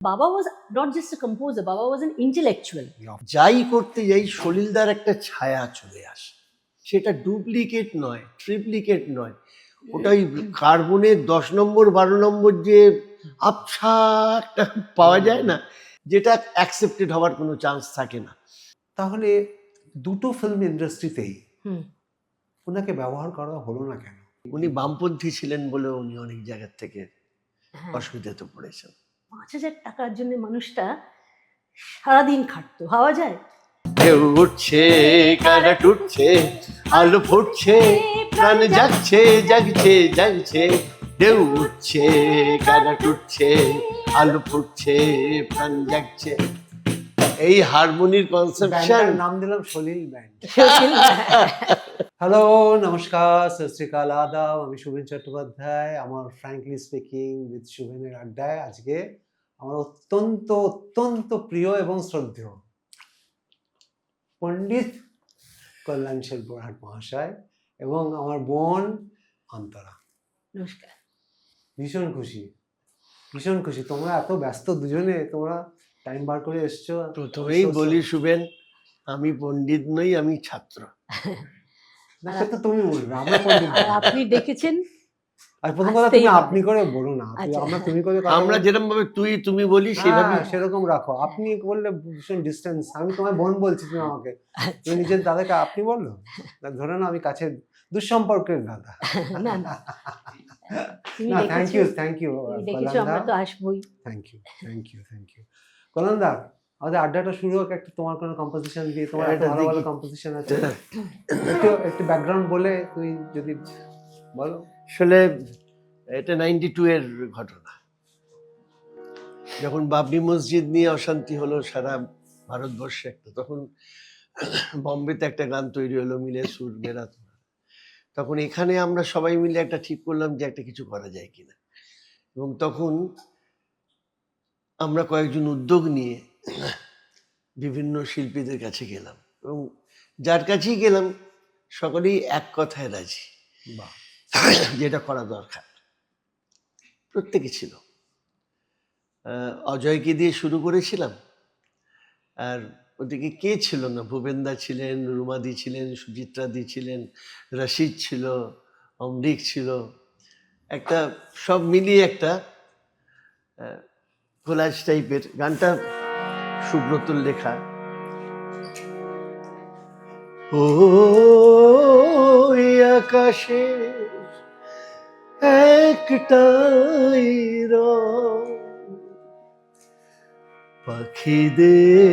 Baba was not just a composer, Baba was an intellectual. যাই করতে যাই সলিলদার একটা ছায়া চলে আসে, সেটা ডুপ্লিকেট নয়, ট্রিপ্লিকেট নয়, ওটাই কার্বনের 10 নম্বর 12 নম্বর যে আবছা একটা পাওয়া যায় না, যেটা অ্যাকসেপ্টেড হওয়ার কোনো চান্স থাকে না। তাহলে দুটো ফিল্ম ইন্ডাস্ট্রিতেই হুম। ওনাকে ব্যবহার করা হলো না কেন? উনি বামপন্থী ছিলেন বলে উনি অনেক জায়গার থেকে হ্যাঁ, অসুবিধাতে পড়েছেন। 5,000 টাকার জন্য মানুষটা সারাদিন খাটতো, ভাবা যায়? ঢেউ উঠছে, কারা টুটছে, আলো ফুটছে, প্রাণ জাগছে জাগছে জাগছে, ঢেউ উঠছে, কারা টুটছে, আলো ফুটছে, প্রাণ জাগছে। এই হারমোনির কনসেপশন ব্যান্ডটার নাম দিলাম সলিল ব্যান্ড। হ্যালো, নমস্কার, সত শ্রী আকাল, আদাব। আমি শুভেন চট্টোপাধ্যায়। আমার ফ্র্যাঙ্কলি স্পিকিং উইথ শুভেনের আড্ডায় আজকে আমার অত্যন্ত অত্যন্ত প্রিয় এবং শ্রদ্ধেয় পণ্ডিত কল্যাণ সেন বরাট মহাশয় এবং আমার বোন অন্তরা। নমস্কার। ভীষণ খুশি, ভীষণ খুশি। তোমরা এত ব্যস্ত দুজনে, তোমরা টাইম বার করে এসছো। প্রথমেই বলি শুভেন, আমি পণ্ডিত নই, আমি ছাত্র। না, সেটা তুমি বলবে, আমরা পণ্ডিত আর আপনি ডেকেছেন, আর প্রথম কথা আসতেই তুমি হবে। আপনি করে বলো না, আচ্ছা। আমরা তুমি করে কথা আমরা বলো। যেরকম ভাবে তুই তুমি বলি সেভাবে হ্যাঁ, সেরকম রাখো। আপনি বললে ভীষণ ডিস্টেন্স। আমি তোমায় বোন বলছি, তুমি আমাকে, তুমি নিজের দাদাকে আপনি বললো। ধরে না আমি কাছে দুঃসম্পর্কের দাদা। না না, তুমি না, থ্যাংক ইউ, ডেকেছো, থ্যাংক ইউ তুমি ডেকেছো, আমরা তো আসবোই। Thank you, thank you, thank you. কল্যাণদা, আমাদের আড্ডাটা শুরু হোক একটা তোমার কোনো কম্পোজিশন দিয়ে। তোমার একটা ভালো ভালো কম্পোজিশন আছে, একটু ব্যাকগ্রাউন্ড বলে তুই যদি বলো। আসলে এটা 92 এর ঘটনা, যখন বাবরি মসজিদ নিয়ে অশান্তি হলো সারা ভারতবর্ষে একটা, তখন বম্বেতে একটা গান তৈরি হলো, মিলে সুর মেরা তোমার। তখন এখানে আমরা সবাই মিলে একটা ঠিক করলাম যে একটা কিছু করা যায় কিনা, এবং তখন আমরা কয়েকজন উদ্যোগ নিয়ে বিভিন্ন শিল্পীদের কাছে গেলাম, এবং যার কাছেই গেলাম সকলেই এক কথায় রাজি বাহ, যেটা করা দরকার। প্রত্যেকে ছিল। অজয়কে দিয়ে শুরু করেছিলাম, আর ওদিকে কে ছিল না, ভূপেন্দা ছিলেন, রুমাদি ছিলেন, সুচিত্রাদি ছিলেন, রশিদ ছিল, অমৃক ছিল, একটা সব মিলিয়ে একটা কোলাজ টাইপের। গানটা সুব্রতর লেখা। ও আকাশে একটাই রং, পাখিদের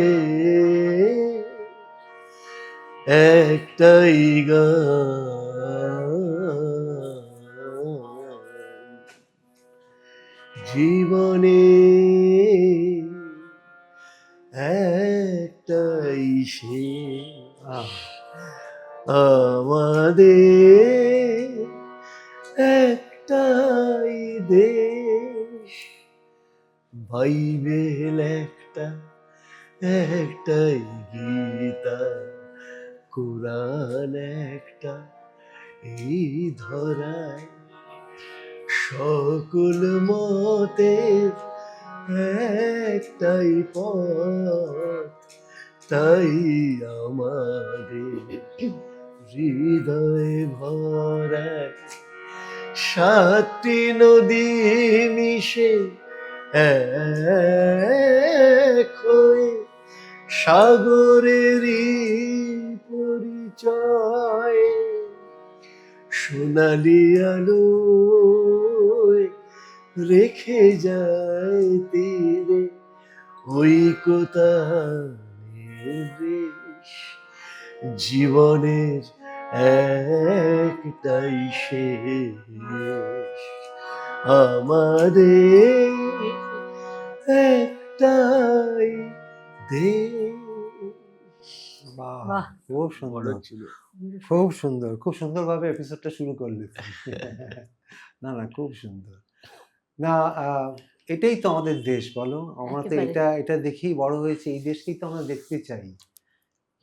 একটাই গান, জীবনে একটাই শেষ, আমাদের একটাই দেশ, বাইবেল একটা, একটাই গীতা, কোরআন একটা, এই ধরায় সকল মতের একটাই পথ, তাই আমাদের হৃদয় ভরা 7টি নদী মিশে এক হয়ে সাগরেরই পরিচয়, সোনালি আলোয় রেখে যায় তীরে ঐকতানের দেশ, জীবনের একটাই শেষ, আমাদের একটাই দেশ। বাহ, বাহ। খুব সুন্দর, ছিল। খুব সুন্দর, খুব সুন্দরভাবে এপিসোডটা শুরু করলে। না না, খুব সুন্দর। না, এটাই তো আমাদের দেশ, বলো। আমরা তো একেবারে। এটা দেখেই বড় হয়েছে, এই দেশকেই তো আমরা দেখতে চাই।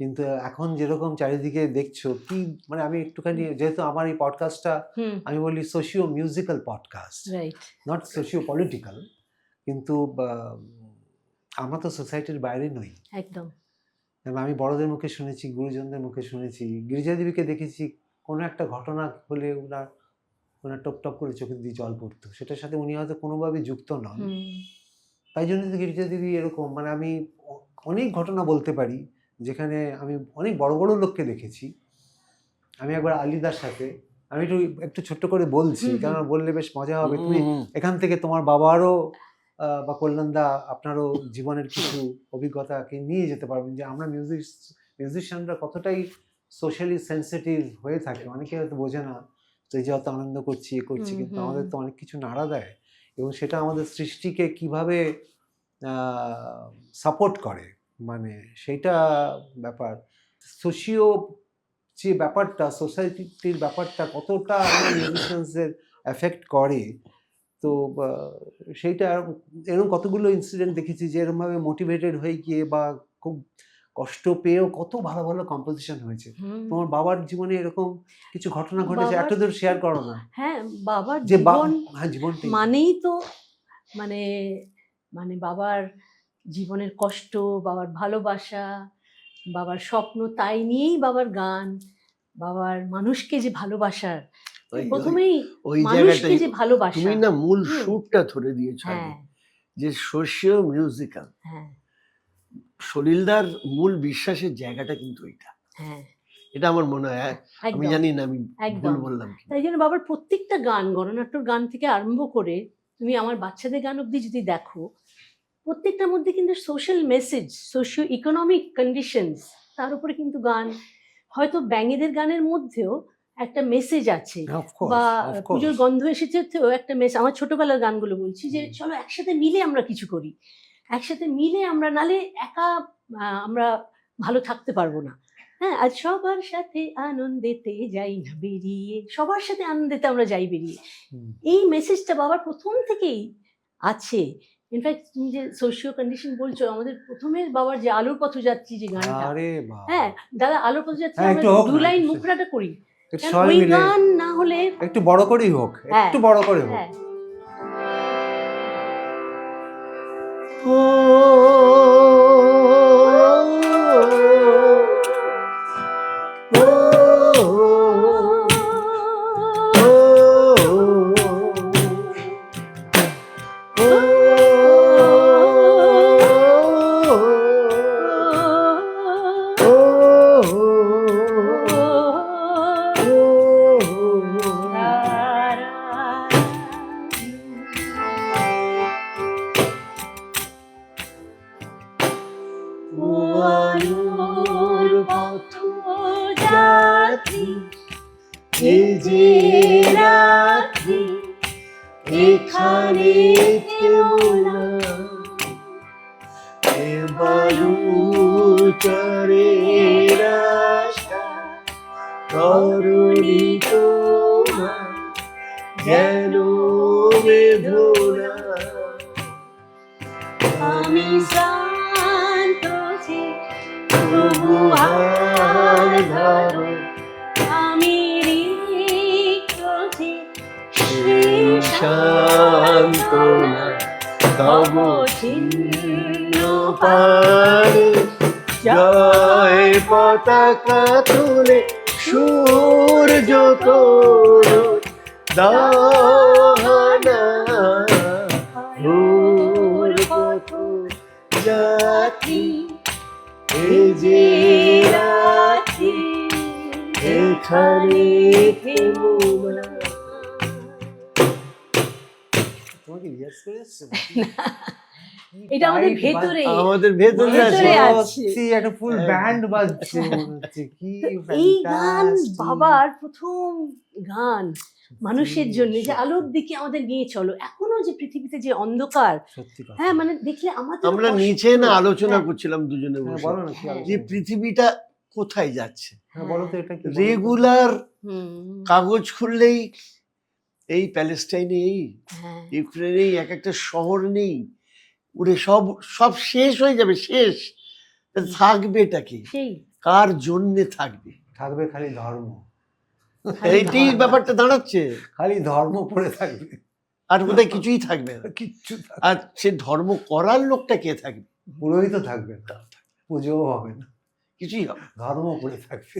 কিন্তু এখন যেরকম চারিদিকে দেখছো, কি মানে, আমি একটুখানি, যেহেতু আমার এই পডকাস্টটা হুম, আমি বলি socio musical podcast, right. Not socio political, কিন্তু আমরা তো সোসাইটির বাইরে নই। একদম। এবং আমি বড়দের মুখে শুনেছি, গুরুজনদের মুখে শুনেছি, গিরিজা দেবীকে দেখেছি কোনো একটা ঘটনা হলে ওনার টপ টপ করে চোখের দিয়ে জল পড়তো, সেটার সাথে উনি হয়তো কোনোভাবে যুক্ত নন। তাই জন্য তো গিরিজা দেবী এরকম, মানে আমি অনেক ঘটনা বলতে পারি যেখানে আমি অনেক বড় বড় লোককে দেখেছি। আমি একবার আলিদার সাথে, আমি একটু ছোট্ট করে বলছি কারণ বললে বেশ মজা হবে, তুমি এখান থেকে তোমার বাবারও বা কল্যাণদা আপনারও জীবনের কিছু অভিজ্ঞতাকে নিয়ে যেতে পারবেন, যে আমরা মিউজিশিয়ানরা কতটাই সোশ্যালি সেন্সিটিভ হয়ে থাকে। অনেকে হয়তো বোঝে না, তো এই যে অত আনন্দ করছি করছি, কিন্তু আমাদের তো অনেক কিছু নাড়া দেয় এবং সেটা আমাদের সৃষ্টিকে কিভাবে সাপোর্ট করে, মানে সেইটা ব্যাপার। সোশিও যে ব্যাপারটা, সোসাইটির ব্যাপারটা কতটা আমরা মিউজিশিয়ানসদের এফেক্ট করে, তো সেইটা এরকম কতগুলো ইনসিডেন্ট দেখেছি যে এরকমভাবে মোটিভেটেড হয়ে গিয়ে বা খুব কষ্ট পেয়েও কত ভালো ভালো কম্পোজিশন হয়েছে। তোমার বাবার জীবনে এরকম কিছু ঘটনা ঘটেছে, একটু দূর শেয়ার করো না। হ্যাঁ, বাবার যে জীবন জীবনটা মানেই তো মানে মানে বাবার জীবনের কষ্ট, বাবার ভালোবাসা, বাবার স্বপ্ন, তাই নিয়েই বাবার গান, বাবার মানুষকে যে ভালোবাসার, প্রথমেই ওই মানুষকে জায়গাটাই যে ভালোবাসা, তুমি না মূল সুরটা ধরে দিয়েছো আগে, হ্যাঁ যে সোশিও মিউজিক্যাল। হ্যাঁ সলিলদার মূল বিশ্বাসের জায়গাটা কিন্তু এটা, হ্যাঁ, এটা আমার মনে হয়। আমি একদম জানি না আমি একদম। ভুল বললাম কি। তাই জন্য বাবার প্রত্যেকটা গান, গণনাট্যর গান থেকে আরম্ভ করে তুমি আমার বাচ্চাদের গান অব্দি যদি দেখো, প্রত্যেকটার মধ্যে কিন্তু social message, socio economic conditions, তার উপরে কিন্তু গান। হয়তো ব্যাঙেদের গানের মধ্যেও একটা মেসেজ আছে, বা পুজোর গন্ধ এসেছেও একটা মেসেজ। আমার ছোটবেলার গানগুলো বলছি যে চলো একসাথে মিলে আমরা কিছু করি, একসাথে মিলে আমরা, নালে একা আমরা ভালো থাকতে পারবো না। হ্যাঁ, আজ সবার সাথে আনন্দেতে যাই না বেরিয়ে, সবার সাথে আনন্দেতে আমরা যাই বেরিয়ে, এই মেসেজটা বাবার প্রথম থেকেই আছে। ইনফ্যাক্ট তুমি যে সোশিও কন্ডিশন বলছো, আমাদের প্রথমের বাবার যে আলোর পথযাত্রী যে গানটা, হ্যাঁ দাদা আলোর পথযাত্রী, আমরা দু লাইন মুখরাটা করি, ওই গান না হলে একটু বড় করেই হোক, একটু বড় করে হোক। এখানে বালুচরে তরুণী তোমার যেন বেদনা, আমি শান্ত তবু হার ধরো, আমি শান্তনা তব ছিন্ন পারে, জয় পতাকা তুলে সূর্য তোর দাহানা, ভোর পথ যাত্রী এ যে রাত্রি এখানে থেমো না। তোমাকে রিয়াজ করে আসছে এটা আমাদের ভেতরে, আমাদের ভেতরে আছে, একটা ফুল ব্যান্ড বাজছে মনে হচ্ছে। কি এই গান বাবার প্রথম গান মানুষের জন্য, যে আলোর দিকে আমাদের নিয়ে চলো। এখনো যে পৃথিবীতে যে অন্ধকার, হ্যাঁ মানে দেখলে আমরা নিচে না আলোচনা করছিলাম দুজনে বসে, যে পৃথিবীটা কোথায় যাচ্ছে। রেগুলার কাগজ খুললেই এই প্যালেস্টাইনে, এই ইউক্রেনে এক একটা শহর নেই, উড়ে সব সব শেষ হয়ে যাবে, শেষ থাকবেটা কি, কার জন্যে থাকবে? থাকবে খালি ধর্ম, এইটাই ব্যাপারটা দাঁড়াচ্ছে, খালি ধর্ম পড়ে থাকবে, আর বোধহয় কিছুই থাকবে না, কিচ্ছু। আর সে ধর্ম করার লোকটা কে থাকবে? পুরোহিত থাকবে না, পুজোও হবে না, কিছুই হবে না। ধর্ম পড়ে থাকবে।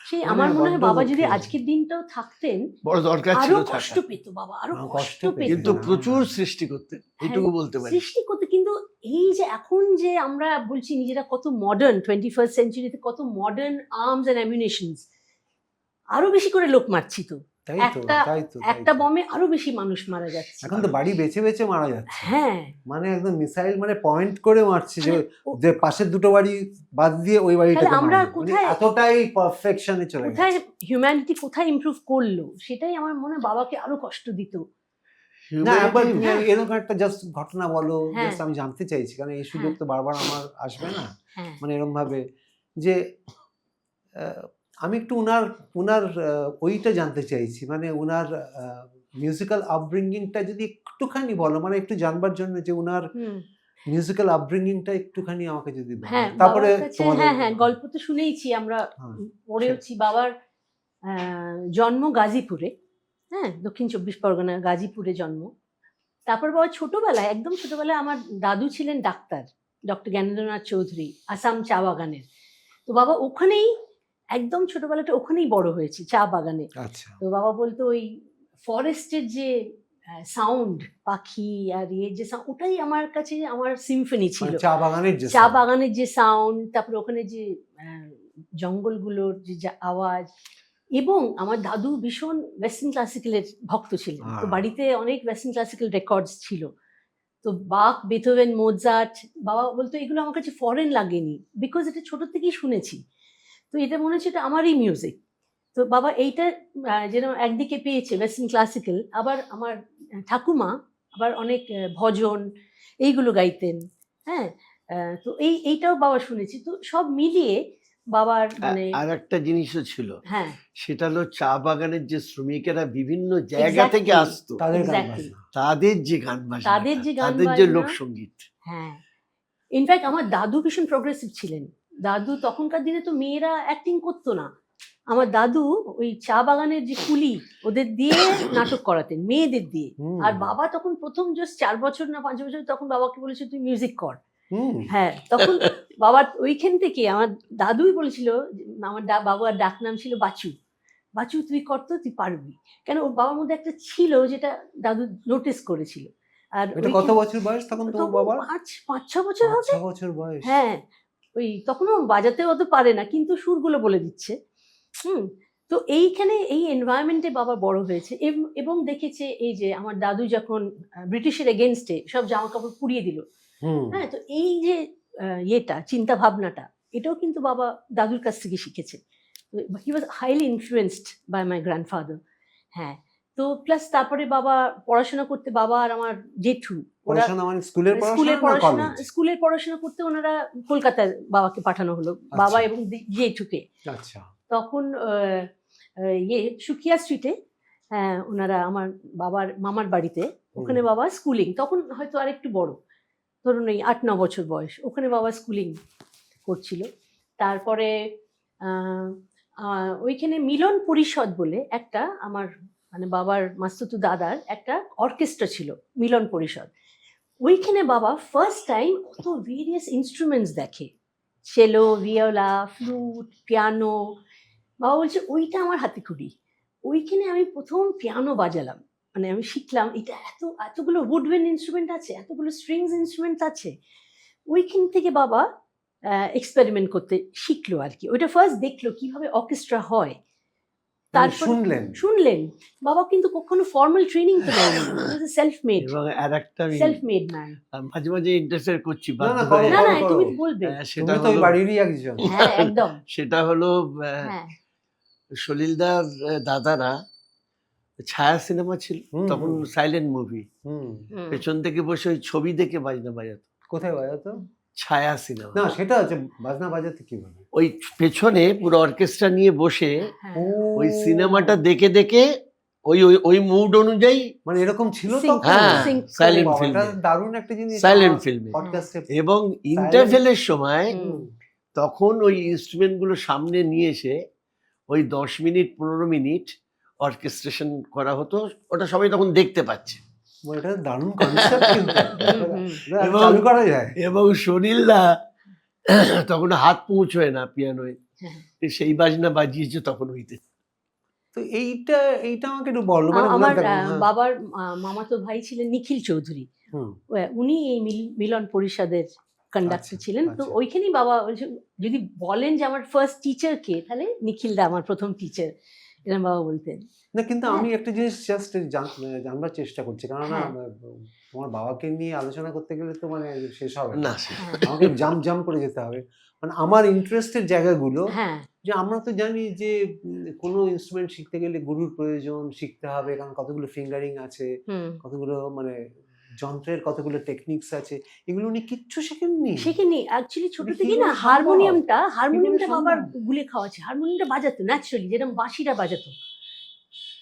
সেই মানে আমার মনে হয় বড্ড বাবা যদি দুঃখের। আজকের দিনটাও থাকতেন বড় দরকার আরো ছিল কষ্ট থাকা, পেত বাবা, আরো কষ্ট কষ্ট পেত। পেত। কিন্তু হ্যাঁ। প্রচুর সৃষ্টি করতেন, এটুকু বলতে পারি। সৃষ্টি করতে, কিন্তু এই যে এখন যে আমরা বলছি নিজেরা কত মডার্ন, 21st সেঞ্চুরিতে কত মডার্ন আর্মস এন্ড অ্যামিউনিশনস, আরো বেশি করে লোক মারছি তো, তাই তো, একটা তাই তো, তাই একটা তো। বমে আরো বেশি মানুষ মারা যাচ্ছে। এখন তো বাড়ি বেছে বেছে মারা যাচ্ছে, হ্যাঁ, মানে একদম মিসাইল, মানে পয়েন্ট করে মারছে যে ও- যে পাশের দুটো বাড়ি বাদ দিয়ে ওই বাড়িটাকে তাহলে আমরা মারবে। মানে কোথায়- এতটাই পারফেকশনে চলে কোথায় গেছে। হিউম্যানিটি কোথায় ইমপ্রুভ করলো, সেটাই আমার মনে হয় বাবাকে আরো কষ্ট দিত। না, একবার Humanity- তুমি এরকম একটা জাস্ট ঘটনা বলো, হ্যাঁ। জাস্ট আমি জানতে চাইছি, কারণ এই সুযোগ তো বারবার আমার আসবে না। হ্যাঁ, মানে এরকম ভাবে যে আমি একটু উনার ওইটা জানতে চাইছি, মানে উনার মিউজিক্যাল আপব্রিঙ্গিংটা যদি একটুখানি বলো, মানে একটু জানবার জন্য যে উনার হুম, মিউজিক্যাল আপব্রিঙ্গিংটা একটুখানি আমাকে যদি বলো। হ্যাঁ, তারপরে বাবার কাছে, তোমাদের হ্যাঁ গল্প তো শুনেইছি আমরা, হ্যাঁ, পড়েওছি। বাবার জন্ম গাজীপুরে, হ্যাঁ, দক্ষিণ 24 পরগনা গাজীপুরে জন্ম। তারপর বাবা ছোটবেলায়, একদম ছোটবেলায় আমার দাদু ছিলেন ডাক্তার, ডক্টর জ্ঞানেন্দ্রনাথ চৌধুরী, আসাম চা বাগানের। তো বাবা ওখানেই একদম ছোটবেলাটা ওখানেই বড় হয়েছে, চা বাগানে। আচ্ছা, তো বাবা বলতো ওই ফরেস্টের যে সাউন্ড, পাখি আর যে sound, ওটাই আমার কাছে আমার সিম্ফনি ছিল। মানে চা বাগানের যে চা sound। বাগানের যে সাউন্ড, তারপরে ওখানে যে জঙ্গলগুলোর যে আওয়াজ। এবং আমার দাদু ভীষণ ওয়েস্টার্ন ক্লাসিক্যালের ভক্ত ছিলেন, তো বাড়িতে অনেক ওয়েস্টার্ন ক্লাসিক্যাল রেকর্ডস ছিল। তো বাক, বেথোভেন, মোজার্ট, বাবা বলতো এগুলো আমার কাছে ফরেন লাগেনি, বিকজ এটা ছোট থেকেই শুনেছি। তো এটা মনে হচ্ছে এটা আমারই মিউজিক। তো বাবা এইটা যেন একদিকে পেয়েছে ওয়েস্টার্ন ক্লাসিক্যাল, আবার আমার ঠাকুমা আবার অনেক ভজন এইগুলো গাইতেন। হ্যাঁ, তো এইটাও বাবা শুনেছি। তো সব মিলিয়ে বাবার মানে আর একটা জিনিসও ছিল, হ্যাঁ, সেটা হলো চা বাগানের যে শ্রমিকেরা বিভিন্ন জায়গা থেকে Exactly. আসতো, তাদের গান Exactly. বাজনা। তাদের যে গান বাজনা, তাদের যে গান তাদের যে বাজনা, লোকসঙ্গীত। হ্যাঁ। ইনফ্যাক্ট আমার দাদু ভীষণ প্রোগ্রেসিভ ছিলেন। দাদু তখনকার দিনে তো মেয়েরা অ্যাক্টিং করতো না। আমার দাদু ওই চা বাগানের যে কুলি ওদের দিয়ে নাটক করাতেন, মেয়েদের দিয়ে। হুম, আর বাবা তখন প্রথম জাস্ট 4 বছর না 5 বছর, তখন বাবাকে বলেছে তুই মিউজিক কর। হুম, হ্যাঁ, তখন বাবার ওইখান থেকে আমার দাদুই বলেছিল, আমার বাবার ডাক নাম ছিল বাচু। বাচু তুই কর তো, তুই পারবি। কেন ওর বাবার মধ্যে একটা ছিল যেটা দাদু নোটিস করেছিল। আর এটা কত বছর বয়স তখন তোমার বাবার? 5-6 বছর হবে। 6 বছর বয়স। হ্যাঁ, ওই তখনও বাজাতে অত পারে না, কিন্তু সুরগুলো বলে দিচ্ছে। তো এইখানে এই এনভায়রনমেন্টে বাবা বড় হয়েছে এবং দেখেছে এই যে আমার দাদু যখন ব্রিটিশের এগেনস্টে সব জামা কাপড় পুড়িয়ে দিল, হুম, হ্যাঁ, তো এই যে ইয়েটা, চিন্তা ভাবনাটা, এটাও কিন্তু বাবা দাদুর কাছ থেকে শিখেছে। He was highly influenced by my grandfather. হ্যাঁ, তো প্লাস তারপরে বাবা পড়াশোনা করতে, বাবা আর আমার জেঠু ওরা পড়াশোনা মানে স্কুলের স্কুলের পড়াশোনা না পড়াশোনা, কলেজ? স্কুলের পড়াশোনা করতে ওনারা কলকাতায় বাবাকে পাঠানো হলো, বাবা আচ্ছা। এবং জেঠুকে। আচ্ছা, তখন সুকিয়া স্ট্রিটে ওনারা আমার বাবার মামার বাড়িতে, ওখানে বাবা স্কুলিং, তখন হয়তো আরেকটু বড়, ধরুন এই 8-9 বছর বয়স, ওখানে বাবা স্কুলিং করছিল। তারপরে ওইখানে মিলন পরিষদ বলে একটা, আমার মানে বাবার মাস্তুতু দাদার একটা অর্কেস্ট্রা ছিল, মিলন পরিষদ। ওইখানে বাবা ফার্স্ট টাইম অত ভেরিয়াস ইনস্ট্রুমেন্টস দেখে, চেলো, ভিওলা, ফ্লুট, পিয়ানো। বাবা বলছে ওইটা আমার হাতে খড়ি। ওইখানে আমি প্রথম পিয়ানো বাজালাম, মানে আমি শিখলাম এটা এতগুলো উডউইন্ড ইনস্ট্রুমেন্ট আছে, এতগুলো স্ট্রিংস ইনস্ট্রুমেন্ট আছে। ওইখান থেকে বাবা এক্সপেরিমেন্ট করতে শিখলো আর কি, ওইটা ফার্স্ট দেখলো কিভাবে অর্কেস্ট্রা হয়। তারপর শুনলেন। বাবা কিন্তু কখনো ফর্মাল ট্রেনিং তো নেয়নি, সেলফ মেড, এবং আর একটা আমি সেলফ মেড ম্যান। মাঝে মাঝে ইন্টারেস্ট করছি, না, না, বাধ্য করো, হয়ে। না না, করো। তুমি বলবে। সেটা তুমি তো ওই হলো, বাড়িরই একজন। হ্যাঁ, একদম। সেটা হলো হ্যাঁ, সলিলদার দাদারা, ছায়া সিনেমা ছিল হুম, তখন, হুম। সাইলেন্ট মুভি, হুম, হুম। পেছন থেকে বসে ওই ছবি দেখে বাজনা বাজাতো, কোথায় বাজাতো? ছায়া সিনেমা। না, সেটা হচ্ছে বাজনা বাজাতে কিভাবে? ওই পেছনে পুরো অর্কেস্ট্রা নিয়ে বসে হ্যাঁ। ওই সিনেমাটা দেখে দেখে ওই ওই ওই মুড অনুযায়ী, মানে এরকম ছিল Sync, তখন? হ্যাঁ, sync করে। সাইলেন্ট বাবা, ফিল্মে, এটা দারুণ একটা জিনিস। সাইলেন্ট ফিল্মে। পডকাস্টে এবং ইন্টারভেলের সময় হুম। তখন ওই ইনস্ট্রুমেন্ট গুলো সামনে নিয়ে এসে ওই 10 মিনিট 15 মিনিট অর্কেস্ট্রেশন করা হতো, ওটা সবাই তখন দেখতে পাচ্ছে। এটা দারুণ কনসেপ্ট কিন্তু হুম। এটা এবং- চালু করা যায়। এবং সুনীলদা তখন হাত পৌঁছয় না পিয়ানোয়, হ্যাঁ। সেই বাজনা বাজিয়েছে তখন হইতে। তো এইটা আমাকে একটু বলো, মানে আমার দেখো, হ্যাঁ। বাবার মামাতো ভাই ছিলেন নিখিল চৌধুরী, হুম, উনি এই মিলন পরিষদের কন্ডাক্টর আচ্ছা, ছিলেন। তো আচ্ছা। ওইখানেই বাবা বলছে, যদি বলেন যে আমার ফার্স্ট টিচার কে, তাহলে নিখিলদা আমার প্রথম টিচার, এরকম বাবা বলতেন। না কিন্তু হ্যাঁ। আমি একটা জিনিস জাস্ট জানবার চেষ্টা করছি, কারণ না হ্যাঁ। তোমার বাবাকে নিয়ে আলোচনা করতে গেলে তো মানে শেষ হবে না, না হ্যাঁ। আমাকে জাম্প করে যেতে হবে। মানে আমার ইন্টারেস্টের জায়গাগুলো, হ্যাঁ। যে আমরা তো জানি যে কোনো ইনস্ট্রুমেন্ট শিখতে গেলে গুরুর প্রয়োজন, শিখতে হবে, কারণ কতগুলো ফিঙ্গারিং আছে, হুম। কতগুলো মানে যন্ত্রের কতগুলো টেকনিক্স আছে, এগুলো উনি কিচ্ছু শেখেননি। শিখিনি অ্যাকচুয়ালি, ছোট এটা থেকে কিভাবে না সম্ভব? হারমোনিয়ামটা কিভাবে বাবার সম্ভব? গুলে খাওয়াচ্ছে। হারমোনিয়ামটা বাজাতো ন্যাচারালি, যেরকম বাঁশিটা বাজাতো,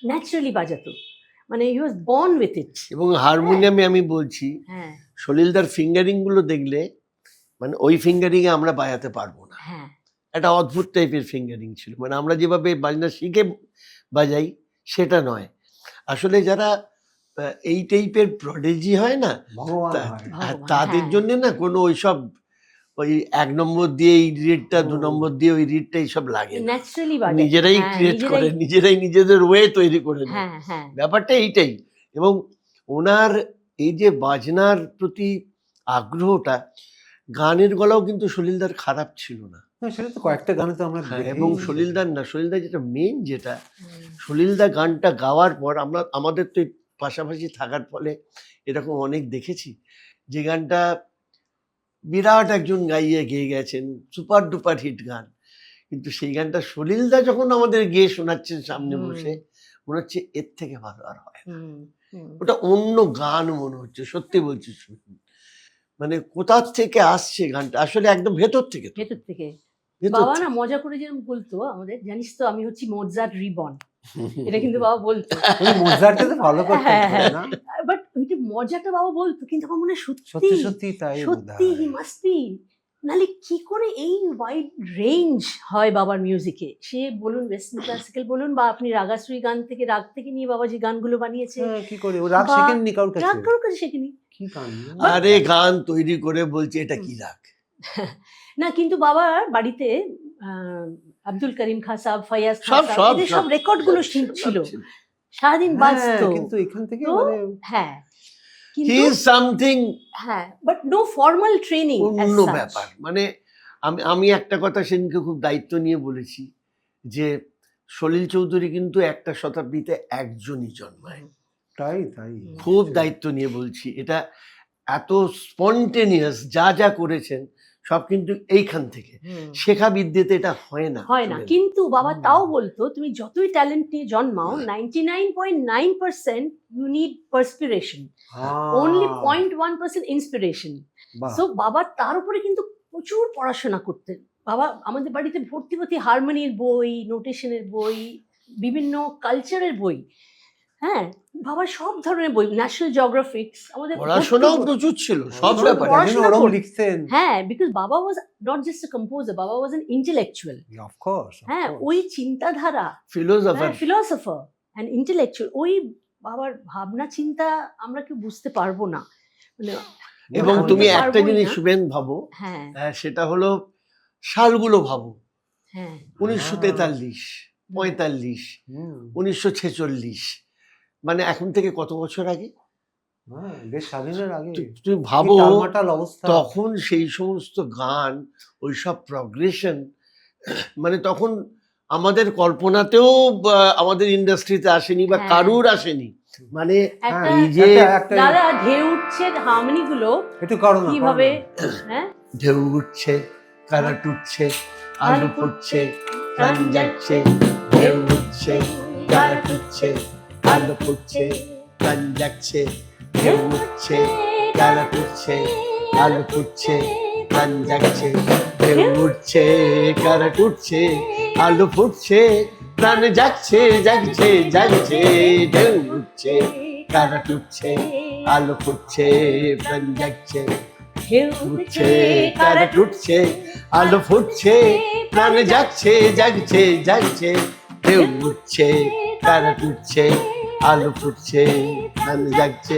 ন্যাচারালি বাজাতো, মানে হি ওয়াজ বর্ন উইথ ইট। এবং হারমোনিয়ামে আমি বলছি, হ্যাঁ সলিলদার ফিঙ্গারিং গুলো দেখলে মানে ওই ফিঙ্গারিং এ আমরা বাজাতে পারবো না, হ্যাঁ একটা অদ্ভুত টাইপের ফিঙ্গারিং ছিল। মানে আমরা যেভাবে বাজনা শিখে বাজাই সেটা নয়। আসলে যারা এই টাইপের প্রডিজি হয় না, ভগবান তা- হয়। আর ভগবান, তাদের হ্যাঁ। জন্য না কোনো ওইসব ওই 1 নম্বর দিয়ে এই রিডটা, 2 হুম। নম্বর দিয়ে ওই রিডটা এইসব লাগে না। ন্যাচারালি বাজাতো, নিজেরাই হ্যাঁ, ক্রিয়েট করে, নিজেরাই- নিজেরাই নিজেদের ওয়ে তৈরি করে নেয়। হ্যাঁ হ্যাঁ ব্যাপারটা এইটাই। এবং ওনার এই যে বাজনার প্রতি আগ্রহটা, গানের গলাও কিন্তু সলিলদার খারাপ ছিল না। না, সেটা তো কয়েকটা গানে তো আমরা দেখেই এবং নিয়েছি। সলিলদার যেটা মেন, যেটা হুম। সলিলদা গানটা গাওয়ার পর আমাদের তো এই পাশাপাশি থাকার ফলে এরকম অনেক দেখেছি, যে গানটা বিরাট একজন গাইয়ে গেয়ে গেছেন, সুপার ডুপার হিট গান, কিন্তু সেই গানটা সলিলদা যখন আমাদের গেয়ে শোনাচ্ছেন সামনে হুম। বসে, মনে হচ্ছে এর থেকে ভালো আর হয় না। হুম, হুম। ওটা অন্য গান মনে হচ্ছে, সত্যি বলছি শুনুন। মানে কোথা থেকে আসছে গানটা, আসলে একদম ভেতর থেকে তো। ভেতর থেকে ভেতর বাবা থেকে। না মজা করে যেরকম বলতো আমাদের, জানিস তো আমি হচ্ছি মোৎজার্ট রিবর্ন, এটা কিন্তু বাবা বলতো। উনি মোজার্টকে তো ফলো করতেন, হ্যাঁ, হ্যাঁ। না? বাট ওইটা মজাটা বাবা বলতো, কিন্তু আমার মনে হয় সত্যি সত্যি সত্যি তাই সত্যি হি বোধহয়। Must be. নালে কি করে এই ওয়াইড রেঞ্জ হয় বাবার মিউজিকে, সে বলুন ওয়েস্টার্ন ক্লাসিক্যাল বলুন, বা আপনি রাগাশ্রী গান থেকে, রাগ থেকে নিয়ে বাবা যে গানগুলো বানিয়েছে, হ্যাঁ, কি করে ও রাগ বা- শেখেননি কারোর কাছে? রাগ কারোর কাছে শেখেনি কি গান? আরে গান তৈরি করে বলছে এটা কি রাগ। না, কিন্তু বাবার বাড়িতে আব্দুল করিম খান সাহেব, ফয়াজ খান সব সাহেব, সব এদের সব রেকর্ড গুলো ছিল, সারাদিন বাজতো। হ্যাঁ, কিন্তু এখান থেকে তো মানে হ্যাঁ, হি কিন্তু ইজ সামথিং হ্যাঁ, বাট নো ফর্মাল ট্রেনিং অন্য ব্যাপার। মানে আমি একটা কথা সেদিনকে খুব দায়িত্ব নিয়ে বলেছি, যে সলিল চৌধুরী কিন্তু একটা শতাব্দীতে একজনই জন্মায়। তাই খুব দায়িত্ব নিয়ে বলছি, এটা এত স্পন্টেনিয়াস যা যা করেছেন সব কিন্তু এইখান থেকে শেখা বিদ্যেতে, এটা হয় না। হয় না। শুনেন। কিন্তু বাবা হুম। তাও বলতো, তুমি যতই ট্যালেন্ট নিয়ে জন্মাও, 99.9% you need perspiration, only 0.1% inspiration. So বাবা তার উপরে কিন্তু প্রচুর পড়াশোনা করতেন। বাবা আমাদের বাড়িতে ভর্তি ভর্তি হারমোনির বই, নোটেশনের বই, বিভিন্ন কালচারের বই, হ্যাঁ, বাবা সব ধরনের বই, ন্যাশনাল জিওগ্রাফিক্স, আমাদের পড়াশোনাও ভর্তি বই। প্রচুর ছিল সব প্রচুর ব্যাপারে। পড়াশোনা ওরম করতেন। লিখতেন। হ্যাঁ, বিকজ বাবা was not just a composer, বাবা was an intellectual. Of course. হ্যাঁ, ওই চিন্তাধারা, ফিলোসফার। ফিলসফার অ্যান্ড ইন্টেলেকচুয়াল, ওই বাবার ভাবনা চিন্তা আমরা কেউ বুঝতে পারবো না, মানে এবং আমরা তুমি বুঝতে একটা পারবোই জিনিস না। শুভেন ভাবো, হ্যাঁ সেটা হলো সালগুলো ভাবো, হ্যাঁ 1943, 45, 1946, মানে এখন থেকে কত বছর আগে। হ্যাঁ, দেশ স্বাধীনের আগে তুমি ভাবো কি টালমাটাল অবস্থা। তখন সেই সমস্ত গান, ওইসব প্রগ্রেশন, মানে তখন আমাদের কল্পনাতেও আমাদের ইন্ডাস্ট্রিতে আসেনি বা হ্যাঁ। কারুর আসেনি। মানে একটা এই যে একটা দাদা ঢেউ উঠছে, হারমোনি গুলো একটু করো না, কিভাবে, হ্যাঁ, ঢেউ উঠছে, কারা টুটছে, আলু ফুটছে, প্রাণ যাচ্ছে, ঢেউ উঠছে, কারা টুটছে, আলু ফুটছে, প্রাণ যাচ্ছে, ঢেউ উঠছে, কারা টুটছে, আলু ফুটছে, প্রাণ যাচ্ছে, ঢেউ উঠছে, কারা টুটছে, আলু ফুটছে, প্রাণ যাচ্ছে, জাগছে, জাগছে, ঢেউ উঠছে, কারা টুটছে, আলু ফুটছে, প্রাণ যাচ্ছে, ঢেউ উঠছে, কারা টুটছে, আলো ফুটছে, প্রাণ যাচ্ছে, জাগছে, জাগছে, ঢেউ উঠছে, কারা টুটছে, আলো ফুটছে, প্রাণ জাগছে,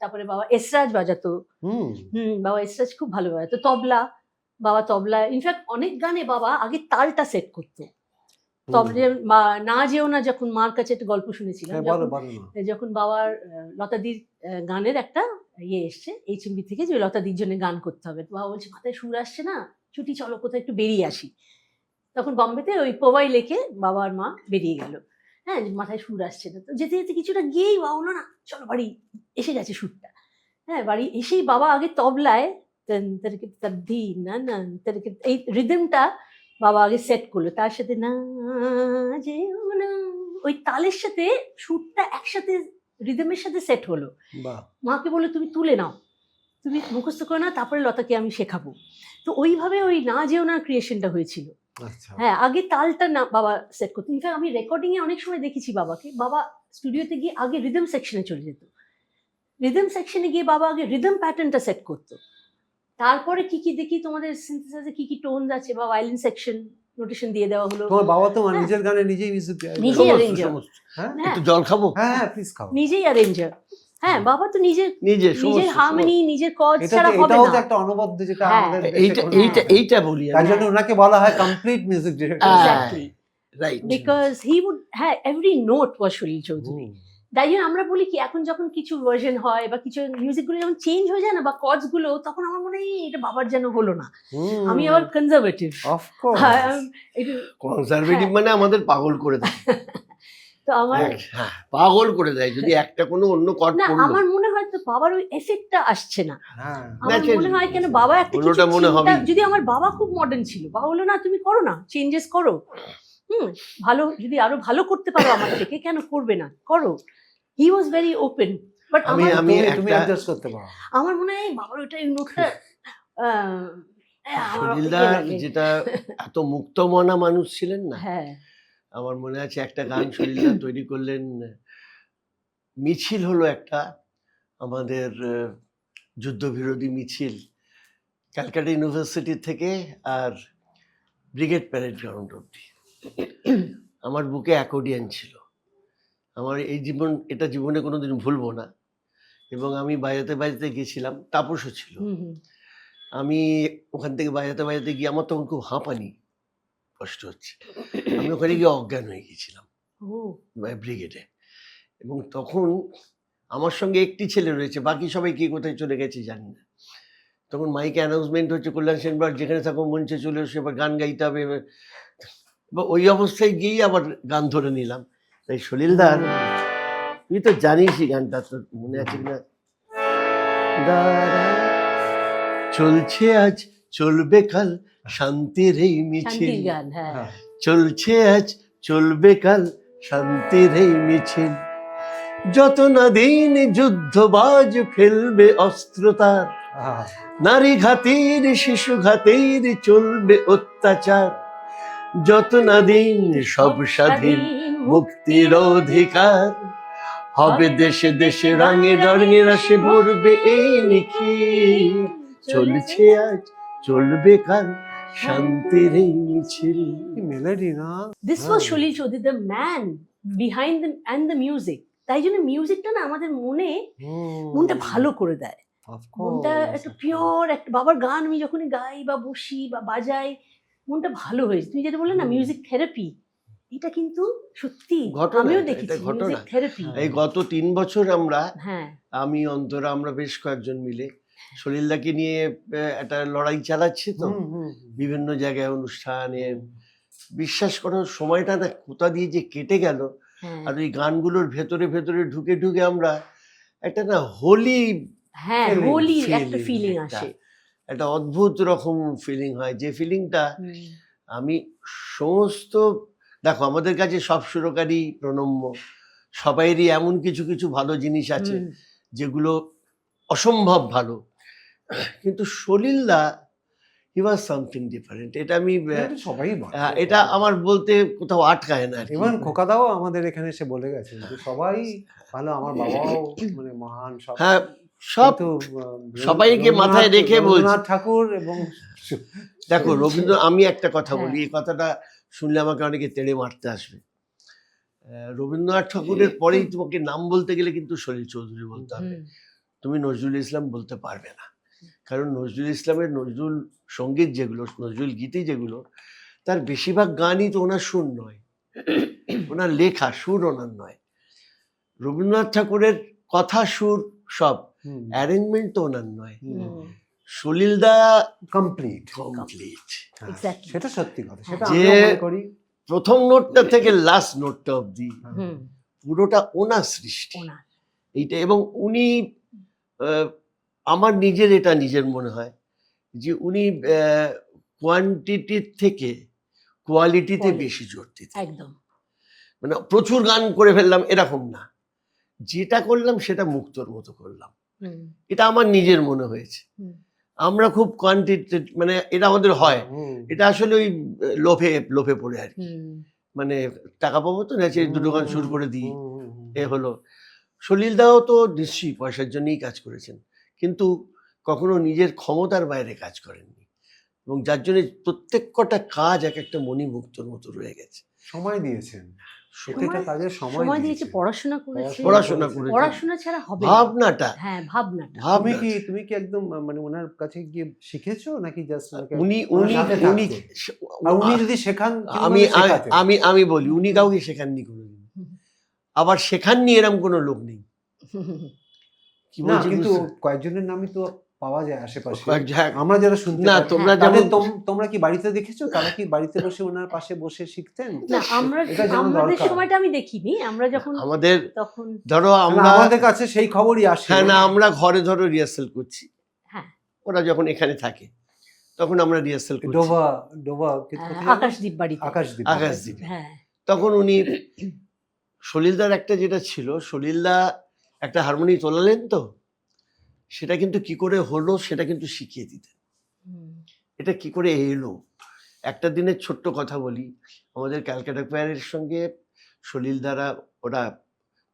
তারপরে বাবা এসরাজ বাজাতো, হুম বাবা এসরাজ খুব ভালো বাজাতো, তবলা, বাবা তবলা, ইনফ্যাক্ট অনেক গানে বাবা আগে তালটা সেট করতো। তবে না যেও না, যখন মার কাছে একটা গল্প শুনেছিলাম, হ্যাঁ, বলো বলো না। যখন বাবার লতাদির গানের একটা ইয়ে এসছে HMV থেকে, যে লতাদির জন্য গান করতে হবে, তো বাবা বলছে মাথায় সুর আসছে না, ছুটি চলো কোথাও একটু বেরিয়ে আসি। তখন বম্বেতে ওই পোবাই লেকে বাবা আর মা বেরিয়ে গেল, হ্যাঁ, মাথায় সুর আসছে না, তো যেতে যেতে কিছুটা গিয়েই বাবা বললো না চলো বাড়ি, এসে গেছে সুরটা। হ্যাঁ, বাড়ি এসেই বাবা আগে তবলায় এই রিদমটা বাবা আগে সেট করলো, তার সাথে না যেও না, ওই তালের সাথে সুরটা একসাথে রিদমের সাথে সেট হলো। বাহ, মাকে বললো তুমি তুলে নাও, তুমি মুখস্থ করে নাও, তারপরে লতাকে আমি শেখাবো। তো ওইভাবে ওই না যেও না ক্রিয়েশনটা হয়েছিল। আচ্ছা। হ্যাঁ, আগে তালটা না বাবা সেট করতো। ইনফ্যাক্ট আমি রেকর্ডিং এ অনেক সময় দেখেছি বাবাকে, বাবা স্টুডিওতে গিয়ে আগে রিদম সেকশনে চলে যেত, রিদম সেকশনে গিয়ে বাবা আগে রিদম প্যাটার্নটা সেট করতো, তারপরে কি কি দেখি তোমাদের সিনথেসাইজে কি কি টোনস আছে বা ভায়োলিন সেকশন নোটেশন দিয়ে দেওয়া হলো, তোমার বাবা তো হ্যাঁ। নিজের গানে নিজেই মিউজিক নিজেই সমস্ত, arranger। সমস্ত। হ্যাঁ হ্যাঁ, একটু জল খাবো? হ্যাঁ হ্যাঁ প্লিজ খাও। নিজেই অ্যারেঞ্জার। হ্যাঁ, বাবা তো নিজের নিজে নিজের হারমোনি, নিজের কর্ড এটা ছাড়া হবে এটাও তো না। একটা অনবদ্য, যেটা হ্যাঁ। আমাদের দেশে এইটা কোনো- এইটা এইটা বলি তার জন্য ওনাকে বলা হয় complete music director. Exactly. Right. Because he would, হ্যাঁ, every note was Salil Chowdhury. তাই জন্য আমরা বলি কি, এখন যখন কিছু ভার্সন হয় বা কিছু মিউজিক গুলো যখন চেঞ্জ হয়ে যায় না, বা কর্ডস গুলো, তখন আমার মনে হয় এটা বাবার যেন হলো না। আমি আবার কনজারভেটিভ, অফ কোর্স। কনজারভেটিভ মানে আমাদের পাগল করে দেয়। তো আমার হ্যাঁ, পাগল করে দেয় যদি একটা কোনো অন্য কর্ড না, পড়লো। আমার মনে হয় তো বাবার ওই এফেক্টটা আসছে না। হ্যাঁ আমার Naturally. মনে হয় কেন বাবা একটা কিছু অন্যটা মনে চিন্তা- হবেই। যদি আমার বাবা খুব মডার্ন ছিল, বাবা বললো না তুমি করো না, চেঞ্জেস করো, ভালো, যদি আরো ভালো করতে পারো আমার থেকে, কেন করবে না, করো। হি ওয়াজ ভেরি ওপেন। বাট আমি তুমি একটা অ্যাডজাস্ট করতে পারো। আমার মনে হয় বাবার ওইটা নোটটা সলিলদার যেটা এত মুক্তমনা মানুষ ছিলেন না, হ্যাঁ, আমার মনে আছে একটা গান সলিলদার তৈরি করলেন, মিছিল হলো একটা আমাদের যুদ্ধবিরোধী মিছিল, ক্যালকাটা ইউনিভার্সিটি থেকে আর ব্রিগেড প্যারেড গ্রাউন্ড অব্দি। আমার বুকে অ্যাকর্ডিয়ান ছিল, আমার এই এটা জীবনে কোনোদিন ভুলবো না। এবং আমি বাজাতে বাজাতে গেছিলাম, তাপসও ছিল। আমি ওখান থেকে বাজাতে গিয়ে আমার তখন খুব হাঁপানি, কষ্ট হচ্ছে, আমি ওখানে গিয়ে অজ্ঞান হয়ে গেছিলাম ব্রিগেডে। এবং তখন আমার সঙ্গে একটি ছেলে রয়েছে, বাকি সবাই কে কোথায় চলে গেছে জানি না। তখন মাইকে অ্যানাউন্সমেন্ট হচ্ছে, কল্যাণ সেনবার যেখানে থাকো মঞ্চে চলে এসে এবার গান গাইতে হবে। বা ওই অবস্থায় গিয়েই আবার গান ধরে নিলাম। তাই সলিলদার, তুই তো জানিসই গানটা, তোর মনে আছে কিনা? চলছে আজ চলবে কাল শান্তির এই মিছিল, শান্তির গান, হ্যাঁ। চলছে আজ চলবে কাল শান্তির এই মিছিল, যত না দিন যুদ্ধবাজ ফেলবে অস্ত্র তার, নারী ঘাতির শিশু ঘাতির চলবে অত্যাচার, যত না দিন সব স্বাধীন মুক্তির অধিকার, হবে দেশে দেশে রঙে রঙে রসে ভরবে এই নিখিল, চলছে আজ চলবে কাল শান্তির এই মিছিল। কি মেলোডি না? This was Salil Chowdhury, the man behind the and the music. তাই জন্য মিউজিকটা না আমাদের মনটা ভালো করে দেয়, মনটা একটা পিওর, একটা বাবার গান আমি যখনই গাই বা বসি বা বাজাই, মনটা ভালো হয়েছে। তুমি যেটা বললে না মিউজিক থেরাপি, এটা কিন্তু সত্যি ঘটনা, আমিও এটা দেখেছি ঘটনা। Music therapy. এই গত 3 বছর আমরা, হ্যাঁ, আমি অন্তরা, আমরা বেশ কয়েকজন মিলে সলিলদাকে নিয়ে একটা লড়াই চালাচ্ছি তো বিভিন্ন জায়গায় অনুষ্ঠানে। বিশ্বাস করো সময়টা না কোথা দিয়ে যে কেটে গেল। হ্যাঁ, আর ওই গানগুলোর ভেতরে ভেতরে ঢুকে ঢুকে আমরা একটা না হোলি, হ্যাঁ, feeling, হোলি একটা feeling, ফিলিং একটা আসে। একটা অদ্ভুত রকম ফিলিং হয়, যে ফিলিংটা আমি সমস্ত, দেখো আমাদের কাছে সব সুরকারই প্রণম্য, সবাইরই এমন কিছু কিছু ভালো জিনিস আছে যেগুলো অসম্ভব ভালো, কিন্তু সলিলদা হি ওয়াজ সামথিং ডিফারেন্ট। এটা আমি সবাই বলে, এটা আমার বলতে কোথাও আটকায় না। ইভেন খোকাদাও আমাদের এখানে এসে বলে গেছে যে সবাই ভালো, আমার বাবাও মানে মহান সব। হ্যাঁ, সব কিন্তু, সবাইকে মাথায় রেখে বলছি। রবীন্দ্রনাথ ঠাকুর এবং দেখো রবীন্দ্র, আমি একটা কথা হ্যাঁ। বলি, এই কথাটা শুনলে আমাকে অনেকে তেড়ে মারতে আসবে। রবীন্দ্রনাথ ঠাকুরের পরেই তোমাকে নাম বলতে গেলে কিন্তু সলিল চৌধুরী বলতে হবে। তুমি নজরুল ইসলাম বলতে পারবে না, কারণ নজরুল ইসলামের নজরুল সঙ্গীত যেগুলো, নজরুল গীতি যেগুলো, তার বেশিরভাগ গানই তো ওনার সুর নয়, ওনার লেখা, সুর ওনার নয়। রবীন্দ্রনাথ ঠাকুরের কথা, সুর সব, অ্যারেঞ্জমেন্ট তো ওনার নয়। সলিলদা কমপ্লিট। Exactly. সেটা সত্যি কথা, সেটা যে আমিও মনে করি। প্রথম নোটটা থেকে লাস্ট নোটটা অবধি হুম, পুরোটা ওনার সৃষ্টি ওনার। এইটা। এবং উনি আমার নিজের মনে হয় যে উনি কোয়ান্টিটির থেকে কোয়ালিটিতে Quality. বেশি জোর দিতেন। একদম। মানে প্রচুর গান করে ফেললাম এরকম না, যেটা করলাম সেটা মুক্তর মতো করলাম, হুম, এটা আমার নিজের মনে হয়েছে। হুম। আমরা খুব কোয়ান্টিটি, মানে এটা আমাদের হয়, এটা আসলে ওই লোভে পড়ে আর কি, হুম, মানে টাকা পাবো তো নেচে দুটো গান শুরু করে দিই, এ হলো। সলিলদাও তো নিশ্চয়ই পয়সার জন্যই কাজ করেছেন, কিন্তু কখনো নিজের ক্ষমতার বাইরে কাজ করেননি, এবং যার জন্য প্রত্যেক কটা কাজ এক একটা মণিমুক্তর মতো রয়ে গেছে। সময় দিয়েছেন, সময়- প্রত্যেকটা কাজে সময় দিয়েছে, দিয়েছেন। পড়াশোনা করেছে। পড়াশোনা করেছেন, পড়াশোনা ছাড়া হবে না। ভাবনাটা, হ্যাঁ, ভাবনাটা। তুমি কি একদম মানে ওনার কাছে গিয়ে শিখেছো নাকি জাস্ট উনি উনি যদি শেখান আমি কিভাবে শেখাতেন? আমি আমি বলি উনি কাউকে শেখাননি কোনোদিন, আবার শেখাননি এরম কোনো লোক নেই। কি না, বলছি কিন্তু বুঝতে- কয়েকজনের নামই তো পাওয়া যায় আশেপাশে, হ্যাঁ, আমরা যারা শুনতে না, পাই। তোমরা তাদের যেমন তোমরা কি বাড়িতে দেখেছো, তারা কি বাড়িতে বসে ওনার পাশে বসে শিখতেন? না, আমরা এটা জানা আমাদের দরকার। সময়টা আমি দেখিনি। আমরা যখন আমাদের তখন ধরো না, আমরা, আমাদের কাছে সেই খবরই আসে। হ্যাঁ না, আমরা ঘরে ধরো রিহার্সাল করছি, হ্যাঁ, ওরা যখন এখানে থাকে তখন আমরা রিহার্সাল করছি ডোবা আকাশদ্বীপ বাড়িতে। আকাশদ্বীপ। আকাশদ্বীপে। হ্যাঁ, তখন উনি সলিলদার একটা যেটা ছিল, সলিলদা একটা হারমোনি তোলালেন তো, সেটা কিন্তু কি করে হলো সেটা কিন্তু শিখিয়ে দিতেন, হুম, এটা কি করে এলো। একটা দিনের ছোট্ট কথা বলি, আমাদের ক্যালকাটা কোয়ারের সঙ্গে সলিলদারা, ওরা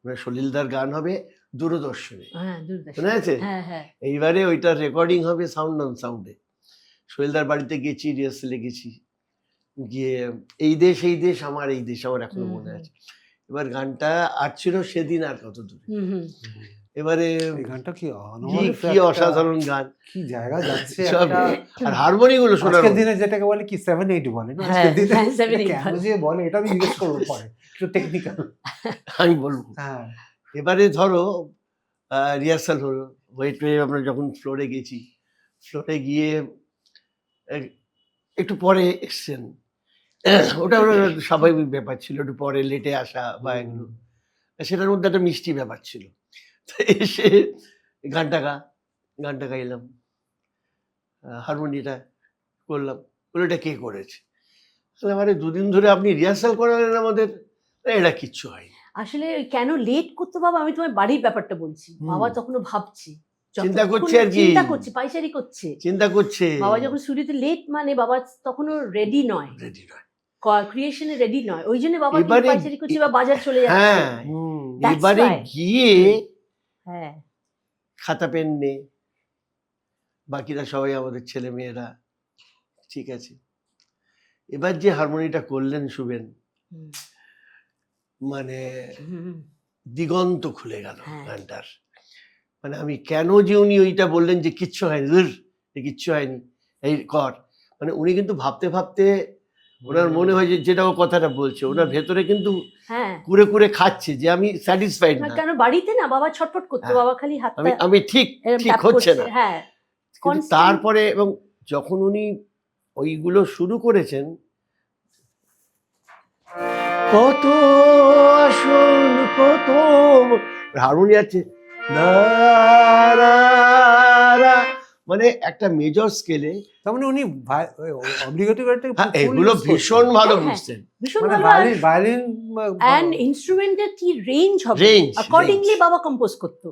মানে সলিলদার গান হবে দূরদর্শনে, হ্যাঁ, দূরদর্শন। মনে আছে? হ্যাঁ, হ্যাঁ। এইবারে ওইটা রেকর্ডিং হবে সাউন্ড অন সাউন্ডে। সলিলদার বাড়িতে গেছি, রিহার্সালে গেছি, গিয়ে এই দেশ আমার, এই দেশ আমার এখনো মনে আছে। এবার গানটা আসছিল সেদিন আর কত দূরে, হুম, হুম। এবারে এই গানটা কি কি অসাধারণ গান, কি জায়গা যাচ্ছে সব, একটা। আর হারমোনি গুলো শোনার আজকের মতো। দিনে যেটাকে বলে কি 7/8 বলে না, হ্যাঁ, আজকের দিনে 7/8 এটা কেন যে বলে এটা আমি জিজ্ঞেস করবো পরে, একটু টেকনিক্যাল। আমি বলবো, হ্যাঁ, এবারে ধরো রিহার্সাল হলো, ওয়েট পেয়ে আমরা যখন ফ্লোরে গেছি, ফ্লোরে গিয়ে একটু পরে এসছেন, ওটা ওটা স্বাভাবিক ব্যাপার ছিল, একটু পরে লেটে আসা বা এগুলো, সেটার মধ্যে একটা মিষ্টি ব্যাপার ছিল। তো এসে গানটা গাইলাম, হারমোনিয়াটা করলাম, ওটা কে করেছে? মানে দুদিন ধরে আপনি রিহার্সাল করালেন আমাদের, এটা কিচ্ছু হয়নি। আসলে ওই কেন লেট করতো বাবা, আমি তোমার বাড়ির ব্যাপারটা বলছি। বাবা তখনও ভাবছি, চিন্তা করছে আর কি, চিন্তা করছে, পাইচারি করছে। চিন্তা করছে। বাবা যখন শুরুতে লেট, মানে বাবা তখনও রেডি নয়, রেডি নয়, ক্রিয়েশনে রেডি নয়, ওই জন্য বাবা কিন্তু এবারে- পাইচারি করছে বা বাজার চলে যাচ্ছে। হ্যাঁ, That's এবারে why. গিয়ে হ্যাঁ, খাতা পেন নে, বাকিরা সবাই আমাদের ছেলে মেয়েরা, ঠিক আছে। এবার যে হারমোনিটা করলেন শুভেন, হুম, মানে হুম, দিগন্ত খুলে গেল হ্যাঁ। গানটার। মানে আমি কেন যে উনি ওইটা বললেন যে কিচ্ছু হয়নি, ধুর, এ কিচ্ছু হয়নি, এই কর, মানে উনি কিন্তু ভাবতে ভাবতে ওনার মনে হয় যে যেটা ও কথাটা বলছে, ওনার ভেতরে কিন্তু হ্যাঁ। কুরে কুরে খাচ্ছে যে আমি স্যাটিসফাইড না, কেন বাড়িতে না বাবা ছটফট করতো, হ্যাঁ। বাবা খালি হাতটা আমি ঠিক এরম ঠিক tap হচ্ছে করছে, না। হ্যাঁ। কিন্তু Constant- তারপরে, এবং যখন উনি ওইগুলো শুরু করেছেন, কত আসন কত হারমোনিয়াম আছে, মানে একটা মেজর স্কেলে, তার মানে উনি অব্লিগেটিভ এগুলো ভীষণ ভালো হ্যাঁ, বুঝতেন। ভীষণ মানে ভালো। ভায়োলিন এন্ড ইনস্ট্রুমেন্টের কি রেঞ্জ হবে, Range, অ্যাকর্ডিংলি range. বাবা কম্পোজ করতো।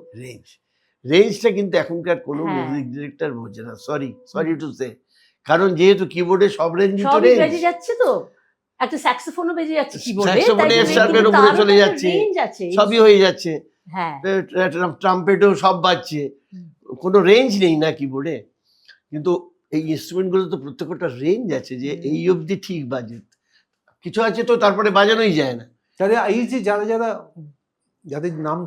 রেঞ্জটা কিন্তু এখনকার কোনো হ্যাঁ। মিউজিক ডিরেক্টর বোঝে না, সরি টু সে, কারণ যেহেতু কিবোর্ডে সব রেঞ্জই তো সবই রেঞ্জ, বেজে যাচ্ছে, তো একটা স্যাক্সোফোনও বেজে যাচ্ছে কিবোর্ডে, স্যাক্সোফোনে শার্পের উপরে চলে যাচ্ছে, রেঞ্জ আছে। সবই হয়ে যাচ্ছে, হ্যাঁ, ট্রাম্পেটও সব বাজছে, হুম। কোনো রেঞ্জ নেই না কিবোর্ডে, কিন্তু এই ইনস্ট্রুমেন্টগুলো তো প্রত্যেকটা রেঞ্জ আছে, যে এই অবধি ঠিক বাজে, কিছু আছে তো তারপরে বাজানোই যায় না। তাহলে এই যে যারা যারা যাদের নাম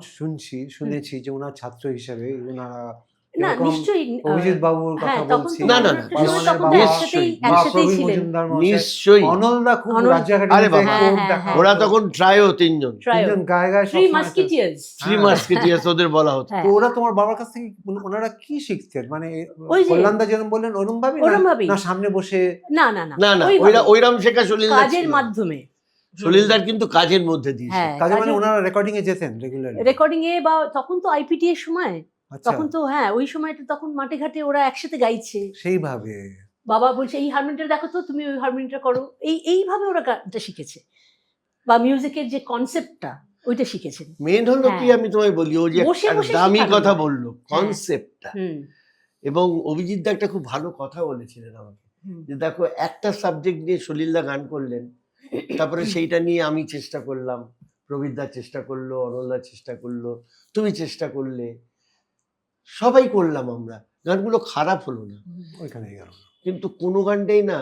শুনেছি যে ওনার ছাত্র হিসেবে ওনারা না এরকম নিশ্চয়ই অভিজিৎ বাবুর হ্যাঁ, কথা তখন বলছি, তো না, না, আমরা না, সময় বালমানের তখন তো বাবা, একসাথেই নিশ্চয়ই, একসাথেই ছিলেন। মহাপ্রভু মজুমদার মশাই, নিশ্চয়ই। অনলদা খুব অনল- রাজ্য আরে একাডেমিতে বাবা, হ্যাঁ, কোর্ট হ্যাঁ, দেখা হ্যাঁ। ওরা হতো। তখন ট্রায়ও তিনজন, তিনজন গায়ে গায়ে থ্রি সবসময় একটা- মাস্কিটিয়ার্স। থ্রি হ্যাঁ। মাস্কেটিয়ার্স ওদের বলা হতো। তো ওরা তোমার বাবার কাছ থেকে ওনারা কি শিখতেন, মানে ওই যে- কল্যাণদা যেরকম বললেন ওরম ভাবে, ওরম ভাবেই। না সামনে বসে? না না না না না, ওইভাবে, ওইরাম শেখা সলিলদার কাজের ছিল না। মাধ্যমে। সলিলদার কিন্তু কাজের মধ্যে দিয়েছে। হ্যাঁ, কাজে মানে ওনারা রেকর্ডিং এ যেতেন রেগুলারলি? রেকর্ডিং এ বা তখন তো আইপিটি এর সময়, আচ্ছা, তখন তো হ্যাঁ ওই সময়টা তখন মাঠে ঘাটে ওরা একসাথে গাইছে। সেইভাবে বাবা বলছে এই হারমোনিয়ামটা দেখো তো, তুমি ওই হারমোনিয়ামটা করো, এইভাবে ওরা গানটা শিখেছে, বা মিউজিকের যে কনসেপ্টটা ওইটা শিখেছেন। মেন হলো কি, হ্যাঁ। আমি তোমায় বলি, ও যে বসে একটা বসে দামি শেখানো কথা নয়। বললো, কনসেপ্টটা। হুম এবং অভিজিৎ দা একটা খুব ভালো কথা বলেছিলেন আমাকে, হুম। যে দেখো একটা সাবজেক্ট নিয়ে সলিলদা গান করলেন, তারপরে সেইটা নিয়ে আমি চেষ্টা করলাম, প্রবীরদা চেষ্টা করলো, অনলদা চেষ্টা করলো, তুমি চেষ্টা করলে, সবাই করলাম আমরা, গানগুলো খারাপ হলো না, ওইখানে গেল। কিন্তু কোনো গানটাই না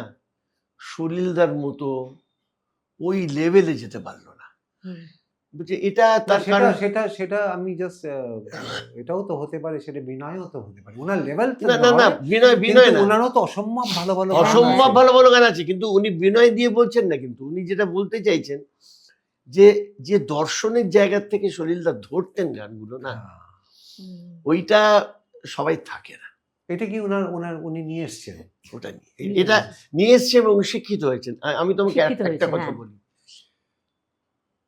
সলিলদার মতো ওই লেভেলে যেতে পারলো না। হুম। বুঝছে, এটা না, তার সেটা কারণ সেটা সেটা আমি জাস্ট এটাও তো হতে পারে, সেটা বিনয়ও তো হতে পারে, ওনার লেভেল না না না, বিনয় বিনয় না, ওনারও তো অসম্ভব ভালো ভালো গান অসম্ভব আছে। ভালো ভালো গান আছে, কিন্তু উনি বিনয় দিয়ে বলছেন না, কিন্তু উনি যেটা বলতে চাইছেন যে যে দর্শনের জায়গা থেকে সলিলদা ধরতেন গানগুলো না, হ্যাঁ। হুম। ওইটা সবাই থাকে না। এটা কি উনি নিয়ে এসছেন? ওটা নিয়ে এটা নিয়ে এসছে এবং শিক্ষিত হয়েছেন। আমি তোমাকে শিক্ষিত একটা হয়েছেন, কথা হ্যাঁ। বলি,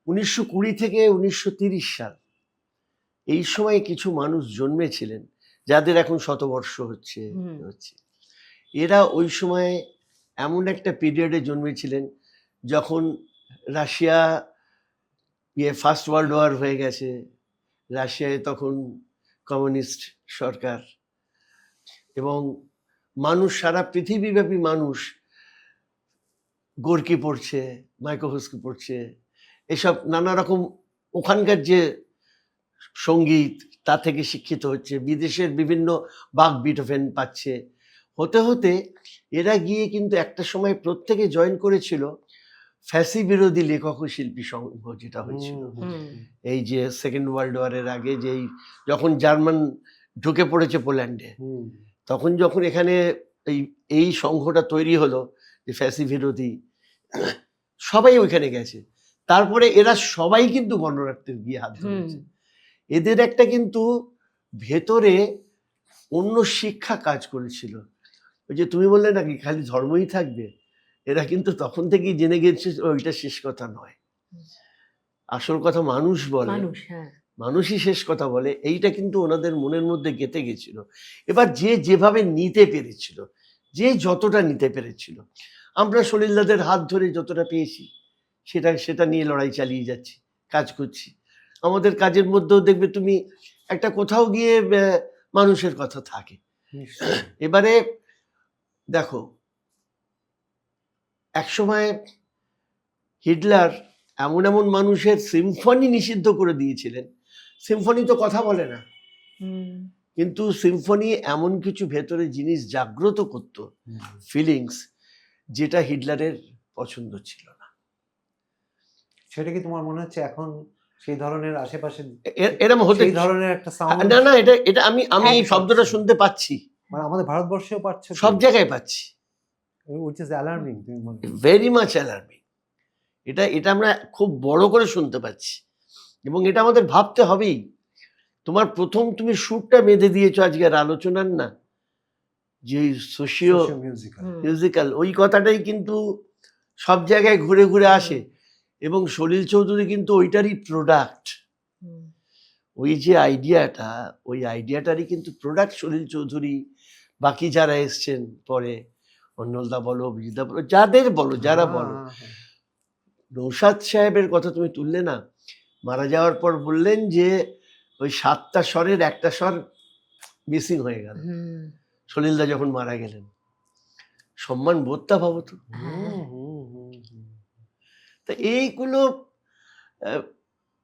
1920 থেকে 1930 সাল, এই সময় কিছু মানুষ জন্মেছিলেন যাদের এখন শতবর্ষ হচ্ছে। এরা ওই সময় এমন একটা পিরিয়ডে জন্মেছিলেন যখন রাশিয়া ফার্স্ট ওয়ার্ল্ড ওয়ার হয়ে গেছে, রাশিয়ায় তখন কমিউনিস্ট সরকার, এবং মানুষ সারা পৃথিবীব্যাপী মানুষ গোর্কি পড়ছে, মাইকোভস্কি পড়ছে, এসব নানা রকম ওখানকার যে সঙ্গীত তা থেকে শিক্ষিত হচ্ছে, বিদেশের বিভিন্ন বাক বিটোফেন পাচ্ছে, হতে হতে এরা গিয়ে কিন্তু একটা সময় প্রত্যেকে জয়েন করেছিল ফ্যাসি বিরোধী লেখক ও শিল্পী সংঘ, যেটা হয়েছিল এই যে সেকেন্ড ওয়ার্ল্ড ওয়ারের আগে, যেই যখন জার্মান ঢুকে পড়েছে পোল্যান্ডে, তখন যখন এখানে এই সংঘটা তৈরি হলো যে ফ্যাসি বিরোধী, সবাই ওইখানে গেছে। তারপরে এরা সবাই কিন্তু গণনাট্যের গিয়ে হাত ধরেছে। এদের একটা কিন্তু ভেতরে অন্য শিক্ষা কাজ করেছিল। ওই যে তুমি বললে নাকি খালি ধর্মই থাকবে, এরা কিন্তু তখন থেকেই জেনে গেছে ওইটা শেষ কথা নয়, আসল কথা মানুষ বলে, মানুষই শেষ কথা বলে, এইটা কিন্তু ওনাদের মনের মধ্যে গেঁথে গেছিল। এবার যে যেভাবে নিতে পেরেছিল, যে যতটা নিতে পেরেছিল, আমরা সলিলদাদের হাত ধরে যতটা পেয়েছি সেটা নিয়ে লড়াই চালিয়ে যাচ্ছি, কাজ করছি। আমাদের কাজের মধ্যেও দেখবে তুমি একটা কোথাও গিয়ে মানুষের কথা থাকে। এবারে দেখো, একসময় হিটলার এমন এমন মানুষের সিম্ফনি নিষিদ্ধ করে দিয়েছিলেন, সিম্ফনি তো কথা বলে না, কিন্তু সিম্ফনি এমন কিছু ভেতরে জিনিস জাগ্রত করতো, ফিলিংস, যেটা হিটলারের পছন্দ ছিল না। সেটা কি তোমার মনে হচ্ছে এখন সেই ধরনের আশেপাশে এরকম হতে, সেই ধরনের একটা সাউন্ড? না না, এটা আমি এই শব্দটা শুনতে পাচ্ছি, মানে আমাদের ভারতবর্ষেও পাচ্ছে, সব জায়গায় পাচ্ছি, which is alarming, তুমি মনে করো? Very much alarming. এটা আমরা খুব বড় করে শুনতে পাচ্ছি, এবং এটা আমাদের ভাবতে হবেই। তোমার প্রথম তুমি সুরটা বেঁধে দিয়েছো আজকের আলোচনার, না যে সোশিও মিউজিক্যাল, ওই কথাটাই কিন্তু সব জায়গায় ঘুরে ঘুরে আসে, এবং সলিল চৌধুরী কিন্তু ওইটারই প্রোডাক্ট। ওই যে আইডিয়াটা, ওই আইডিয়াটারই কিন্তু প্রোডাক্ট সলিল চৌধুরী, বাকি যারা এসছেন পরে, অন্নলদা বলো, অভিজিৎদা বলো, যাদের বলো, যারা বলো। নৌশাদ সাহেবের কথা তুমি তুললে না, মারা যাওয়ার পর বললেন যে ওই 7টা স্বরের একটা স্বর মিসিং হয়ে গেল সলিলদা যখন মারা গেলেন। সম্মান বোধটা ভাবো তো। তা এইগুলো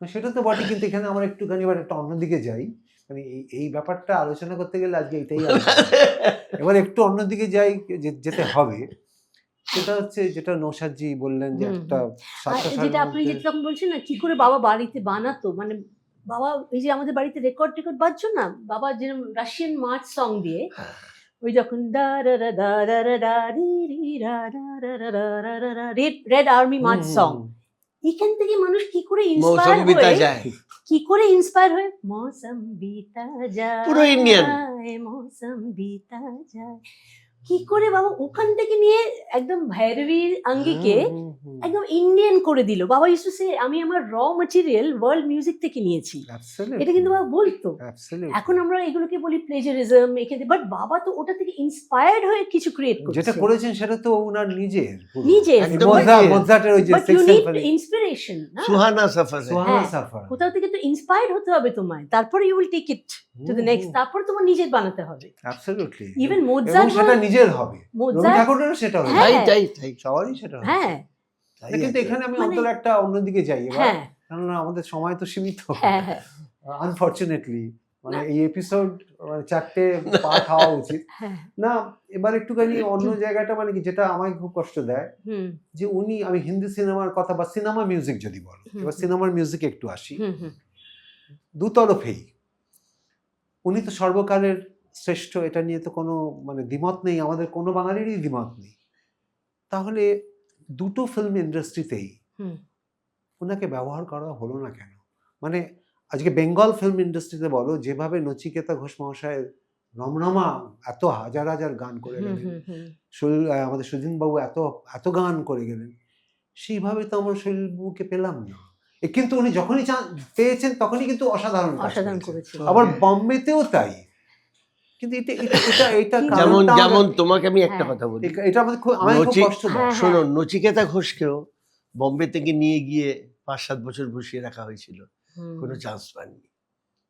সেটা তো বটে, কিন্তু এখানে আমরা একটুখানি এবার একটা অন্যদিকে যাই, মানে এই ব্যাপারটা আলোচনা করতে গেলে আজকে এটাই এবার একটু অন্যদিকে যাই, যেতে হবে। সেটা হচ্ছে যেটা নৌশাদজি বললেন যে একটা যেটা আপনি যেটা তখন বলছেন না, কি করে বাবা বাড়িতে বানাতো, মানে বাবা এই যে আমাদের বাড়িতে রেকর্ড বাজছো না, বাবা যেরকম রাশিয়ান মার্চ সং দিয়ে, হ্যাঁ। ওই যখন রেড আর্মি মার্চ সং, এখান থেকে মানুষ কি করে ইন্সপায়ার মৌসুম বিতা হয়ে, যায় কি করে ইন্সপায়ার হয়ে মৌসম বিতা যায়, পুরো ইন্ডিয়ান। মৌসম বিতা যায়, কি করে বাবা ওখান থেকে নিয়ে একদম ভৈরবীর আঙ্গিকে একদম ইন্ডিয়ান করে দিল। বাবা ইউজ টু সে আমি আমার র ম্যাটেরিয়াল ওয়ার্ল্ড মিউজিক থেকে নিয়েছি, এটা কিন্তু বাবা বলতো। এখন আমরা এগুলোকে বলি প্লেজারিজম এখানে, বাট বাবা তো ওটা থেকে ইন্সপায়ার্ড হয়ে কিছু ক্রিয়েট করছে। যেটা করেছেন সেটা তো ওনার নিজের একদম মোজার্টের ওই যে বাট ইউ নিড ইন্সপিরেশন না, সুহানা সাফার। সুহানা সাফার, কোথাও থেকে তো ইন্সপায়ার্ড হতে হবে তোমায়, তারপরে you will take it to the next, তারপর তোমার নিজের বানাতে হবে। অ্যাবসলিউটলি। ইভেন এবং মোজার্ট সেটা নিজের হবে, রবি ঠাকুরেরও সেটা হবে, তাই তাই তাই সবারই সেটা হবে। হ্যাঁ তাই কিন্তু আছে। এখানে আমি মানে- অন্তত একটা অন্যদিকে যাই এবার, হ্যাঁ কেননা আমাদের সময় তো সীমিত, হ্যাঁ হ্যাঁ আনফরচুনেটলি। মানে না। এই এপিসোড 4টে পার্ট হওয়া উচিত হ্যাঁ না। এবার একটুখানি অন্য জায়গাটা মানে কি যেটা আমায় খুব কষ্ট দেয়, হুম যে উনি, আমি হিন্দি সিনেমার কথা বা সিনেমা মিউজিক যদি বলো, হুম, এবার হুম। সিনেমার মিউজিকে একটু আসি। হুম হুম দুতরফেই উনি তো সর্বকালের শ্রেষ্ঠ, এটা নিয়ে তো কোনো মানে দ্বিমত নেই, আমাদের কোনো বাঙালিরই দ্বিমত নেই। তাহলে দুটো ফিল্ম ইন্ডাস্ট্রিতেই হুম ওনাকে ব্যবহার করা হলো না কেন? মানে আজকে বেঙ্গল ফিল্ম ইন্ডাস্ট্রিতে বলো, যেভাবে নচিকেতা ঘোষ মহাশয়ের রমরমা এত হাজার হাজার গান করে হুম গেলেন, হুম হুম আমাদের সুজিন বাবু এত এত গান করে গেলেন, সেইভাবে তো আমরা শৈলবাবুকে পেলাম না। কিন্তু উনি যখনই পেয়েছেন তখনই কিন্তু অসাধারণ কাজ অসাধারণ করেছেন। করেছিল। আবার বম্বেতেও তাই। কিন্তু এটা এটা এটা এটা যেমন- যেমন কারণটা যেমন আমাদের- তোমাকে আমি একটা হ্যাঁ। কথা বলি, এটা আমাদের খুব, আমার খুব নচি- কষ্ট দেয়। হ্যাঁ, শোনো, নচিকেতা ঘোষকেও বোম্বে থেকে নিয়ে গিয়ে 5-7 বছর বসিয়ে রাখা হয়েছিল, হুম। কোনো চান্স পাননি।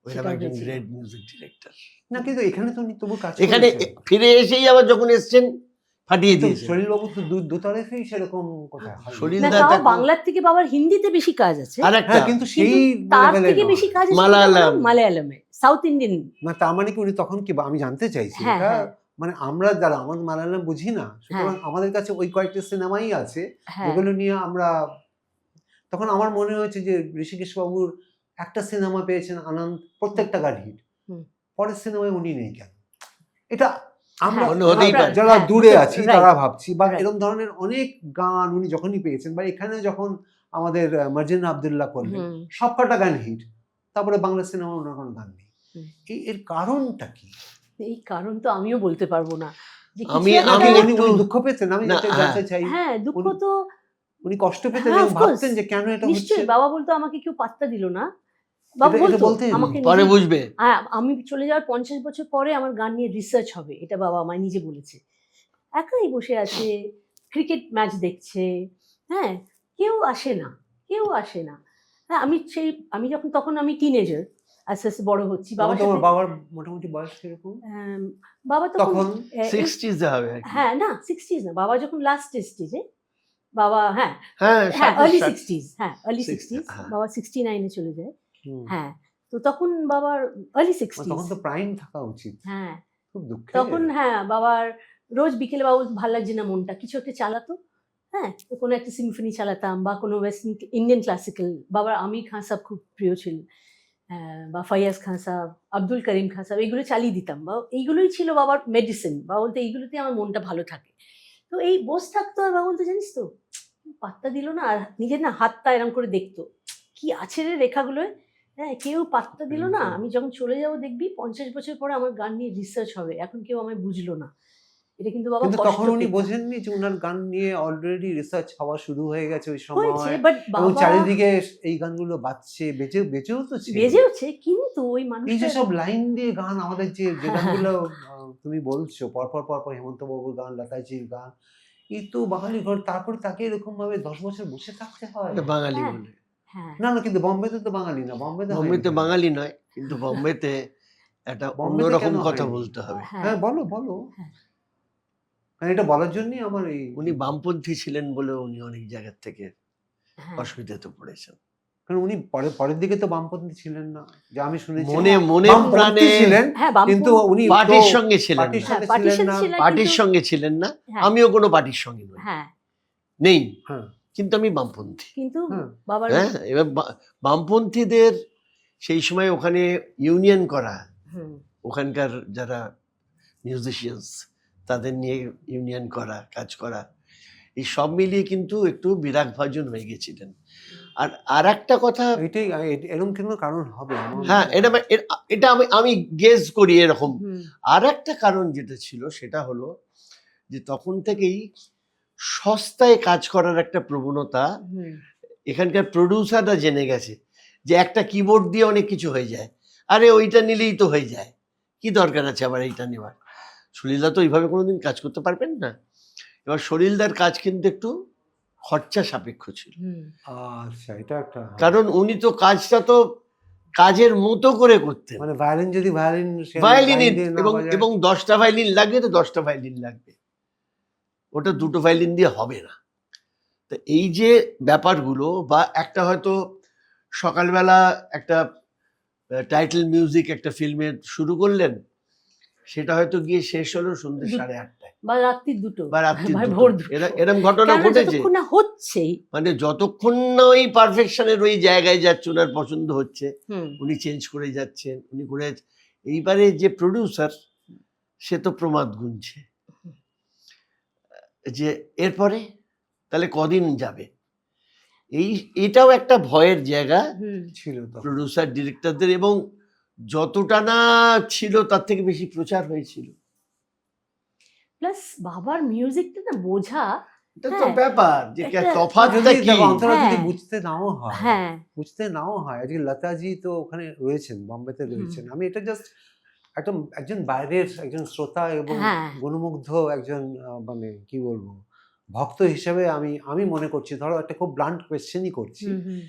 ওইরকম সেটাই একজন হয়েছিল। Great music director. না, কিন্তু এখানে তো উনি তবু কাজ এখানে করেছেন। ফিরে এসেই আবার যখন এসছেন ফাটিয়ে তো দিয়েছে। সলিলবাবু তো দুতরফেই সেরকম কোথায় হয়। সলিল না দা তাও তাকে- বাংলার থেকে বাবার হিন্দিতে বেশি কাজ আছে, আর একটা হ্যাঁ, কিন্তু সেই কিন্তু তার level এ থেকে নয়। বেশি কাজ আছে মালায়ালাম। মালায়ালামে, south Indian. না, তার মানে কি উনি তখন কি, আমি জানতে চাইছি হ্যাঁ, এটা, হ্যাঁ। মানে আমরা যারা আমাদের মালায়ালাম বুঝি না, সুতরাং আমাদের কাছে ওই কয়েকটা সিনেমাই আছে হ্যাঁ যেগুলো নিয়ে আমরা, তখন আমার মনে হয়েছে যে ঋষিকেশ বাবুর একটা সিনেমা পেয়েছেন আনন্দ, প্রত্যেকটা গান হিট, হুম। পরের সিনেমায় উনি নেই কেন? এটা আমরা মনে হতেই পারে। যারা হ্যাঁ, দূরে আছি right, তারা ভাবছি, বা right. এরকম ধরনের অনেক গান উনি যখনই পেয়েছেন, বা এখানে যখন আমাদের মার্জিন আব্দুল্লাহ করলেন, হুম। সবকটা গান হিট, তারপরে বাংলা সিনেমা ওনার কোনো গান নেই। হুম। এর কারণটা কি? এই কারণ তো আমিও বলতে পারবো না যে কিছু আমি- একটা- আমি উনি একটু- দুঃখ পেতেন, আমি না, এটা হ্যাঁ। জানতে চাই। হ্যাঁ দুঃখ উনি- তো উনি কষ্ট পেতেন হ্যাঁ, এবং of course. ভাবতেন যে কেন এটা হচ্ছে। নিশ্চয়ই। বাবা বলতো আমাকে কেউ পাত্তা দিল না, বাবা এটা বলতো বলতেন? আমাকে পরে নিজে- বুঝবে। হ্যাঁ, আমি চলে যাওয়ার 50 বছর পরে আমার গান নিয়ে রিসার্চ হবে, এটা বাবা আমায় নিজে বলেছে। একাই বসে আছে, ক্রিকেট ম্যাচ দেখছে, হ্যাঁ, কেউ আসে না, কেউ আসে না। হ্যাঁ, আমি যখন তখন আমি টিনেজার, আস্তে আস্তে বড় হচ্ছি। তখন তোমার সাথে- বাবার মোটামুটি বয়স কিরকম বাবা তখন তখন? 60s হবে আর কি। হ্যাঁ না 60s না, বাবা যখন লাস্ট স্টেজে, বাবা হ্যাঁ হ্যাঁ হ্যাঁ আর্লি 60s, 60s, হ্যাঁ আর্লি 60s, 60s, হ্যাঁ। বাবা 69-এ চলে যায়। হুম। হ্যাঁ, তো তখন বাবার আর্লি 60s, তখন তো প্রাইম থাকা উচিত। হ্যাঁ খুব দুঃখের। তখন হ্যাঁ বাবার রোজ বিকেলে বাবু ভাল লাগছে না মনটা, কিছু একটা চালাতো। হ্যাঁ, তো কোনো একটা সিম্ফনি চালাতাম বা কোনো ওয়েস্টার্ন ইন্ডিয়ান ক্লাসিক্যাল, বাবার আমির খান সাহেব খুব প্রিয় ছিল, বা ফয়াজ খান সাহেব, আব্দুল করিম খান সাহেব, এইগুলো চালিয়ে দিতাম। বা এইগুলোই ছিল বাবার মেডিসিন। বাবা বলতে এইগুলোতে আমার মনটা ভালো থাকে। তো এই বসে থাকতো, আর বাবা বলতো জানিস তো পাত্তা দিল না, আর নিজের না হাতটা এরম করে দেখতো কি আছে রে রেখাগুলোয়, হ্যাঁ কেউ পাত্তা দিল না। আমি যখন চলে যাবো দেখবি 50 বছর পরে আমার গান নিয়ে রিসার্চ হবে, এখন কেউ আমায় বুঝলো না। এটা কিন্তু বাবা কিন্তু কষ্ট তখন উনি পেত। বোঝেননি যে উনার গান নিয়ে অলরেডি রিসার্চ হওয়া শুরু হয়ে গেছে ওই হয়েছে, সময়, বাট এবং বাবা চারিদিকে এই গানগুলো বাজছে, বেঁচেও তো ছিল। বেজেওছে, কিন্তু ওই এই যে মানুষটা সব লাইন দিয়ে গান, আমাদের যে গানগুলো তুমি বলছো পরপর হেমন্ত বাবুর গান, লতাজির গান, এই তো বাঙালি ঘর, তারপরে তাকে এরকম ভাবে 10 বছর বসে থাকতে হয়। এটা বাঙালি হ্যাঁ। বলে। হ্যাঁ না না, কিন্তু বোম্বেতে তো বাঙালি না, বোম্বেতে বোম্বেতে বাঙালি নয়, কিন্তু বোম্বেতে একটা বোম্বেতে অন্যরকম কেন কথা হয়নি? বলতে হবে। হ্যাঁ বলো। হ্যাঁ। কারণ এটা বলার জন্যই আমার এই, উনি বামপন্থী ছিলেন বলে উনি অনেক জায়গা থেকে হ্যাঁ। অসুবিধাতে পড়েছেন। কারণ উনি পরের দিকে তো বামপন্থী ছিলেন না, যা আমি শুনেছি। মনে মনে বামপন্থী প্রাণে ছিলেন, হ্যাঁ, বামপন্থী- কিন্তু উনি পার্টির তো সঙ্গে ছিলেন পার্টির না। সাথে হ্যাঁ, ছিলেন পার্টির না। সাথে ছিলেন, পার্টির কিন্তু- সঙ্গে ছিলেন না, হ্যাঁ। আমিও কোনো পার্টির সঙ্গে নই, হ্যাঁ, নেই, হ্যাঁ কিন্তু আমি বামপন্থী। কিন্তু হ্যাঁ। বাবার হ্যাঁ, এবার বামপন্থীদের সেই সময় ওখানে ইউনিয়ন করা, হুম, ওখানকার যারা মিউজিশিয়ানস তাদের নিয়ে ইউনিয়ন করা, কাজ করা, এই সব মিলিয়ে কিন্তু একটু বিরাগভাজন হয়ে গেছিলেন। আর একটা কথা, এটাই এরকম কেন কারণ হবে হ্যাঁ এটা আমি গেস করি এরকম। হুম, আর একটা কারণ যেটা ছিল সেটা হলো যে তখন থেকেই সস্তায় কাজ করার একটা প্রবণতা হুম, এখানকার প্রডিউসাররা জেনে গেছে, যে একটা কিবোর্ড দিয়ে অনেক কিছু হয়ে যায়, আরে ওইটা নিলেই তো হয়ে যায়, কি দরকার আছে আবার এইটা নেওয়ার। সলিলদা তো এইভাবে কোনোদিন কাজ করতে পারবেন না। এবার সলিলদার কাজ কিন্তু একটু খরচা সাপেক্ষ ছিল, হুম, আচ্ছা এটা একটা কারণ উনি তো কাজটা তো কাজের মতো করে করতেন। মানে ভায়োলিন যদি ভায়োলিন ভায়োলিন এবং 10টা ভায়োলিন লাগবে তো 10টা ভায়োলিন লাগবে, ওটা 2টো ভায়োলিন দিয়ে হবে না। তো এই যে ব্যাপারগুলো, বা একটা হয়তো সকালবেলা একটা টাইটেল মিউজিক একটা ফিল্মের শুরু করলেন, সেটা হয়তো গিয়ে শেষ হলো সন্ধ্যে 8:30টায় বা রাত্রি 2টো বা রাত্রি বা ভোর 2টো। এরম ঘটনা কেন ঘটেছে। যতক্ষণ না হচ্ছেই। মানে যতক্ষণ না ওই পারফেকশনের ওই জায়গায় যাচ্ছে, ওনার পছন্দ হচ্ছে, হুম, উনি চেঞ্জ করে যাচ্ছেন, উনি করে এইবারে যে প্রডিউসার সে তো প্রমাদ গুনছে যে এরপরে তাহলে কদিন যাবে। এটাও একটা ভয়ের জায়গা হুম, ছিল তো প্রডিউসার ডিরেক্টরদের, এবং যতটা না ছিল তার থেকে বেশি প্রচার হয়েছিল। প্লাস বাবার মিউজিকটা না বোঝা। এটা তো হ্যাঁ, ব্যাপার যে একটা- তফাৎটা যদি কি। দেখো অন্তরা যদি হ্যাঁ। বুঝতে নাও হয় হ্যাঁ, আজকে লতাজি তো ওখানে রয়েছেন, বোম্বেতে হুম। রয়েছেন, আমি এটা জাস্ট একজন বাইরের একজন শ্রোতা এবং হ্যাঁ। গণমুগ্ধ একজন মানে কি বলবো ভক্ত হিসেবে আমি মনে করছি, ধরো একটা খুব ব্লান্ট কোয়েশ্চেনই করছি, হুম, হুম,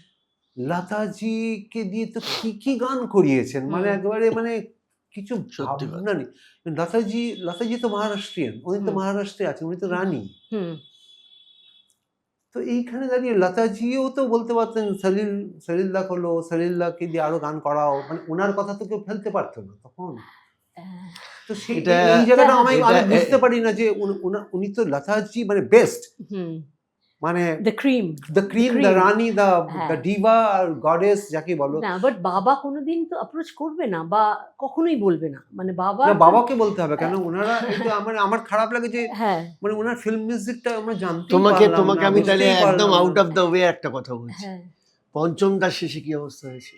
লতাজিকে দিয়ে তো কি গান করিয়েছেন, মানে হুম। একেবারে মানে কিছু সত্যি কথা। ভাবনা নেই। লতাজি তো মহারাষ্ট্রিয়ান, উনি তো হুম। মহারাষ্ট্রে আছেন, উনি তো রানী। হুম, তো এইখানে দাঁড়িয়ে লতাজিও তো বলতে পারতেন সলিলদাকে দিয়ে আরো গান করাও, মানে ওনার কথা তো কেউ ফেলতে পারতো না তখন। আহ, তো সেই এটা- এই জায়গাটা আমি এটা- বুঝতে পারি না যে উনি তো লতাজি মানে বেস্ট, হুম, মানে the cream. The cream, the Rani, the হ্যাঁ। ডিভা আর গডেস যাকে বলো। না, বাট বাবা কোনোদিন তো অ্যাপ্রোচ করবে না বা কখনোই বলবে না, মানে বাবা না বাবাকে বলতে হবে কেন, ওনারা এটা আমার খারাপ লাগে যে হ্যাঁ, মানে ওনার ফিল্ম মিউজিকটা আমরা জানতেই তোমাকে পারলাম না, আমি তাহলে বুঝতেই একদম পারলাম না। আউট অফ দ্য ওয়ে একটা কথা বলছি। হ্যাঁ, পঞ্চম দাস শেষে কি অবস্থা হয়েছে?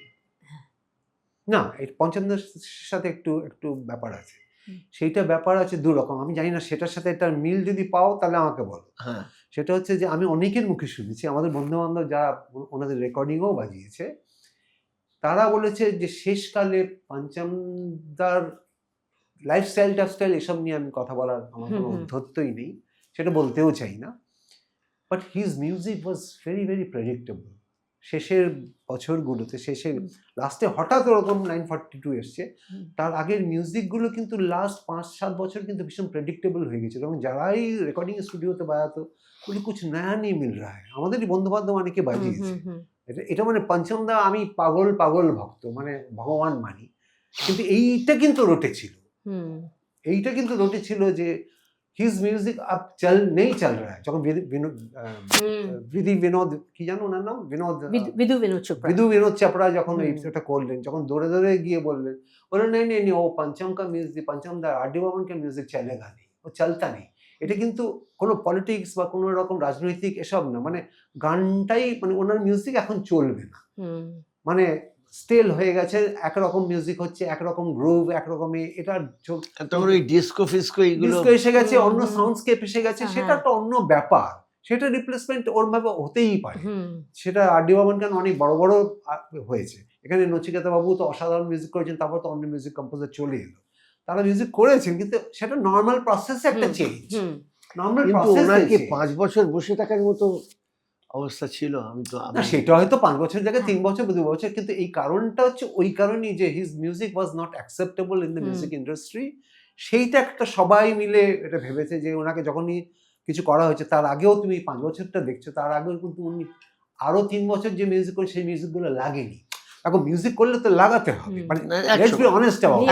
না এই পঞ্চম দাসের সাথে একটু ব্যাপার আছে, হুম। সেইটা ব্যাপার আছে দু রকম, আমি জানি না সেটার সাথে এটার মিল যদি পাও তাহলে আমাকে বলো। হ্যাঁ, সেটা হচ্ছে যে আমি অনেকের মুখে শুনেছি, আমাদের বন্ধু বান্ধব যারা ওনাদের রেকর্ডিংও বাজিয়েছে, তারা বলেছে যে শেষকালে পঞ্চমদার লাইফস্টাইল টাইফস্টাইল এসব নিয়ে আমি কথা বলার আমার কোনো হুম, হুম। উদ্ধত্যই নেই, সেটা বলতেও চাই না, but his music was very very predictable. শেষের বছরগুলোতে হুম। লাস্টে হঠাৎ ওরকম 942 এসছে, হুম। তার আগের মিউজিকগুলো কিন্তু লাস্ট 5-7 বছর কিন্তু ভীষণ প্রেডিক্টেবল হয়ে গেছিল, এবং যারাই রেকর্ডিং স্টুডিওতে বাজাতো বলি কুছ নয়া নেই মিল রা হ্যায়, আমাদেরই বন্ধু বান্ধব অনেকে বাজিয়েছে। এটা মানে পঞ্চমদা আমি পাগল ভক্ত, মানে ভগবান মানি, কিন্তু এইটা কিন্তু রটেছিল, যে হিজ মিউজিক আব নেই চল রা হ্যায়, যখন বিধি বিনোদ কি জানো ওনার নাম, বিধু বিনোদ চোপড়া। বিধু বিনোদ চাপড়া যখন হুম। এটা করলেন, যখন দৌড়ে দৌড়ে গিয়ে বললেন, বললেন নেই ও পঞ্চম কা মিউজিক, পঞ্চম দা আর ডি বর্মন কা মিউজিক চলেগা নেই, ও চলতা নেই। এটা কিন্তু কোনো পলিটিক্স বা কোনো রকম রাজনৈতিক এসব না, মানে গানটাই মানে ওনার মিউজিক এখন চলবে না, মানে স্টেল হয়ে গেছে, একরকম মিউজিক হচ্ছে, একরকম গ্রুভ, একরকমে এটা তখন ওই ডিস্কো ফিস্কো এইগুলো ডিস্কো এসে গেছে, অন্য হুম। সাউন্ডস্কেপ এসে গেছে, হ্যাঁ। সেটা একটা অন্য ব্যাপার, সেটা রিপ্লেসমেন্ট ওর ভাবে হতেই পারে, সেটা আর ডি বর্মন কেন অনেক বড় বড় হয়েছে, এখানে নচিকেতা বাবু তো অসাধারণ মিউজিক করেছেন, তারপর তো অন্য মিউজিক কম্পোজার চলে এলো, তারা মিউজিক করেছেন, কিন্তু সেটা নর্মাল প্রসেসে একটা চেঞ্জ, নর্মাল কিন্তু প্রসেসে ওনাকে 5 বছর বসে থাকার মতো অবস্থা ছিল। না সেটা হয়তো 5 বছর জায়গায় 3 বছর 2 বছর, কিন্তু এই কারণটা হচ্ছে ওই কারণেই যে his music was not acceptable in the music industry, সেইটা একটা সবাই মিলে এটা ভেবেছে যে ওনাকে যখনই কিছু করা হয়েছে, তার আগেও তুমি 5 বছরটা দেখছো, তার আগেও কিন্তু উনি আরো 3 বছর যে মিউজিক করে সেই মিউজিকগুলো লাগেনি, এখন মিউজিক করলে তো লাগাতে হবে, মানে লেটস বি অনেস্ট অ্যাবাউট।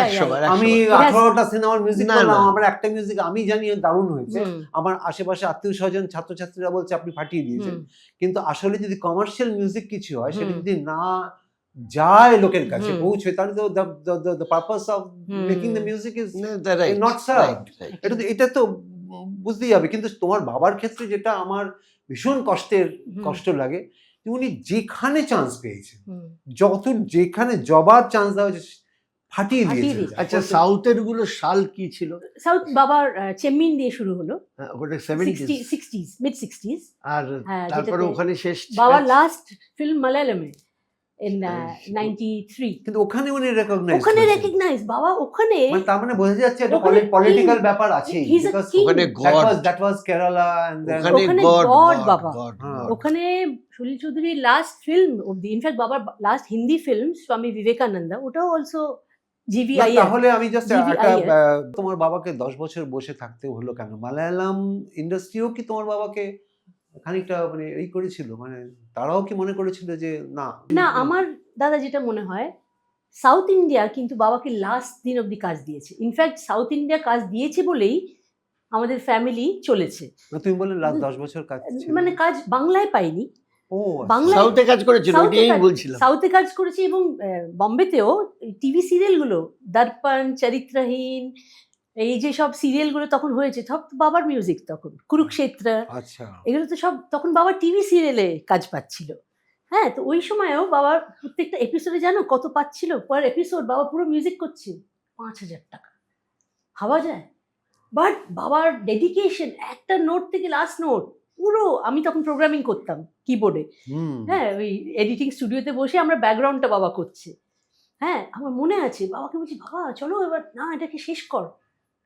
আমি 18টা সিনেমার মিউজিক করলাম, আমার একটা মিউজিক আমি জানি দারুণ হয়েছে, আমার আশেপাশে আত্মীয় স্বজন ছাত্রছাত্রীরা বলছে আপনি ফাটিয়ে দিয়েছেন, কিন্তু আসলে যদি কমার্শিয়াল মিউজিক কিছু হয়, সেটা যদি না যায় লোকের কাছে হুম। পৌঁছে, তাহলে তো the purpose of hmm. Making the music is Right, not served. right. এটা তো বুঝতেই হবে। কিন্তু তোমার বাবার ক্ষেত্রে যেটা আমার ভীষণ হুম। কষ্ট লাগে, যে উনি যেখানে চান্স পেয়েছেন, হুম। যেখানে জবার চান্স দেওয়া হয়েছে ফাটিয়ে ফাটিয়ে দিয়েছেন। দিয়েছে। আচ্ছা, সাউথের গুলো সাল কি ছিল? সাউথ বাবার চেম্মিন দিয়ে শুরু হলো, ওটা 70s, 60s, মিড 60s। আর হ্যাঁ, তারপরে যেটাতে ওখানে শেষ বাবার কাজ? লাস্ট ফিল্ম মালায়ালামে ইন হ্যাঁ, 93। কিন্তু ওখানে উনি রেকগনাইজ ওখানে রেকগনাইজ বাবা, ওখানে মানে তার মানে বোঝা যাচ্ছে একটা ওখানে পলিটিক্যাল king, ব্যাপার আছে, he's a because king। ওখানে that was Kerala and then ওখানে ওখানে গড God গড বাবা। গড হ্যাঁ। ওখানে সলিল চৌধুরীর লাস্ট ফিল্ম অব্দি, ইনফ্যাক্ট বাবার লাস্ট হিন্দি ফিল্ম স্বামী বিবেকানন্দা, ওটাও অলসো জিভিআই। তাহলে আমি জাস্ট একটা GVI তোমার বাবাকে 10 বছর বসে থাকতে হলো কেন? মালায়ালাম ইন্ডাস্ট্রিও কি তোমার বাবাকে খানিকটা মানে এই করেছিল, মানে তারাও কি মনে করেছিল যে না? না, আমার দাদা যেটা মনে হয়, সাউথ ইন্ডিয়া কিন্তু বাবাকে লাস্ট দিন অব্দি কাজ দিয়েছে। ইনফ্যাক্ট সাউথ ইন্ডিয়া কাজ দিয়েছে বলেই আমাদের ফ্যামিলি চলেছে। তুমি বললে লাস্ট 10 বছর কাজ ছিল। মানে কাজ বাংলায় পাইনি, ও বাংলায় সাউথে কাজ করেছিল, সাউথে ওটাই কাজ- বলছিলাম। সাউথে কাজ করেছি, এবং বম্বেতেও টিভি সিরিয়ালগুলো দর্পণ, চরিত্রহীন, এই যে সব সিরিয়ালগুলো তখন হয়েছে, সব তো বাবার মিউজিক, তখন কুরুক্ষেত্র, আচ্ছা। এগুলো তো সব তখন বাবার টিভি সিরিয়ালে কাজ পাচ্ছিল। হ্যাঁ, তো ওই সময়েও বাবার প্রত্যেকটা এপিসোডে জানো কত পাচ্ছিল পার এপিসোড? বাবা পুরো মিউজিক করছে 5,000 টাকা, ভাবা যায়? বাট বাবার ডেডিকেশন, একটা নোট থেকে লাস্ট নোট পুরো, আমি তখন প্রোগ্রামিং করতাম কিবোর্ডে, হ্যাঁ, ওই এডিটিং স্টুডিওতে বসে আমরা ব্যাকগ্রাউন্ডটা বাবা করছে। হ্যাঁ, আমার মনে আছে বাবাকে বলছি, বাবা চলো এবার, না এটাকে শেষ কর,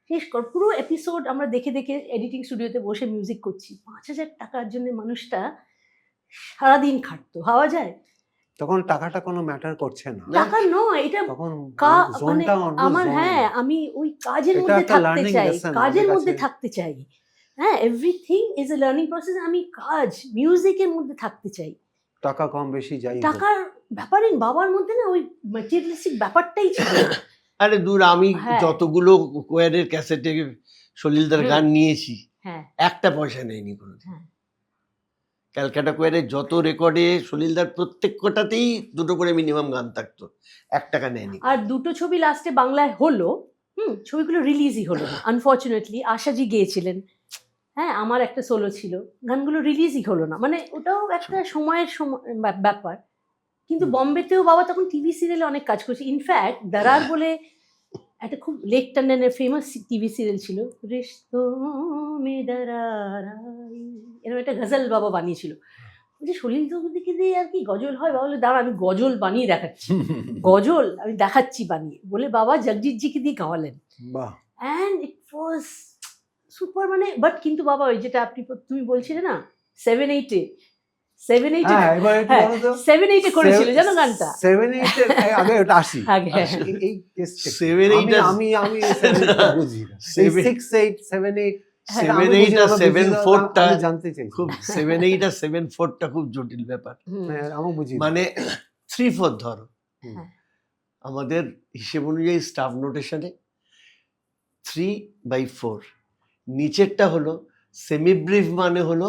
শেষ কর। পুরো এপিসোড আমরা দেখে দেখে এডিটিং স্টুডিওতে বসে মিউজিক করছি। 5,000 টাকার জন্য মানুষটা সারাদিন খাটতো, ভাবা যায়? তখন টাকাটা কোনো ম্যাটার করছে না। টাকা নয়, এটা তখন মানে জোনটা অন্য আমার, zone। হ্যাঁ, আমি ওই কাজের এটা মধ্যে একটা থাকতে learning চাই, lesson কাজের আমাদের মধ্যে কাছে। থাকতে চাই। হ্যাঁ, everything is a learning process. আমি কাজ, মিউজিকের মধ্যে থাকতে চাই। টাকা কম বেশি যাই হোক। টাকার ব্যাপারে বাবার মধ্যে না ওই ম্যাটেরিয়ালিস্টিক ব্যাপারটাই ছিল না। আরে দূর, আমি হ্যাঁ। যতগুলো কোয়ারের ক্যাসেটে সলিলদার হুম। গান নিয়েছি, হ্যাঁ, একটা পয়সা নেয়নি কোনোদিন। হ্যাঁ। ক্যালকাটা কোয়ারের যত রেকর্ডে সলিলদার প্রত্যেকটাতেই দুটো করে মিনিমাম গান থাকতো, 1 টাকা নেয়নি। আর দুটো ছবি লাস্টে বাংলায় হলো, ছবিগুলো রিলিজই হলো না আনফর্চুনেটলি। আশাজি গেয়েছিলেন, হ্যাঁ, আমার একটা সোলো ছিল, গানগুলো রিলিজই হলো না। মানে ওটাও একটা সময়ের ব্যাপার। কিন্তু বম্বেতেও বাবা তখন টিভি সিরিয়ালে অনেক কাজ করছে। ইনফ্যাক্ট দারার বলে একটা খুব লেক টন্ডনের ফেমাস টিভি সিরিয়াল ছিল, রিশতো মে দরার আই, এরকম একটা গজল বাবা বানিয়েছিল। বলছি সলিল চৌধুরীকে দিয়ে আর কি গজল হয়? বাবা বলে, দাঁড়া আমি গজল বানিয়ে দেখাচ্ছি, গজল আমি দেখাচ্ছি বানিয়ে, বলে বাবা জগজিৎজিকে দিয়ে গাওয়ালেন। বাহ। And it was super. মানে বাট কিন্তু বাবা ওই যেটা তুমি বলছিলে না 7-8-এ, 7-8-এ, হ্যাঁ, এবার একটু হ্যাঁ, বলো তো। 7-8-এ করেছিল জানো গানটা? 7-8 আগে ওটা আসি। আগে, হ্যাঁ। এই কেসটা কি? 7-8 আমি 7-8 বুঝি না। 6-8, 7-8, 7-8 আর 7-4টা আমি জানতে চাই। খুব 7-8 আর 7-4টা খুব জটিল ব্যাপার। আমি বুঝি না। মানে 3/4 ধরো, হ্যাঁ। আমাদের হিসেব অনুযায়ী স্টাফ নোটেশনে 3/4, নিচেরটা হলো সেমি ব্রিফ, মানে হলো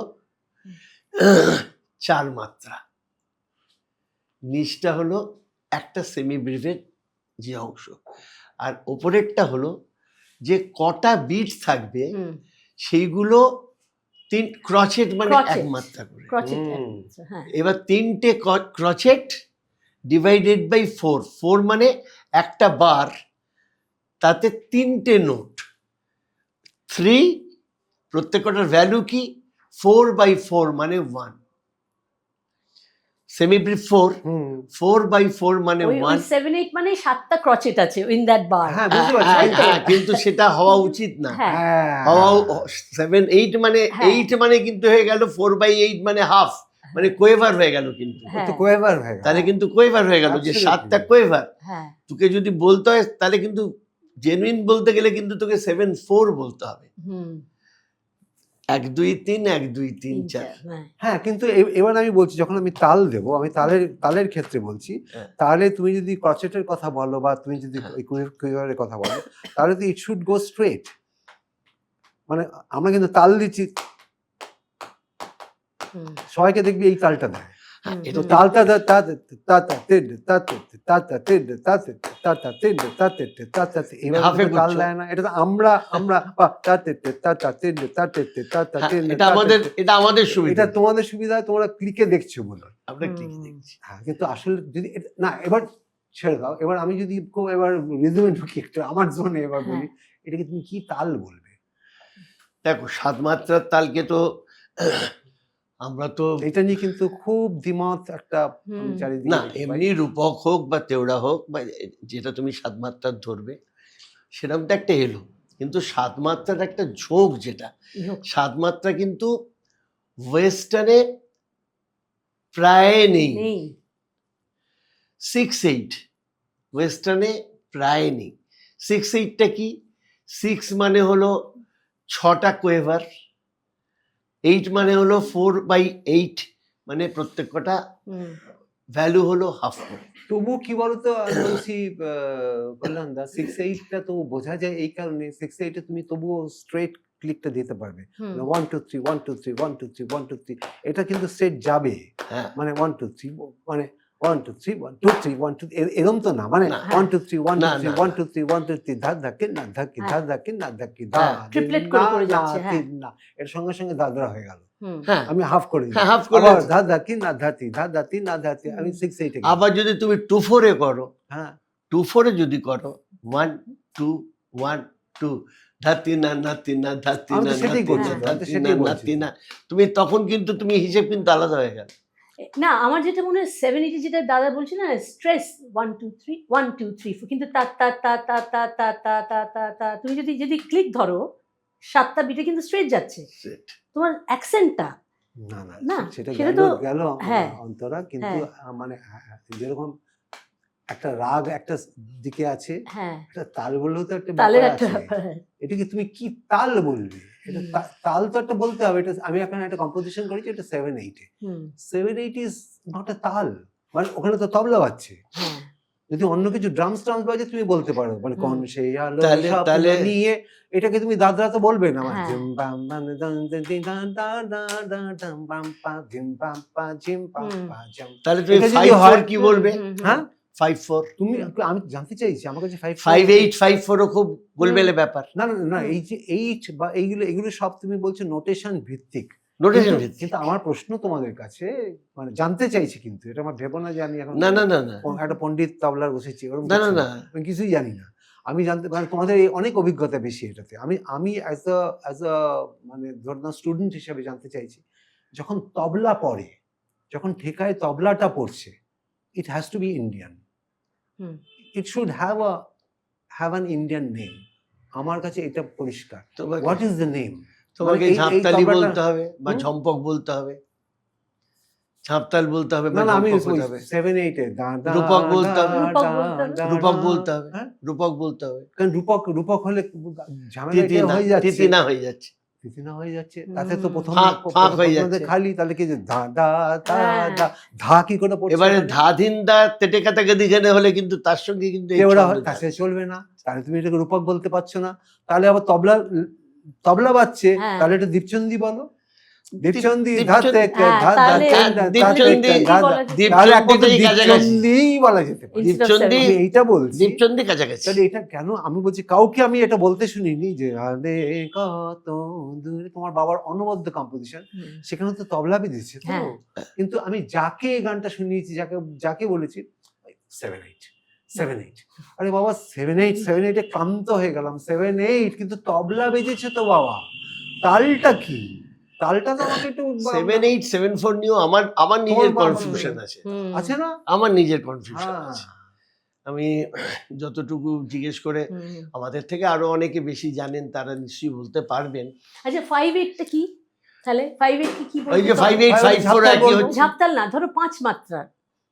4 মাত্রা, নিচটা হলো একটা সেমি ব্রিফের যে অংশ, আর ওপরেরটা হলো যে কটা বিট থাকবে সেইগুলো 3 ক্রচেট, মানে Crotchet। 1 মাত্রা করে। ক্রচেট, হুম। হ্যাঁ। এবার 3টে ক্রচেট ডিভাইডেড বাই 4 মানে একটা বার, তাতে 3টে নোট, 3, প্রত্যেকটার ভ্যালু কি 4/4 মানে 1, সেমি ব্রিফ 4/4 মানে ওই 1। 7-8 মানে 7টা ক্রচেট আছে ইন দ্যাট বার। হ্যাঁ, বুঝতে পারছি। হ্যাঁ, কিন্তু সেটা হওয়া উচিত না। হ্যাঁ, হওয়া 7-8 মানে হ্যাঁ। 8 মানে কিন্তু হয়ে গেল 4/8 মানে হাফ, মানে কোয়েভার হয়ে গেল। কিন্তু হ্যাঁ, তো কোয়েভার হয়ে গেল। তাহলে কিন্তু কোয়েভার হয়ে গেল, যে Absolutely. 7টা কোয়েভার। হ্যাঁ, তোকে যদি বলতে হয় তাহলে কিন্তু জেনুইন বলতে গেলে কিন্তু তোকে 7/4 বলতে হবে। 1-2-3 1-2-3-4। হ্যাঁ। হ্যাঁ, কিন্তু এবার আমি বলছি, যখন আমি তাল দেবো, আমি তালের ক্ষেত্রে বলছি, হ্যাঁ। তাহলে তুমি যদি ক্রচেটের কথা বলো বা তুমি যদি কুইভারের কথা বলো, তাহলে তো ইট শুড গো স্ট্রেট। মানে আমরা কিন্তু তাল দিচ্ছি, সবাইকে দেখবি এই তালটা দেয়। হ্যাঁ, হুম, এটা তো তালটা হাফে এইভাবে তাল করছো। দেয় না, এটা তো আমরা হ্যাঁ, এটা আমাদের সুবিধা, এটা তোমাদের সুবিধা, তোমরা ক্লিকে দেখছো বলে। আমরা হুম। ক্লিক দেখছি। হ্যাঁ, কিন্তু আসলে যদি না, এবার ছেড়ে দাও, এবার আমি যদি এবার রিজমে ঢুকি একটু আমার জোনে, এবার হ্যাঁ। বলি এটাকে তুমি কি তাল বলবে? দেখো, সাত মাত্রার তালকে তো আমরা তো এটা নিয়ে কিন্তু খুব দ্বিমত একটা আমি হুম। চারিদিকে না, দেখতে পাই। এমনি রূপক হোক বা তেওড়া হোক বা যেটা তুমি সাত মাত্রার ধরবে সেরকম তো একটা এলো, কিন্তু সাত মাত্রার একটা ঝোঁক, যেটা ইহো, সাত মাত্রা কিন্তু ওয়েস্টার্নে প্রায় নেই। নেই। 6/8 ওয়েস্টার্নে প্রায় নেই। 6/8টা কি? 6 মানে হলো 6টা কোয়েভার, 8 মানে হলো 4/8, মানে প্রত্যেক কটা হুম। ভ্যালু হলো হাফ করে। তবু কি বলতো, আমি বলছি কল্যাণ দা, 6/8টা তো বোঝা যায় এই কারণে, 6/8 তুমি তবুও স্ট্রেট ক্লিকটা দিতে পারবে, হুম। 1 2 3 1 2 3 1 2 3 1 2 3, এটা কিন্তু স্ট্রেট যাবে, হ্যাঁ, মানে 1 2 3, মানে 1 2 3 1 2 3 1 2, এরকম তো না, মানে না। 1 2 3 1 না, 2 3 না, 1 2 3 1 2 3 ধা ধাক্কে না ধাক্কি, ধা হ্যাঁ। ধাক্কি না ধাক্কি, ধা হ্যাঁ, ট্রিপলেট দিন করে না করে না যাচ্ছে, হ্যাঁ। তিন না, এর সঙ্গে সঙ্গে দাদরা হয়ে গেল, হুম। হ্যাঁ, আমি হাফ করে দিলাম, হ্যাঁ, হাফ করে আবার দিয়েছি। ধা ধাক্কি না ধাতি, ধা ধাতি না ধাতি, আমি 6/8 আবার যদি তুমি 2/4 করো, হ্যাঁ 2/4 যদি করো 1 2 1 2, ধাতি না নাতি না ধাতি আমি না তো সেটাই নাতি করছি না তো, আমি তো ধাতি না সেটাই বলছি নাতি তো। না, তুমি তখন কিন্তু তুমি হিসেব কিন্তু আলাদা হয়ে গেল। না, আমার যেটা মনে হয় 7/80 যেটা দাদা বলছে না, স্ট্রেস 1 2 3 1 2 3 4, কিন্তু তা তা তা তা তা তা তা তা তা তা তুমি যদি ক্লিক ধরো 7টা বিটে কিন্তু স্ট্রেট যাচ্ছে, Set. তোমার অ্যাকসেন্টটা। না না না, সেটা সেটা গেল তো গেল হ্যাঁ, অন্তরা, কিন্তু হ্যাঁ। মানে যেরকম একটা রাগ একটা দিকে আছে, হ্যাঁ, একটা তাল বললেও তো একটা তালের ব্যাপার একটা আছে, ব্যাপার, হ্যাঁ। এটাকে তুমি কি তাল বলবে, এটা হুম। তাল তো একটা বলতে হবে, এটা আমি এখন একটা কম্পোজিশন করেছি, এটা 7/8 হুম, 7/8 ইজ নট এ তাল, মানে ওখানে তো তবলা বাজছে, হ্যাঁ। যদি অন্য কিছু ড্রামস বাজে তুমি বলতে পারো, মানে হুম। কোন সেই আলো তাহলে- স্বপ্ন তাহলে- নিয়ে, এটাকে তুমি দাদরা তো বলবে না, মানে হ্যাঁ। ঝিম বাম বাম দাম দাম দিম দাম দা দা দা দাম বাম পা ঝিম বাম পা ঝিম বাম হুম। পা ঝাম। তাহলে তুমি এটা যদি 5/4 হয়, কি বলবে? হ্যাঁ 5/4 তুমি, আমি জানতে চাইছি, আমার কাছে 5/8 5/4 ও খুব গোলমেলে ব্যাপার। না না না, হুম। এই যে 8 বা এইগুলো সব তুমি বলছো নোটেশন ভিত্তিক, নোটেশন কিন্তু- ভিত্তিক। কিন্তু আমার প্রশ্ন তোমাদের কাছে, মানে জানতে চাইছি, কিন্তু এটা আমার ভেবো না যে আমি এখন না না না না একটা পণ্ডিত তবলার বসেছি, ওরকম না না কিছু না আমি কিছুই জানি না, আমি জানতে, মানে তোমাদের এই অনেক অভিজ্ঞতা বেশি এটাতে, আমি অ্যাজ আ মানে ধরুন স্টুডেন্ট হিসেবে জানতে চাইছি, যখন তবলা পড়ে, যখন ঠেকায় তবলাটা পড়ছে, it has to be Indian, hmm. It should have an Indian name, আমার কাছে এটা পরিষ্কার। তোমাকে হোয়াট ইজ দ্য নেম? তোমাকে মানে এই ঝাঁপতালি তবলাটা- বলতে হবে বা হুম? ঝম্পক বলতে হবে, ঝাঁপতাল বলতে হবে বা না না, আমি ঝম্পক হতে হবে, 7/8 এ দা দা রূপক বলতে হবে, রূপক বলতে হবে। দা রূপক দা, বলতে হবে, হ্যাঁ? রূপক বলতে হবে। কারণ রূপক হলে ঝামেলা তিতি এটা না, হয়ে যাচ্ছে, তিতি না হয়ে যাচ্ছে। তিতি না হয়ে যাচ্ছে, তাতে তো প্রথম ফাঁক হয়ে যাচ্ছে। খালি, তাহলে কি যে ধা দা দা হ্যাঁ। দা, ধা কি করে পড়ছে এবারে ওখানে? ধাধিন দা তেটে কাটাকে দিঘানে হলে কিন্তু তার সঙ্গে কিন্তু এই কেওড়া ছন্দ হয়, তাতে যাচ্ছে। চলবে না, তাহলে তুমি এটাকে রূপক বলতে পারছো না, তাহলে আবার তবলা বাজছে, হ্যাঁ। তাহলে এটা দীপচন্দি বলো, দীপচন্দি দীপচন্দি- ধাতে হ্যাঁ, ধা তাহলে দীপচন্দি- তাহলে একমাত্র দীপচন্দি কাছাকাছি। দীপচন্দিই বলা যেতে পারে। Instead of দীপচন্দি আমি এইটা বলছি, দীপচন্দি কাছাকাছি। তাহলে এটা কেন আমি বলছি, কাউকে আমি এটা বলতে শুনিনি যে আরে কত দূরে, তোমার বাবার অনবদ্য কম্পোজিশন, হুম। সেখানে তো তবলা বেজেছে তো, হ্যাঁ। কিন্তু আমি যাকে এই গানটা শুনিয়েছি, যাকে বলেছি 7/8 আরে বাবা 7/8 এ ক্লান্ত হয়ে গেলাম, 7/8 কিন্তু তবলা বেজেছে তো বাবা, তালটা কি, তালটা তো আমাকে একটু 7/8 7/4 নিয়েও আমার নিজের তোমার কনফিউশন আছে, হুম। আছে না, আমার নিজের কনফিউশন হ্যাঁ আছে। আমি যতটুকু জিজ্ঞেস করে, হুম। আমাদের থেকে আরো অনেকে বেশি জানেন, তারা নিশ্চয়ই বলতে পারবেন। আচ্ছা, 5/8টা কি তাহলে? 5/8 কি ওই যে বলতে? 5/8 5/4 একই বলবো। হচ্ছে। ঝাপতাল না, ধরো 5 মাত্রা।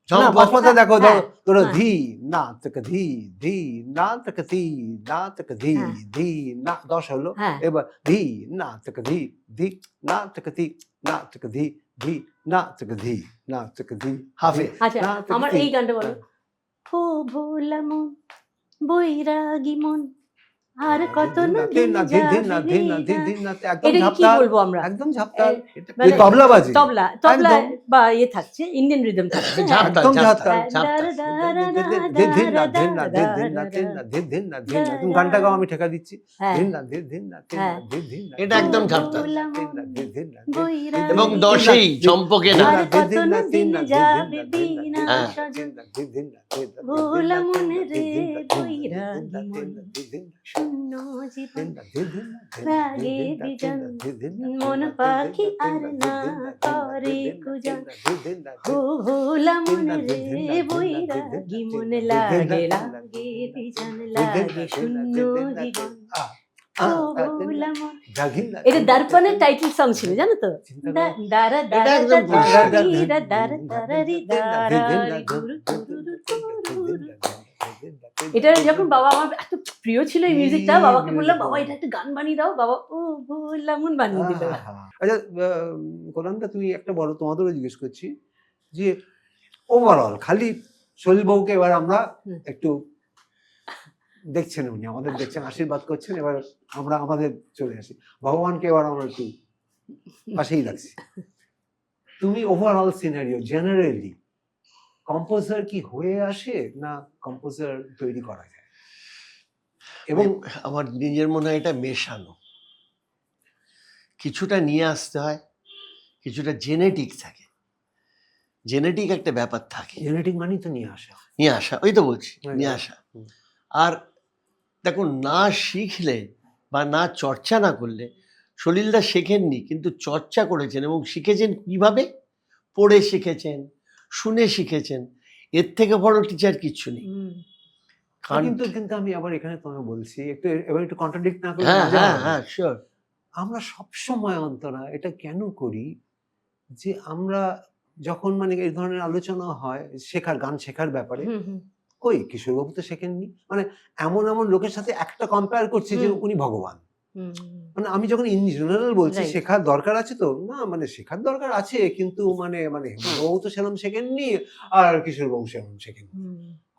না ঝম্পক। পাঁচমাত্রা দেখো, হ্যাঁ, ধরো হ্যাঁ। ধি না তক ধি ধি না তক ধি না তক ধি হ্যাঁ। ধি না, 10 হলো, হ্যাঁ। এবার ধি না তক ধি ধি না তক ধি না তক ধি ধি না তক ধি না তক ধি হাফে। আচ্ছা, না, তো আমার কি? এই গানটা বলো। হ্যাঁ। ও ভোলা মন, বৈরাগী মন, আর কত না দিন না দিন দিন না যাবে দিন না দিন না। দিন না একদম এটাকে কি ঝাপতাল, বলবো আমরা? একদম ঝাপতাল। মানে তবলা বাজে, তবলা তবলা একদম। বা ইয়ে থাকছে, ইন্ডিয়ান রিদম থাকছে, হ্যাঁ। ঝাপতাল, একদম ঝাপতাল, ঝাপতাল। ঝাপতাল। দিন না দিন না দিন দিন না দিন না দিন দিন না দিন না, তুমি গানটা গাও, আমি ঠেকা দিচ্ছি। হ্যাঁ, দিন না দিন দিন না দিন না হ্যাঁ। দিন দিন না, এটা একদম ঝাপতাল। দিন না দিন দিন না, বৈরাগী। এবং দশেই চম্পকে না। আর কত না দিন যাবে বিনা হ্যাঁ। সাজন, ভোলা মনে রে বৈরাগী মন, শূন্য জীবন লাগে বিজন, মন পাখি আর না করে কুজন। ও ভোলা মনে রে বৈরাগী মন, লাগে লাগে বিজন, লাগে শূন্য জীবন। ও ভোলা মন। এটা দর্পণের টাইটেল সং ছিল, জানো তো? দারা এটা দারা একদম দারা পরিষ্কার। রিরা দারা দারা রি দারা রি গুরু গুরু গুরু। এটা যখন বাবা, আমার এত প্রিয় ছিল এই মিউজিকটা, বাবাকে বললাম বাবা এটা একটা গান বানিয়ে দাও, বাবা ও বললাম বানিয়ে দিল। আচ্ছা কোলানদা, তুমি একটা বড়, তোমাদেরও জিজ্ঞেস করছি যে ওভারঅল খালি সলিল বাবুকে এবার আমরা একটু দেখছেন, উনি আমাদের দেখছেন, আশীর্বাদ করছেন, এবার আমরা আমাদের চলে আসি, ভগবানকে এবার আমরা একটু পাশেই রাখছি। তুমি ওভারঅল সিনারিও জেনারেলি কম্পোজার কি হয়ে আসে না কম্পোজার তৈরি করা যায়? এবং আমার নিজের মনে হয় এটা মেশানো, কিছুটা নিয়ে আসতে হয়, কিছুটা জেনেটিক থাকে, জেনেটিক একটা ব্যাপার থাকে, জেনেটিক মানেই তো নিয়ে আসা, নিয়ে আসা, ওই তো বলছি হ্যাঁ, নিয়ে আসা। আর দেখো, না শিখলে বা না চর্চা না করলে, সলিলদা শেখেননি কিন্তু চর্চা করেছেন, এবং শিখেছেন কিভাবে? পড়ে শিখেছেন, শুনে শিখেছেন, এর থেকে বড় টিচার কিচ্ছু নেই। কিন্তু কিন্তু আমি আবার এখানে তোমাকে বলছি একটু, এবার একটু কন্ট্রাডিক্ট না করে হ্যাঁ মজা হ্যাঁ হবে। হ্যাঁ, শিওর। আমরা সবসময় অন্তরা এটা কেন করি যে আমরা যখন মানে এই ধরনের আলোচনা হয় শেখার, গান শেখার ব্যাপারে, কই কিশোরবাবু তো শেখেননি, মানে এমন এমন লোকের সাথে একটা কম্পেয়ার করছে যে উনি ভগবান। মানে আমি যখন ইন জেনারেল বলছি Right. শেখার দরকার আছে, তো না মানে শেখার দরকার আছে, কিন্তু মানে মানে হেমন্তবাবু তো সেরকম শেখেননি আর কিশোরবাবু সেরকম শেখেননি।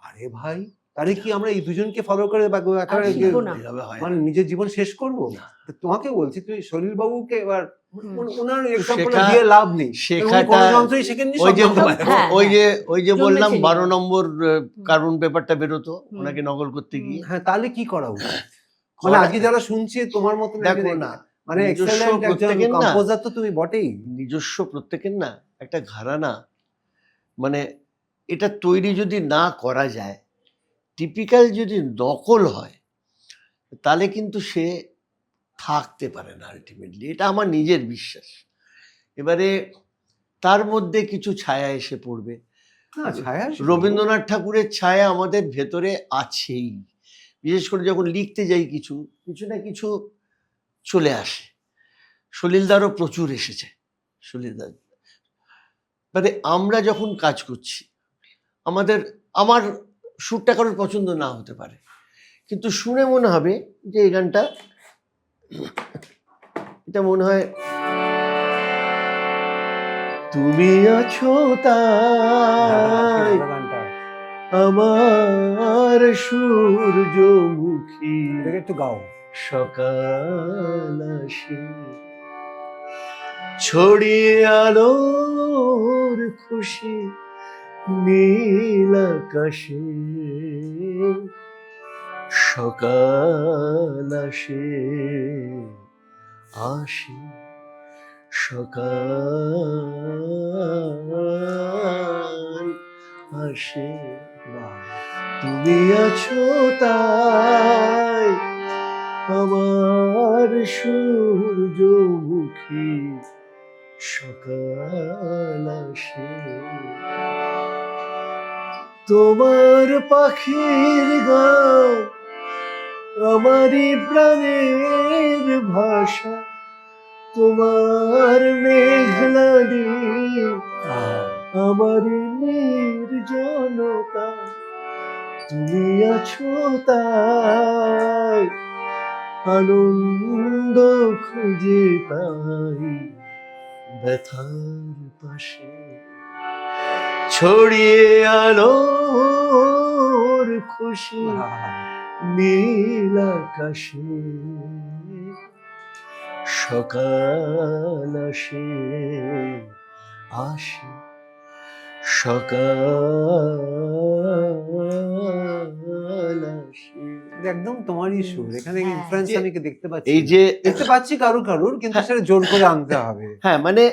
আরে ভাই, তাহলে কি আমরা এই দুজনকে ফলো করে বা একেবারে শিখবো না? এইভাবে হয় মানে না। নিজের জীবন শেষ করবো? তো তোমাকে বলছি, তুমি সলিল বাবুকে এবার ওনার এক্সাম্পল শেখা- দিয়ে লাভ নেই, শেখাটা উনি কোনো যন্ত্রই শেখেননি, ওই যে সব যন্ত্র বাইরে। হ্যাঁ, ওই যে বললাম জন্মেছেনই। 12 নম্বর কার্বন পেপারটা বেরোতো ওনাকে নকল করতে গিয়ে। হ্যাঁ, তাহলে কি করা উচিত? মানে আজকে যারা শুনছে তোমার মতন দেখো একজন, না, মানে নিজস্ব এক্সেলেন্ট একজন প্রত্যেকের না, কম্পোজার তো তুমি বটেই। নিজস্ব প্রত্যেকের না একটা ঘরানা, মানে এটা তৈরি যদি না করা যায়, টিপিক্যাল যদি নকল হয়, তাহলে কিন্তু সে থাকতে পারে না আলটিমেটলি, এটা আমার নিজের বিশ্বাস। এবারে তার মধ্যে কিছু ছায়া এসে পড়বে। না, ছায়া রবীন্দ্রনাথ ঠাকুরের ছায়া আমাদের ভেতরে আছেই, বিশেষ করে যখন লিখতে যাই কিছু কিছু না কিছু চলে আসে। সলিলদারও প্রচুর এসেছে, সলিলদার। মানে আমরা যখন কাজ করছি, আমার সুরটা কারোর পছন্দ না হতে পারে, কিন্তু শুনে মনে হবে যে এই গানটা, এটা মনে হয় তুমি আছো তাই আমার সূর্যমুখী একটু গাও। সকাল আসে ছড়িয়ে আলোর খুশি নীল আকাশে, সকাল আসে আসে সকাল আসে, তুমি আছো তাই আমার সূর্যমুখী সকাল আসে, তোমার পাখির গান আমারই প্রাণের ভাষা, তোমার মেঘলা দিন আমারই নির্জনতা, তুমি আছো তাই আনন্দ খুঁজে পাই ব্যথার পাশে, ছড়িয়ে আলোর খুশি নীল আকাশে সকাল আসে, আসে সকাল আসে। একদম তোমারই সুর, এখানে হ্যাঁ। ইনফ্লুয়েন্স যে- আমি দেখতে পাচ্ছি এই না। যে দেখতে পাচ্ছি কারুর কিন্তু সেটা জোর করে আনতে হবে। হ্যাঁ মানে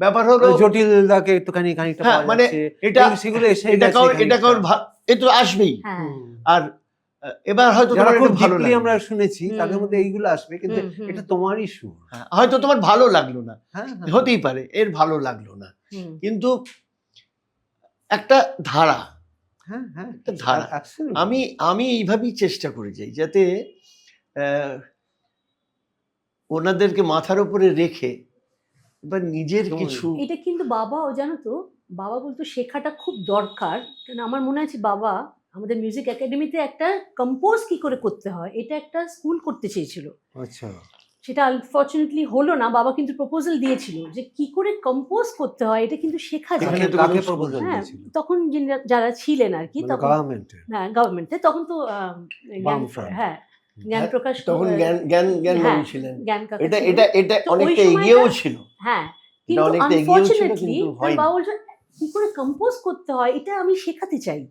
ব্যাপার হলো জটিল দাকে একটুখানি খানিকটা হ্যাঁ, পাওয়া মানে যাচ্ছে, এটা সেগুলো এসে এটা কারোর এ তো আসবেই। হ্যাঁ আর এবার হয়তো যারা তোমার খুব এটা ভালো ডিপলি লাগলো আমরা শুনেছি হুম। তাদের মধ্যে এইগুলো আসবে, কিন্তু হুম। এটা তোমারই সুর। হ্যাঁ, হয়তো তোমার ভালো লাগলো না, হ্যাঁ হ্যাঁ। হতেই পারে এর ভালো লাগলো না, হুম। কিন্তু একটা ধারা, হ্যাঁ হ্যাঁ একটা ধারা। absolutely. আমি এইভাবেই চেষ্টা করে যাই যাতে ওনাদেরকে মাথার উপরে রেখে এবার নিজের একদমই। কিছু এটা কিন্তু বাবাও জানো তো, বাবা বলতো শেখাটা খুব দরকার, কারণ আমার মনে আছে বাবা আমাদের মিউজিক একাডেমিতে একটা কম্পোজ কি করে করতে হয় এটা একটা স্কুল করতে চেয়েছিল, আচ্ছা সেটা আনফর্চুনেটলি হলো না। বাবা কিন্তু প্রপোজাল দিয়েছিল যে কি করে কম্পোজ করতে হয় এটা কিন্তু শেখা যায়। কাকে তো কাকে কোনো প্রপোজাল হ্যাঁ দিয়েছিল? তখন যারা ছিলেন আর কি, তখন গভর্নমেন্টের হ্যাঁ গভর্নমেন্টে, তখন তো বামফ্রন্ট। হ্যাঁ জ্ঞান প্রকাশ তখন জ্ঞান হ্যাঁ, বাবু ছিলেন। জ্ঞান কাকা এটা ছিলেন। এটা এটা তো ওই অনেকটা সময়টা- এগিয়েও ছিল, হ্যাঁ এটা কিন্তু অনেকটা এগিয়েও ছিল, আনফর্চুনেটলি কিন্তু হয়নি। বাবা বলছে কি করে কম্পোজ করতে হয় এটা আমি শেখাতে চাই।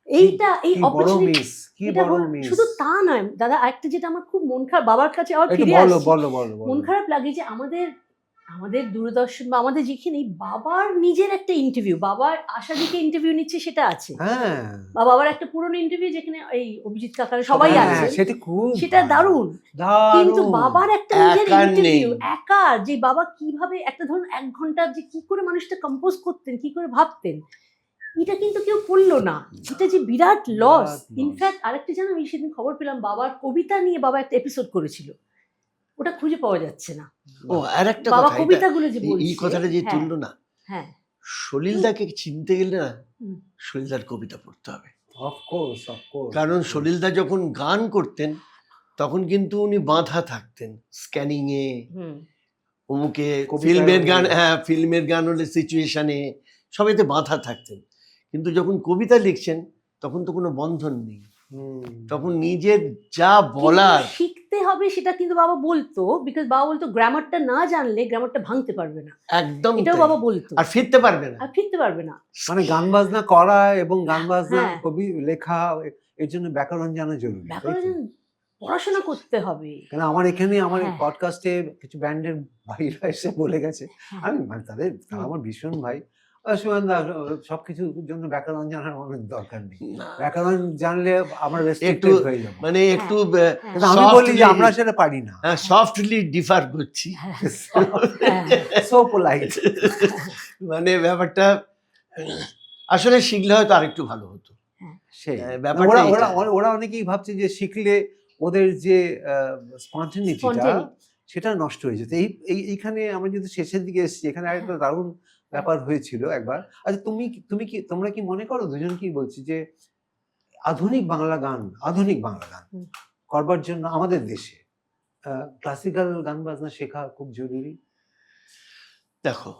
এইটা এই কি বড় অপরচুনিটি মিস, কি বড় মিস। শুধু তা নয় দাদা, একটা যেটা আমার খুব মন খারাপ, বাবার কাছে আবার একটু ফিরে বলো আসছি, বলো বলো মন বলো। খারাপ লাগে যে আমাদের দূরদর্শন বা আমাদের যেখানে বাবার নিজের একটা ইন্টারভিউ, বাবার আশা দিকে ইন্টারভিউ নিচ্ছে সেটা আছে, হ্যাঁ বা বাবার একটা পুরনো ইন্টারভিউ যেখানে এই অভিজিৎ কাকার সবাই হ্যাঁ, আছে, সেটা খুব সেটা দারুণ। কিন্তু বাবার একটা নিজের একার ইন্টারভিউ, নেই। একা, যে বাবা কিভাবে একটা ধরুন 1 ঘন্টা যে কি করে মানুষটা কম্পোজ করতেন, কি করে ভাবতেন, এটা কিন্তু কেউ করলো না। এটা যে বিরাট লস। loss। ইনফ্যাক্ট আরেকটা জানো, আমি সেদিন খবর পেলাম বাবার কবিতা নিয়ে বাবা একটা এপিসোড করেছিল, ওটা খুঁজে পাওয়া যাচ্ছে না। ও আর একটা বাবা কথা, কবিতাগুলো যে এই বলছে, কথাটা যে হ্যাঁ, তুললো না, হ্যাঁ সলিলদাকে চিনতে গেলে না হুম। সলিলদার কবিতা পড়তে হবে। অফকোর্স কারণ সলিলদা যখন গান করতেন তখন কিন্তু উনি বাঁধা থাকতেন স্ক্যানিং এ, হুম। অমুকে কবিতার ফিল্মের গান, মধ্যে। হ্যাঁ ফিল্মের গান হলে সিচুয়েশনে সবাইতে বাঁধা থাকতেন, কিন্তু যখন কবিতা লিখছেন তখন তো কোনো বন্ধন নেই, তখন নিজের যা বলার কিন্তু শিখতে হবে সেটা কিন্তু বাবা বলতো, বিকজ বাবা বলতো গ্রামারটা না জানলে গ্রামারটা ভাঙতে পারবে না, একদম এটাও তাই। বাবা বলতো, আর ফিরতে পারবে না। আর ফিরতে পারবে না। মানে গান বাজনা করা এবং গান বাজনা হ্যাঁ। কবি লেখা, এর জন্য ব্যাকরণ জানা জরুরি। তাই তো? ব্যাকরণ পড়াশোনা করতে হবে। কারণ আমার এখানে আমার হ্যাঁ। পডকাস্টে কিছু ব্যান্ডের ভাইরা এসে বলে গেছে, হ্যাঁ। আমি মানে তারা আমার ভীষণ ভাই, সুমনদা সবকিছুর জন্য ব্যাকরণ জানার অনেক দরকার নেই, না, ব্যাকরণ জানলে আমরা একটু রেস্ট্রিক্টেড হয়ে যাবো। মানে একটু কিন্তু আমি বলি যে আমরা সেটা পারি না। সফটলি ডিফার করছি, সো পোলাইট। মানে ব্যাপারটা আসলে শিখলে হয়তো আরেকটু ভালো হতো। সেই ব্যাপারটা ওরা এইটা। ওরা ওরা অনেকেই ভাবছে যে শিখলে ওদের যে স্পন্টেনিটিটা Spontaneity। সেটা নষ্ট হয়ে যেত। এইখানে আমরা যদি শেষের দিকে এসেছি, এখানে আরেকটা দারুণ ব্যাপার হয়েছিল একবার। আচ্ছা তোমরা কি মনে করো, দুজন কি বলছি, যে আধুনিক বাংলা গান হুম। করবার জন্য আমাদের দেশে ক্লাসিক্যাল গান বাজনা শেখা খুব জরুরি? দেখো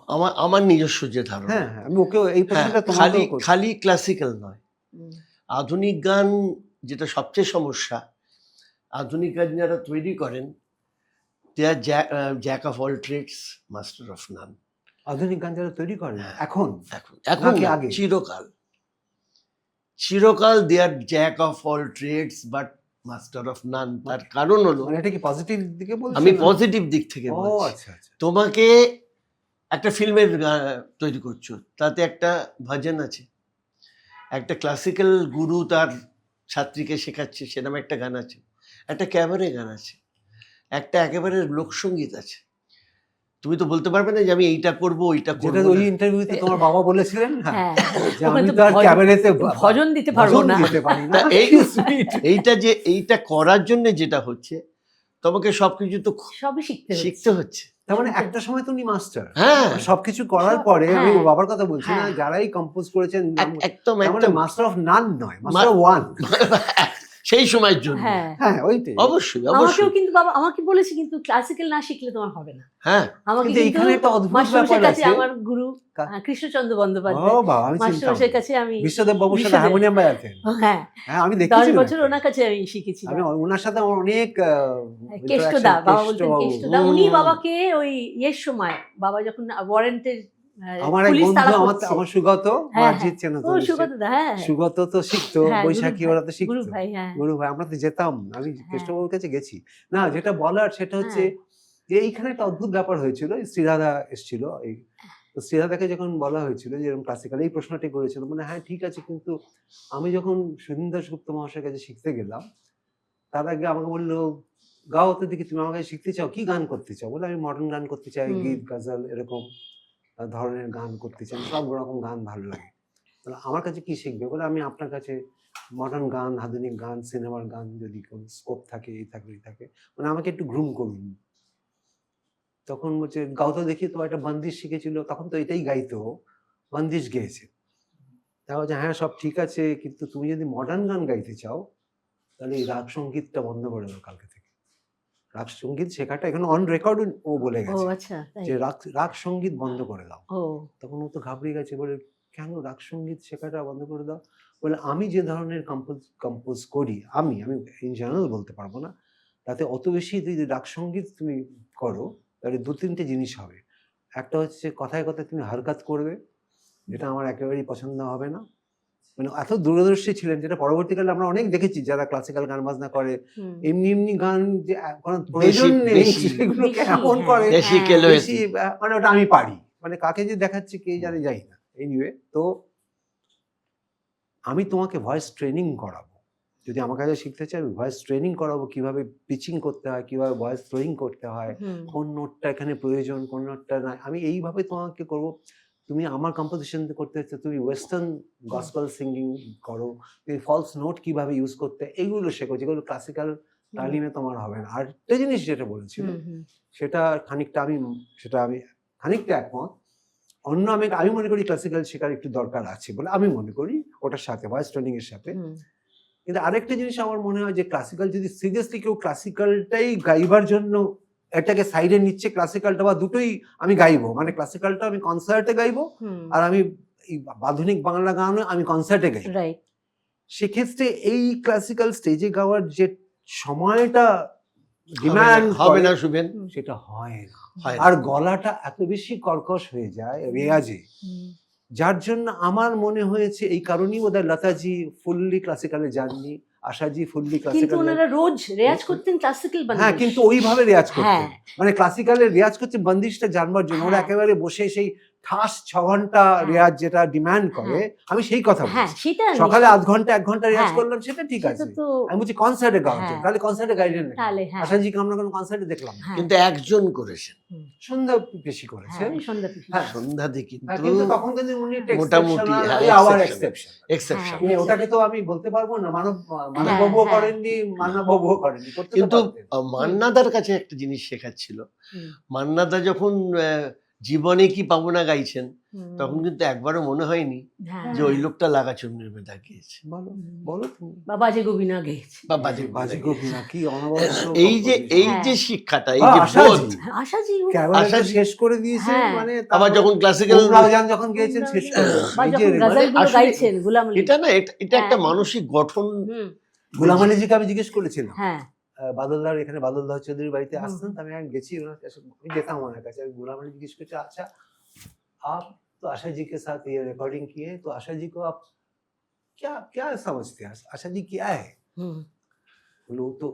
আমার নিজস্ব যে ধারণা, হ্যাঁ হ্যাঁ, আমি ওকে এই প্রশ্নটা খালি তোমাকে খালি ক্লাসিক্যাল নয়, আধুনিক গান যেটা সবচেয়ে সমস্যা, আধুনিক গান যারা তৈরি করেন they are jack of all trades master of none. আধুনিক গান যারা তৈরি করে হ্যাঁ। এখন এখন নাকি না, আগে? চিরকাল they are jack of all trades but master of none. তার কারণ হলো, মানে এটা কি পজিটিভ দিকে বলছো? আমি পজিটিভ দিক থেকে ও বলছি, আচ্ছা আচ্ছা। তোমাকে একটা ফিল্মের তৈরি করছো, তাতে একটা ভজন আছে, একটা ক্লাসিক্যাল গুরু তার ছাত্রীকে শেখাচ্ছে সেরকম একটা গান আছে, একটা ক্যাবারে গান আছে, একটা একেবারে লোকসঙ্গীত আছে। তুমি তো বলতে পারবে না যে আমি এইটা করবো ওইটা যেটা করবো ওই না। ইন্টারভিউতে তোমার বাবা বলেছিলেন, হ্যাঁ, হ্যাঁ যে ওখানে আমি তো তো আর ক্যাবারেতে ভজন দিতে পারবো ভজন না। দিতে পারি না। তা এইটা করার জন্য যেটা হচ্ছে, তোমাকে সবকিছু তো সবই শিখতে হচ্ছে। তার মানে একটা সময় তুমি মাস্টার, হ্যাঁ সবকিছু করার সব- পরে, আমি হ্যাঁ। বাবার কথা বলছি না, হ্যাঁ। যারাই কম্পোজ করেছেন, একদম তার মানে একদম মাস্টার অফ নান নয়, মাস্টার ওয়ান। সেই সময়ের জন্য। হ্যাঁ, হ্যাঁ ওইটাই। অবশ্যই আমাকেও অবশ্যই। কিন্তু বাবা আমাকে বলেছে কিন্তু ক্লাসিক্যাল না শিখলে তোমার হবে না। হ্যাঁ আমাকে কিন্তু কিন্তু এখানে একটা অদ্ভুত মাস্টারমশাইয়ের ব্যাপার কাছে আছে। আমার গুরু কৃষ্ণচন্দ্র ও বন্দ্যোপাধ্যায় বাবা, আমি চিনতাম মাস্টারমশাইয়ের কাছে আমি বিশ্বদেব বাবুর সাথে বিশ্বদেব। হারমোনিয়াম বাজাতেন। হ্যাঁ হ্যাঁ আমি 10 দেখেছি বছর ওনার কাছে আমি শিখেছি। আমি ওনার সাথে আমার অনেক কেষ্টদা, বাবা বলতেন কেষ্টবাবু। কেষ্টদা, উনি বাবাকে ওই ইয়ের সময় বাবা যখন ওয়ারেন্টের আমার এক পুলিশ বন্ধু তাড়া আমার করছে। আমার সুগত হ্যাঁ, মার্জিত চেনা ও তো সুগত দা, হ্যাঁ সুগত তো শিখতো, হ্যাঁ, বৈশাখী গুরু ওরা তো ভাই, শিখতো। গুরু ভাই, হ্যাঁ গুরু ভাই আমরা তো যেতাম, আমি কেষ্টবাবুর কাছে গেছি। না যেটা বলার সেটা হচ্ছে হ্যাঁ। যে এইখানে একটা অদ্ভুত ব্যাপার হয়েছিল। এই শ্রীরাধা এসেছিল, এই তো শ্রীরাধাকে যখন বলা হয়েছিল যে এরকম ক্লাসিক্যাল এই প্রশ্নটি করেছিল, মানে হ্যাঁ ঠিক আছে, কিন্তু আমি যখন সুধীন দাশগুপ্ত মহাশয়ের কাছে শিখতে গেলাম, তার আগে আমাকে বললো গাও তো দেখি, তুমি আমার কাছে শিখতে চাও, কি গান করতে চাও? বলে আমি মডার্ন গান করতে চাই, গীত গজল এরকম ধরনের গান করতে চাই, সব রকম গান ভালো লাগে। বলে আমার কাছে কি শিখবে? বলে আমি আপনার কাছে মডার্ন গান, আধুনিক গান, সিনেমার গান যদি কোনো স্কোপ থাকে, এই থাকে এই থাকে, মানে আমাকে একটু গ্রুম করুন। তখন বলছে গাও তো দেখি, তো একটা বন্দিশ শিখেছিল, তখন তো এটাই গাইতো, বন্দিশ গেয়েছে। তা বলছে হ্যাঁ সব ঠিক আছে, কিন্তু তুমি যদি মডার্ন গান গাইতে চাও তাহলে এই রাগ সঙ্গীতটা বন্ধ করে দাও কালকে থেকে। রাগ সঙ্গীত শেখাটা এখানে অন রেকর্ড ও বলে ও গেছে আচ্ছা তাই। যে রাগ সঙ্গীত বন্ধ করে দাও। ও তখন ও তো ঘাবড়ে গেছে, বলে কেন রাগ সঙ্গীত শেখাটা বন্ধ করে দাও? বলে আমি যে ধরনের কম্পোজ করি, আমি ইন জেনারেল বলতে পারবো না, তাতে অত বেশি যদি রাগ সঙ্গীত তুমি করো তাহলে 2-3টে জিনিস হবে। একটা হচ্ছে কথায় কথায় তুমি হারকাত করবে, যেটা আমার একেবারেই পছন্দ হবে না। মানে এত দূরদর্শী ছিলেন, যেটা পরবর্তীকালে আমরা অনেক দেখেছি যারা ক্লাসিক্যাল গান বাজনা করে, এমনি এমনি গান যে কোনো প্রয়োজন নেই বেশি- সেগুলোকে বেশি, এমন হ্যাঁ, করে বেশি হ্যাঁ। কেলো বেশি, মানে ওটা আমি পারি, মানে কাকে যে দেখাচ্ছে কে জানে, যাই না। এনিওয়ে, তো আমি তোমাকে ভয়েস ট্রেনিং করাবো, যদি আমার কাছে শিখতে চাই আমি ভয়েস ট্রেনিং করাবো, কিভাবে পিচিং করতে হয়, কিভাবে ভয়েস থ্রোয়িং করতে হয়, কোন নোটটা এখানে প্রয়োজন, কোন নোটটা নাই, আমি এইভাবে তোমাকে করবো। তুমি আমার কম্পোজিশন করতে হচ্ছে, তুমি ওয়েস্টার্ন গসপেল সিঙ্গিং করো, তুমি ফলস নোট কিভাবে ইউজ করতে, এইগুলো শেখো, যেগুলো ক্লাসিক্যাল তালিমে তোমার হবে না। আর একটা জিনিস যেটা বলেছিল সেটা আমি খানিকটা একমত। অন্য আমি মনে করি ক্লাসিক্যাল শেখার একটু দরকার আছে বলে আমি মনে করি, ওটার সাথে ভয়েস ট্রেনিং এর সাথে। কিন্তু আরেকটা জিনিস আমার মনে হয় যে ক্লাসিক্যাল যদি সিরিয়াসলি কেউ ক্লাসিক্যালটাই গাইবার জন্য এটাকে সাইডে নিচ্ছে, ক্লাসিক্যালটা বা দুটোই আমি গাইবো, মানে ক্লাসিক্যালটা আমি কনসার্টে গাইবো আর আমি এই আধুনিক বাংলা গানও আমি কনসার্টে গাইবো, রাইট। সেক্ষেত্রে এই ক্লাসিক্যাল স্টেজে গাওয়ার যে সময়টা ডিমান্ড হবে না শুভেন, সেটা হয় না। হয় না। আর গলাটা এত বেশি কর্কশ হয়ে যায় রেয়াজে, যার জন্য আমার মনে হয়েছে এই কারণেই বোধহয় লতাজি ফুললি ক্লাসিক্যালে যাননি, আশাজি ফুললি কিন্তু ক্লাসিক্যাল। ওনারা রোজ রেয়াজ করতেন ক্লাসিক্যাল বন্দিশ। হ্যাঁ, কিন্তু ওইভাবে রেয়াজ করতেন, হ্যাঁ। মানে ক্লাসিক্যালে রেয়াজ করছে বন্দিশটা জানবার জন্য। ওরা হ্যাঁ। একেবারে বসে সেই ঠাস 6 ঘন্টা হ্যাঁ। রেয়াজ যেটা ডিমান্ড করে, আমি সেই কথা হ্যাঁ বলছি। সেটা সকালে আধ ঘন্টা 1 ঘন্টা রেয়াজ হ্যাঁ। করলাম, সেটা ঠিক সেটা আছে, তো আমি বলছি কনসার্টে গাওয়ার জন্য। হ্যাঁ। তাহলে কনসার্টে গাইলেন না, তাহলে হ্যাঁ আশাজিকে আমরা কোনো কনসার্টে দেখলাম না। হ্যাঁ, কিন্তু একজন করেছেন সন্ধ্যা বেশি করেছে, হ্যাঁ, সন্ধ্যা পিসি। হ্যাঁ। সন্ধ্যাতে, কিন্তু কিন্তু তখন কিন্তু উনি একটা মোটামুটি, exceptional, হ্যাঁ, ওই আবার exceptional। exception। এক্সেপশন। হ্যাঁ। ওটাকে তো আমি বলতে পারবো না, মানববাবুও হ্যাঁ। করেননি, মান্নাবাবুও করেননি, করতে তো কিন্তু পারতেন। মান্নাদার কাছে একটা জিনিস শেখার ছিল। হুম, মান্নাদা যখন জীবনে কি পাবো না গাইছেন, হুম, তখন কিন্তু একবারও মনে হয়নি হ্যাঁ, যে ওই লোকটা লাগাচন্দ্রের মেধা গিয়েছে বলো বলো তুমি। বা বাজে গোবিনা গেয়েছে। বা বাজে বাজি বাজে গোপিনা কি অনবরত এই যে হ্যাঁ। শিক্ষাটা, এই বা যে আশাজি। বোধ, আশাজি ক্যাবারে তো আশাজি। শেষ করে দিয়েছেন, হ্যাঁ। মানে আবার যখন ক্লাসিক্যাল, রাউজান যখন গিয়েছেন শেষ করে দিয়েছেন। বা এই যে যখন গজলগুলো আসলে গাইছেন গুলাম আলী। এটা না, এটা একটা হ্যাঁ। মানসিক গঠন। হুম, গোলাম আলীজিকে আমি জিজ্ঞেস করেছিলাম, হ্যাঁ বাদলদার এখানে বাদলদার চৌধুরীর বাড়িতে হুম। আসতেন, তো আমি গেছি ওনার কাছে, আমি যেতাম ওনার কাছে, আমি গোলাম আলী জিজ্ঞেস করছি, अच्छा आप तो आशा जी के साथ ये रिकॉर्डिंग किए, तो आशा जी को आप क्या क्या समझते हैं, आशा जी क्या है? হুম, बोले वो तो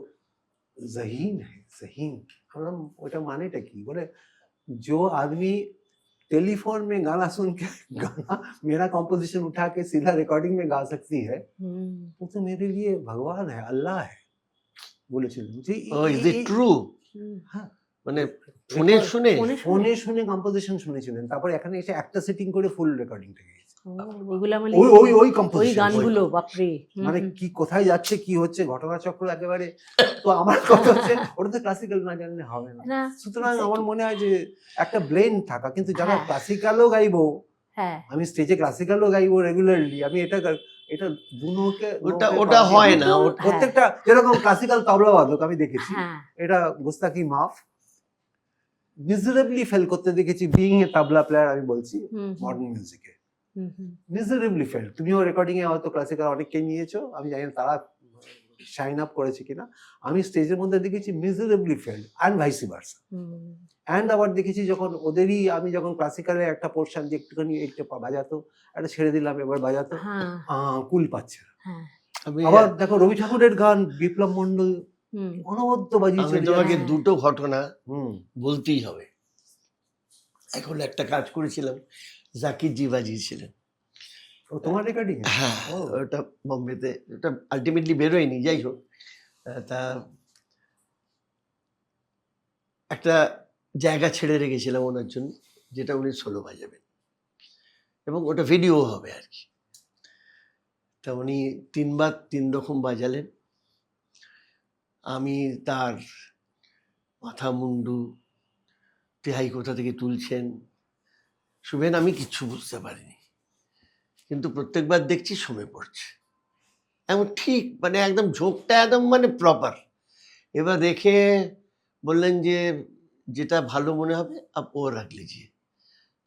ज़हीन है, ज़हीन। हम ওটা মানেটা কি? बोले जो आदमी टेलीफोन में गाना सुन के गाना मेरा कंपोजिशन उठा के सीधा रिकॉर्डिंग में गा सकती है, হুম। वो तो मेरे लिए भगवान है, अल्लाह है বলেছিলেন। যে is it true? Hmm. Oh, মানে ফোনে শুনে, ফোনে শুনে? ফোনে শুনে কম্পোজিশন শুনেছিলেন, তারপর এখানে এসে একটা সেটিং করে ফুল রেকর্ডিংটা গেছে। ও, ওই গুলাম আলী, ওই ওই ওই ওই কম্পোজিশন, গানগুলো বাপরে। হুম, মানে হুম। কি কোথায় যাচ্ছে, কি হচ্ছে, ঘটনাচক্র একেবারে। তো আমার কথা হচ্ছে ওটা তো ক্লাসিক্যাল না জানলে হবে না। না, সুতরাং আমার মনে হয় যে একটা ব্লেন্ড থাকা, কিন্তু যারা হ্যাঁ। ক্লাসিক্যালও গাইবো, হ্যাঁ আমি স্টেজে ক্লাসিক্যালও গাইবো রেগুলারলি, আমি এটা এটা দু নোটে ওটা হয় না, দুটো- প্রত্যেকটা যেরকম ক্লাসিক্যাল তবলা বাদক আমি দেখেছি, হ্যাঁ এটা গুস্তাকি মাফ মিজারেবলি ফেল করতে দেখেছি, বিইং এ তবলা প্লেয়ার আমি বলছি হুম, মডার্ন মিউজিকে হুম। Miserably fail. তুমিও রেকর্ডিং এ হয়তো ক্লাসিক্যাল অনেককে নিয়েছো, আমি জানি না তারা শাইন আপ করেছে কিনা, আমি স্টেজের মধ্যে দেখেছি miserably fail and vice versa. And আবার দেখেছি যখন ওদেরই আমি যখন ক্লাসিক্যালে একটা পোর্শন যে একটুখানি একটু বাজাতো, একটা ছেড়ে দিলাম এবার বাজাতো, হ্যাঁ কুল পাচ্ছে না। হ্যাঁ আমি আবার দেখো রবি ঠাকুরের গান, বিপ্লব মন্ডল হুম, অনবদ্য বাজিয়ে আমি চলে তোমাকে যাচ্ছে। হ্যাঁ। দুটো ঘটনা হুম, বলতেই হবে। এখন একটা কাজ করেছিলাম, জাকির জি বাজিয়েছিলেন। ও তোমার রেকর্ডিং? হ্যাঁ, ও। ওটা বোম্বেতে, ওটা আলটিমেটলি বেরোয়নি, যাই হোক। তা একটা জায়গা ছেড়ে রেখেছিলাম ওনার জন্য, যেটা উনি সোলো বাজাবেন এবং ওটা ভিডিও হবে আর কি। তা উনি 3 বার 3 রকম বাজালেন। আমি তার মাথা মুন্ডু তেহাই কোথা থেকে তুলছেন শুভেন, আমি কিচ্ছু বুঝতে পারিনি, কিন্তু প্রত্যেকবার দেখছি সমে পড়ছে এমন ঠিক, মানে একদম ঝোঁকটা একদম মানে প্রপার। এবার দেখে বললেন যে যেটা ভালো মনে হবে আপ ও রাখ লিজিয়ে।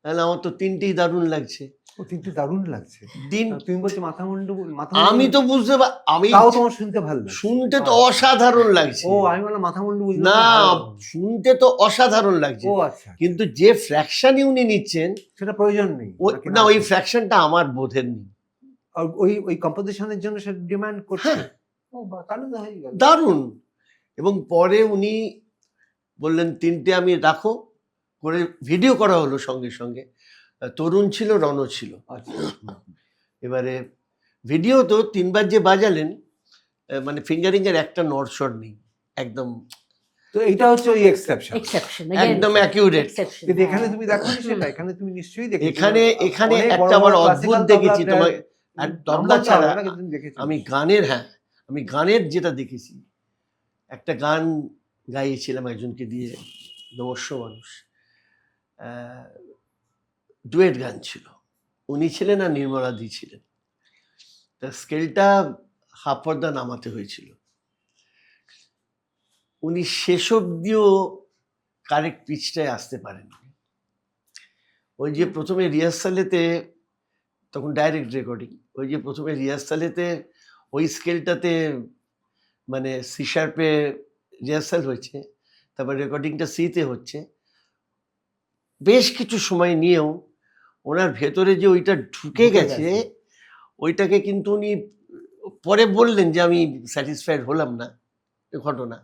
তাহলে আমার তো 3টেই দারুণ লাগছে। ও তিনটে দারুণ লাগছে। দিন তুমি বলছো মাথা মুন্ডু, মাথা আমি তো বুঝতে আমি তাও তোমার শুনতে ভালো লাগছে। শুনতে তো অসাধারণ লাগছে। ও আমি বললাম মাথা মুন্ডু বুঝলাম না, ভালো। শুনতে তো অসাধারণ লাগছে, ও আচ্ছা, কিন্তু যে ফ্র্যাকশনই উনি নিচ্ছেন সেটা প্রয়োজন নেই নাকি না, ওই ফ্র্যাকশনটা আমার বোধের নেই। আর ওই ওই কম্পোজিশনের জন্য সেটা ডিমান্ড করছে। হ্যাঁ। ও তাহলে তো হয়ে গেল। দারুণ। এবং পরে উনি বললেন 3টে আমি রাখো করে ভিডিও করা হলো সঙ্গে সঙ্গে। তরুণ ছিল, রণ ছিল। আচ্ছা, এবারে ভিডিও তো 3বার যে বাজালেন, মানে ফিঙ্গারিং এর একটা নড়চড় নেই, একদম তো এটা হচ্ছে ওই এক্সেপশন। এক্সেপশন একদম অ্যাকিউরেট। কিন্তু এখানে তুমি দেখো সেটা, এখানে তুমি নিশ্চয়ই দেখেছো। এখানে অনেক একটা বড় আবার বড় অদ্ভুত classical দেখেছি তবলা তোমার, player, আর নাম তবলা বলতে ছাড়া হবে না, কিন্তু তুমি দেখেছো। আমি গানের যেটা দেখেছি, একটা গান গাইয়েছিলাম একজনকে দিয়ে, নমস্য মানুষ, ডুয়েট গান ছিল, উনি ছিলেন আর নির্মলা দি ছিলেন। তা স্কেলটা হাফ পর্দা নামাতে হয়েছিল, উনি শেষ অব্দিও কারেক্ট পিচটায় আসতে পারেননি। ওই যে প্রথমে রিহার্সালেতে, তখন ডাইরেক্ট রেকর্ডিং, ওই যে প্রথমে রিহার্সালেতে ওই স্কেলটাতে মানে সি শার্পে রিহার্সাল হয়েছে, তারপর রেকর্ডিংটা সিতে হচ্ছে, বেশ কিছু সময় নিয়েও ওনার ভেতরে যে ওইটা ঢুকে গেছে, ওইটাকে কিন্তু উনি পরে বললেন যে আমি স্যাটিসফাইড হলাম না ঘটনা,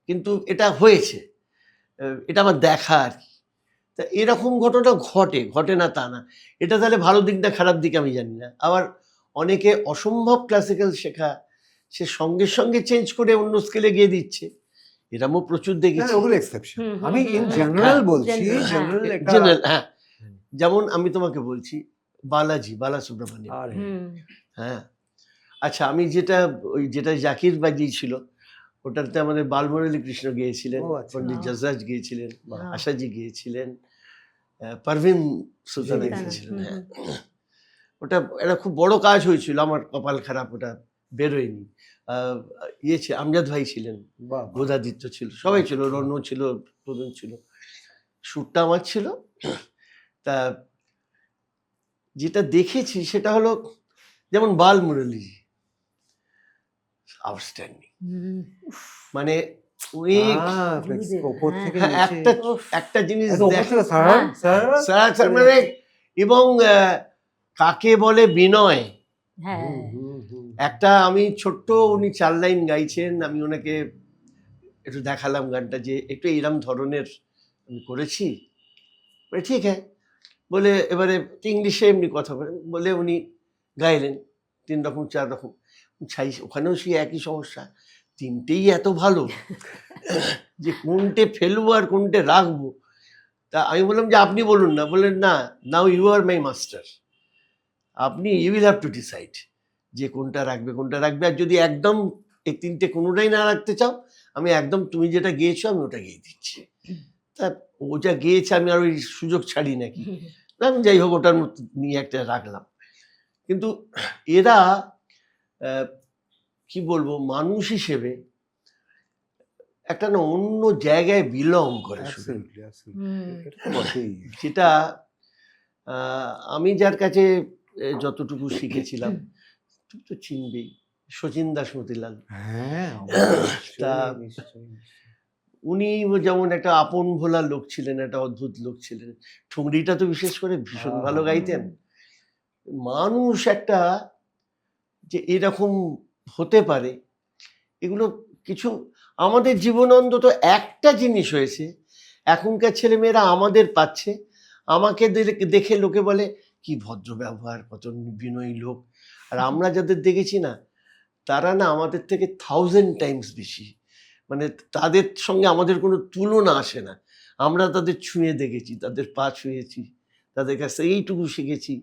কিন্তু এটা হয়েছে, এটা আমার দেখা আর কি। তা এরকম ঘটনা ঘটে না তা না, এটা তাহলে ভালো দিক না খারাপ দিক আমি জানি না। আবার অনেকে অসম্ভব ক্লাসিক্যাল শেখা, সে সঙ্গে সঙ্গে চেঞ্জ করে অন্য স্কেলে গিয়ে দিচ্ছে, এরকমও প্রচুর দেখেছি। ওগুলো এক্সেপশন। হুম, হুম, আমি ইন হুম, জেনারেল হ্যাঁ, বলছি, general, জেনারেল একটা জেনারেল, হ্যাঁ। যেমন আমি তোমাকে বলছি বালাসুব্রমণ্যম, আরে হ্যাঁ। আচ্ছা, আমি যেটা জাকির বাজিয়েছিল, ওটাতে আমাদের বালমুরলী কৃষ্ণ গিয়েছিলেন, ও আচ্ছা। পন্ডিত জাজরাজ গিয়েছিলেন, বাহ। আশাজি গিয়েছিলেন, পারভিন সুলতানা জি, জি, গিয়েছিলেন। হুম, হ্যাঁ, ওটা একটা খুব বড় কাজ হয়েছিল, আমার কপাল খারাপ ওটা বেরোয়নি। আমজাদ ভাই ছিলেন, বাহ, বাহ। বোধাদিত্য ছিল, সবাই ছিল, রণ ছিল, তরুণ ছিল, শ্যুটটা আমার ছিল। তা যেটা দেখেছি সেটা হলো, যেমন বালমুরলী আউটস্ট্যান্ডিং, মানে উনি ওপর থেকে হ্যাঁ, নিচে। একটা জিনিস এত ওপর থেকে স্যার, হ্যাঁ। স্যার, মানে, এবং কাকে বলে বিনয়, হ্যাঁ একটা আমি ছোট্ট, উনি 4 লাইন গাইছেন, আমি ওনাকে একটু দেখালাম গানটা, যে একটু এইরকম ধরনের আমি করেছি, বলে ঠিক হ্যাঁ, বলে এবারে ইংলিশে এমনি কথা বলে উনি গাইলেন 3 রকম 4 রকম, ওখানেও সেই একই সমস্যা, 3টেই এত ভালো যে কোনটে ফেলবো আর কোনটে রাখবো। তা আমি বললাম যে আপনি বলুন না, বললেন না, now you are my master, আপনি you will have to decide যে কোনটা রাখবে, আর যদি একদম এই 3টে কোনোটাই না রাখতে চাও, আমি একদম তুমি যেটা গেয়েছো আমি ওটা গেয়ে দিচ্ছি। তা ও যা গেয়েছে আমি আর ওই সুযোগ ছাড়ি নাকি, আমি যাই হোক ওটার মতো নিয়ে একটা রাখলাম। কিন্তু এরা কি বলবো, মানুষ হিসেবে একটা না অন্য জায়গায় বিলং করে শুধু। Absolutely, absolutely. এটা তো বটেই। যেটা আমি যার কাছে যতটুকু শিখেছিলাম, তুই তো চিনবি, শচীন দাস মতিলাল। হ্যাঁ, তা- অবশ্যই, নিশ্চয়ই, নিশ্চয়ই। উনি যেমন একটা আপন ভোলা লোক ছিলেন, একটা অদ্ভুত লোক ছিলেন। ঠুংরিটা তো বিশেষ করে ভীষণ ভালো গাইতেন। মানুষ একটা যে এরকম হতে পারে, এগুলো কিছু আমাদের জীবনে অন্তত একটা জিনিস হয়েছে, এখনকার ছেলেমেয়েরা আমাদের পাচ্ছে, আমাকে দেখে লোকে বলে কি ভদ্র ব্যবহার, কত বিনয়ী লোক। আর আমরা যাদের দেখেছি না, তারা না আমাদের থেকে 1000 টাইমস বেশি, মানে তাদের সঙ্গে আমাদের কোনো তুলনা আসে না। আমরা তাদের ছুঁয়ে দেখেছি, তাদের পা ছুঁয়েছি, তাদের কাছে এইটুকু শিখেছি।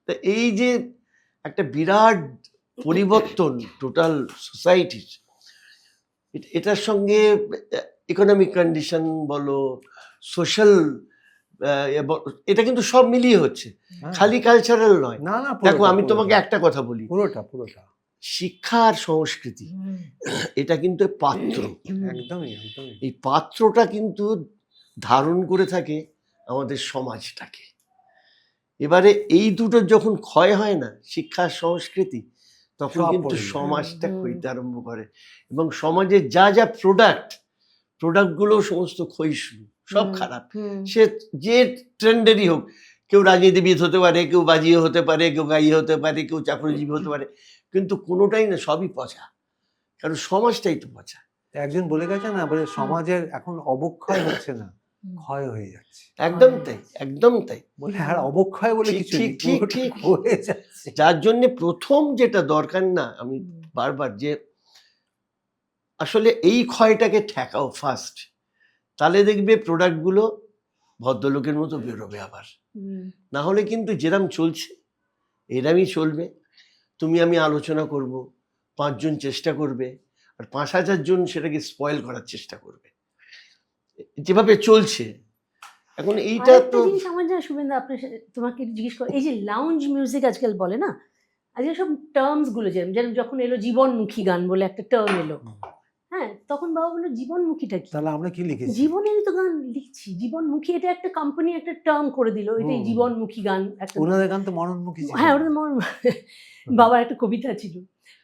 তা এই যে একটা বিরাট পরিবর্তন টোটাল সোসাইটির, এটার সঙ্গে ইকোনমিক কন্ডিশন বলো, সোশ্যাল, এটা কিন্তু সব মিলিয়ে হচ্ছে, হ্যাঁ। খালি কালচারাল নয়। না না, দেখো পুরোটা, আমি পুরোটা। তোমাকে একটা কথা বলি, পুরোটা শিক্ষা আর সংস্কৃতি এটা কিন্তু পাত্র, একদমই একদমই। এই পাত্রটা কিন্তু ধারণ করে থাকে আমাদের সমাজটাকে। এবারে এই দুটো যখন ক্ষয় হয় না, শিক্ষা আর সংস্কৃতি, তখন সব কিন্তু পড়ে যায়। সমাজটা ক্ষয়তে আরম্ভ করে, এবং সমাজের যা যা প্রোডাক্টগুলো সমস্ত ক্ষয়িষ্ণু, সব খারাপ। সে যে ট্রেন্ডেরই হোক, কেউ রাজনীতিবিদ হতে পারে, কেউ বাজিয়ে হতে পারে, কেউ গাইয়ে হতে পারে, কেউ চাকরিজীবী হতে পারে, কিন্তু কোনোটাই না, সবই পচা, কারণ সমাজটাই তো পচা। একজন বলে গেছে না, বলে সমাজের এখন অবক্ষয় হচ্ছে না, ক্ষয় হয়ে যাচ্ছে। একদম তাই, একদম তাই। বলে আর অবক্ষয় বলে ঠিক, কিছু ঠিক, নেই, ঠিক, পুরোটা ঠিক। হয়ে যাচ্ছে। যার জন্য প্রথম যেটা দরকার না, আমি বারবার যে আসলে এই ক্ষয়টাকে ঠেকাও ফার্স্ট, তাহলে দেখবে প্রোডাক্টগুলো ভদ্রলোকের মতো বেরোবে আবার। না হলে কিন্তু যেরাম চলছে এরামই চলবে। তুমি আমি আলোচনা করব, 5 জন চেষ্টা করবে, আর 5000 জন সেটাকে স্পয়েল করার চেষ্টা করবে, যেভাবে চলছে এখন। এইটা আরেকটা তো জিনিস আমার যা শুভেন্দু, আপনার তোমাকে জিজ্ঞেস কর, এই যে লাউঞ্জ মিউজিক আজকাল বলে না, আজকাল সব টার্মস গুলো যেন যখন এলো জীবনমুখী গান বলে একটা টার্ম এলো, হ্যাঁ, তখন বাবা বললো জীবনমুখীটা কি? তাহলে আমরা কি লিখেছি? জীবনেরই তো গান লিখছি, জীবনমুখী, এটা একটা কোম্পানি একটা টার্ম করে দিল, এটাই জীবনমুখী গান। একটা ওনাদের গান তো মরণমুখী ছিল। হ্যাঁ, ওটা বাবার একটা কবিতা ছিল,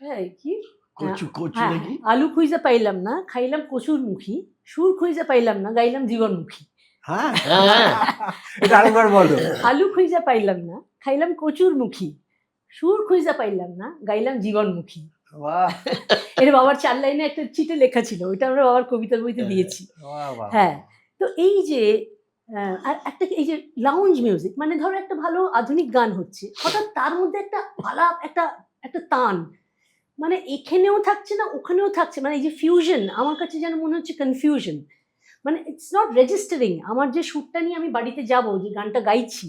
হ্যাঁ, কি কচু হ্যাঁ, নাকি আলু খুঁজে পাইলাম না, খাইলাম কচুর মুখী, সুর খুঁজে পাইলাম না, গাইলাম জীবনমুখী। হ্যাঁ, হ্যাঁ, এটা আরেকবার বলো। আলু খুঁজে পাইলাম না, খাইলাম কচুর মুখী, সুর খুঁজে পাইলাম না, গাইলাম জীবনমুখী। বাহ, এটা বাবার 4 লাইনে একটা চিঠি লেখা ছিল, ওইটা আমরা বাবার কবিতার বইতে দিয়েছি। বাহ, বাহ। হ্যাঁ, তো এই যে আর একটা এই যে লাউঞ্জ মিউজিক, মানে ধরো একটা ভালো আধুনিক গান হচ্ছে, হঠাৎ তার মধ্যে একটা আলাপ, একটা টান, মানে এখানেও থাকছে না ওখানেও থাকছে, মানে এই যে ফিউশন, আমার কাছে যেন মনে হচ্ছে কনফিউশন, মানে ইটস নট রেজিস্টারিং। আমার যে সুরটা নিয়ে আমি বাড়িতে যাব, যে গানটা গাইছি,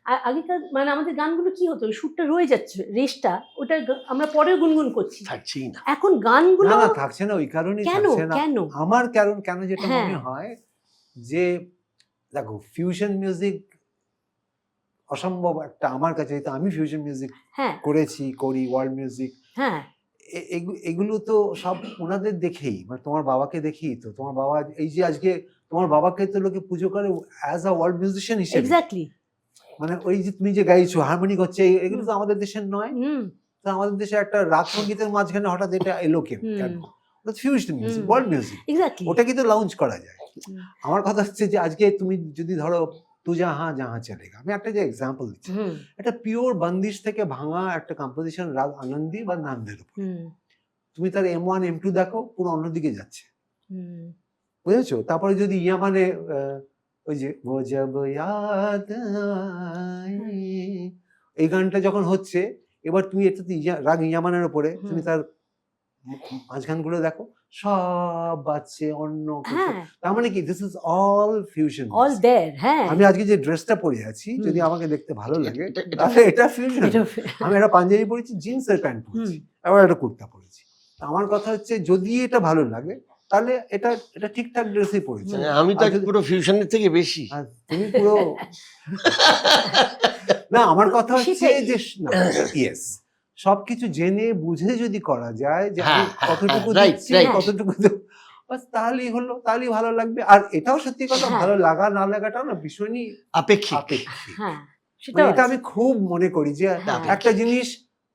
আর আগেকার মানে আমাদের গানগুলো কি হতো, সুরটা রয়ে যাচ্ছে, রেশটা, ওটা আমরা পরেও গুনগুন করছি। থাকছেই না। এখন গানগুলো না না, থাকছে না, ওই কারণেই কেন থাকছে না। কেন আমার কেন যেটা হ্যাঁ। মনে হয় যে দেখো, ফিউশন মিউজিক অসম্ভব একটা আমার কাছে, তো আমি ফিউশন মিউজিক হ্যাঁ করি ওয়ার্ল্ড মিউজিক, হ্যাঁ এগুলো তো সব ওনাদের দেখেই, মানে তোমার বাবাকে দেখেই তো, তোমার বাবা এই যে আজকে তোমার বাবাকে তো লোকে পুজো করে অ্যাজ আ ওয়ার্ল্ড মিউজিশিয়ান হিসেবে, এক্স্যাক্টলি। মানে ওই যে তুমি যে গাইছো, হারমোনি করছে, এগুলো তো আমাদের দেশের নয়। তো আমাদের দেশে একটা রাগ সঙ্গীতের মাঝখানে হঠাৎ এটা এলো কেন? ওটা fusion music, world music, exactly. ওটা কিন্তু লাউঞ্জ করা যায়। আমার কথা হচ্ছে যে আজকে তুমি যদি ধরো তু জাহাঁ জাহাঁ চলেগা, আমি একটা যে এক্সাম্পল দিচ্ছি, একটা পিওর বন্দিশ থেকে ভাঙা একটা কম্পোজিশন, রাগ আনন্দী বা নান্দের উপর, তুমি তার M1 M2 দেখো, পুরো অন্যদিকে যাচ্ছে, বুঝেছো? তারপরে যদি ইয়ামানে ওই যে ও জব ইয়াদ আয়ে, এই গানটা যখন হচ্ছে, এবার তুমি এটাতে রাগ ইয়ামানের উপরে তুমি তার মাঝখানগুলো দেখো, সব বাজছে অন্য কিছু। তার মানে কি, this is all fusion, all there. হ্যাঁ, আমি আজকে যে ড্রেসটা পরে আছি, যদি আমাকে দেখতে ভালো লাগে তাহলে এটা ফিউশন। আমি একটা পাঞ্জাবি পরেছি, জিন্সের প্যান্ট পরেছি, আবার একটা কুর্তা পরেছি, আমার কথা হচ্ছে যদি এটা ভালো লাগে তাহলে এটা ঠিকঠাক ড্রেসই পরেছি। আমি তো পুরো ফিউশনের থেকে বেশি। তুমি পুরো না আমার কথা হচ্ছে সেটাই। যে ইয়েস, সবকিছু জেনে বুঝে যদি করা যায় যে আমি হ্যাঁ, হ্যাঁ, কতটুকু হ্যাঁ, right, দিচ্ছি right. কতটুকু দেব, বাস তাহলেই হলো, তাহলেই ভালো লাগবে। আর এটাও সত্যি কথা, হ্যাঁ। ভালো লাগা না লাগাটা না ভীষণই আপেক্ষিক। আপেক্ষিক। হ্যাঁ মানে সেটাও এটা আছে। আমি খুব মনে করি যে হ্যাঁ। একটা জিনিস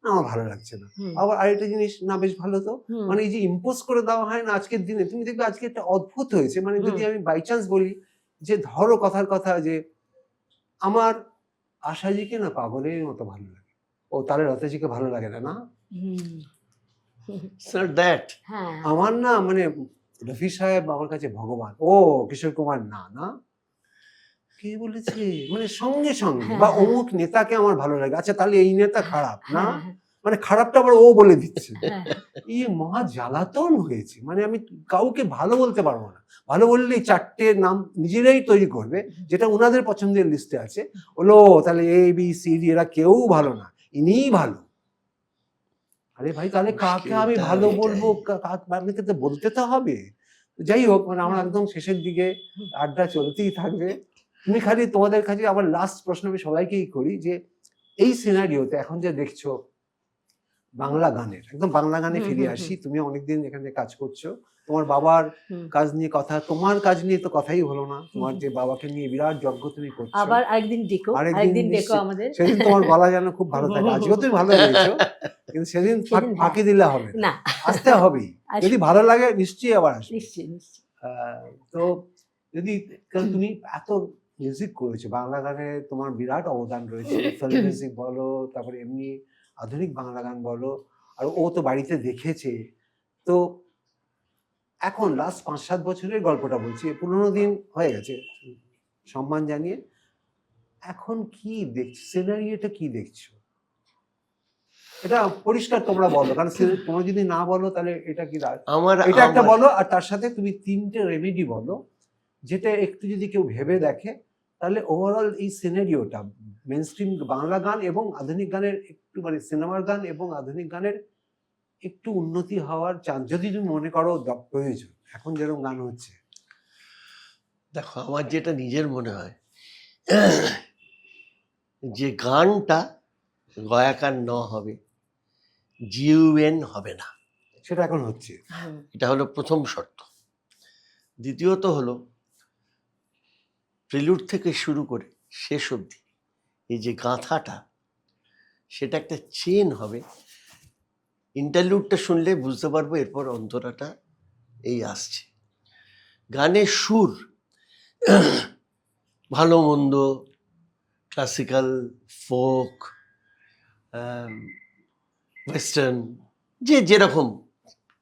না, আমার ভালো লাগছে না, হুম, আবার আরেকটা জিনিস না বেশ ভালো তো, হুম, মানে এই যে ইম্পোজ করে দেওয়া হয় না আজকের দিনে, তুমি দেখবে আজকে একটা অদ্ভুত হয়েছে, মানে যদি হুম। আমি বাই চান্স বলি যে ধরো কথার কথা যে আমার আশাজিকে না পাগলের মতো ভালো লাগে, ও তাহলে লতাজিকে ভালো লাগে না, না হুম, It's not that. হ্যাঁ আমার না মানে রফি সাহেব আমার কাছে ভগবান, ও কিশোর কুমার না, না কে বলেছে, মানে সঙ্গে সঙ্গে হ্যাঁ, বা হ্যাঁ। অমুক নেতাকে আমার ভালো লাগে, আচ্ছা তাহলে এই নেতা খারাপ না, হ্যাঁ, হ্যাঁ, মানে খারাপটা আবার ও বলে দিচ্ছে। হ্যাঁ, এই মহা জ্বালাতন হয়েছে, মানে আমি কাউকে ভালো বলতে পারবো না, ভালো বললেই চারটে নাম নিজেরাই তৈরি করবে যেটা ওনাদের পছন্দের লিস্টে আছে, হলো তাহলে এ বি সি ডি এরা কেউ ভালো না, ইনিই ভালো। আরে ভাই তাহলে কাকে আমি মুশকিলটা ভালো এটাই। বলবো, আপনাকে তো বলতে তো হবে। যাই হোক, মানে আমরা একদম শেষের দিকে, আড্ডা চলতেই থাকবে। তুমি খালি তোমাদের কাছে আমার লাস্ট প্রশ্ন আমি সবাইকেই করি যে এই সিনারিওতে এখন যে দেখছো বাংলা গানের, একদম বাংলা গানে হুম, ফিরে হুম, আসি, তুমি অনেকদিন এখানে কাজ করছো, তোমার বাবার হুম। কাজ নিয়ে কথা, তোমার কাজ নিয়ে তো কথাই হলো না, তোমার যে বাবাকে নিয়ে বিরাট যজ্ঞ তুমি করছো, আবার আরেকদিন ডেকো, আরেকদিন আরেকদিন ডেকো নিশ্চিত। আমাদের। সেদিন তোমার গলা যেন খুব ভালো থাকে, আজকেও তুমি ভালো গেয়েছো, কিন্তু সেদিন সেদিন ফাঁকি দিলে হবে না, না আসতে হবেই, আসবে। যদি ভালো লাগে নিশ্চয়ই আবার আসবে। নিশ্চয়ই নিশ্চয়ই। তো যদি, কারণ তুমি এত মিউজিক করেছো, বাংলা গানে তোমার বিরাট অবদান রয়েছে, ফিল্ম মিউজিক বলো, তারপরে এমনি আধুনিক বাংলা গান বলো, আর ও তো বাড়িতে দেখেছে। তো এখন লাস্ট 5-7 বছরের গল্পটা বলছি, পুরোনো দিন হয়ে গেছে সম্মান জানিয়ে, এখন কি দেখছো, সিনারিওটা কি দেখছো, এটা পরিষ্কার তোমরা বলো, কারণ তোমরা যদি না বলো তাহলে এটা কি আমার এটা একটা আমার- বলো, আর তার সাথে তুমি 3টে রেমেডি বলো, যেটা একটু যদি কেউ ভেবে দেখে তাহলে ওভারঅল এই সিনারিওটা মেন স্ট্রিম বাংলা গান এবং আধুনিক গানের একটু, মানে সিনেমার গান এবং আধুনিক গানের একটু উন্নতি হওয়ার চান্স, যদি তুমি মনে করো প্রয়োজন, এখন যেরকম গান হচ্ছে। দেখো, আমার যেটা নিজের মনে হয় যে গানটা গয়াকার ন হবে, জিউএন হবে না, সেটা এখন হচ্ছে। এটা হলো প্রথম শর্ত। দ্বিতীয়ত হলো প্রিলুড থেকে শুরু করে শেষ অবধি এই যে গাঁথাটা, সেটা একটা চেন হবে। ইন্টারলুডটা শুনলে বুঝতে পারবো এরপর অন্তরাটা এই আসছে। গানের সুর ভালো মন্দ, ক্লাসিক্যাল, ফোক, ওয়েস্টার্ন, যে যেরকম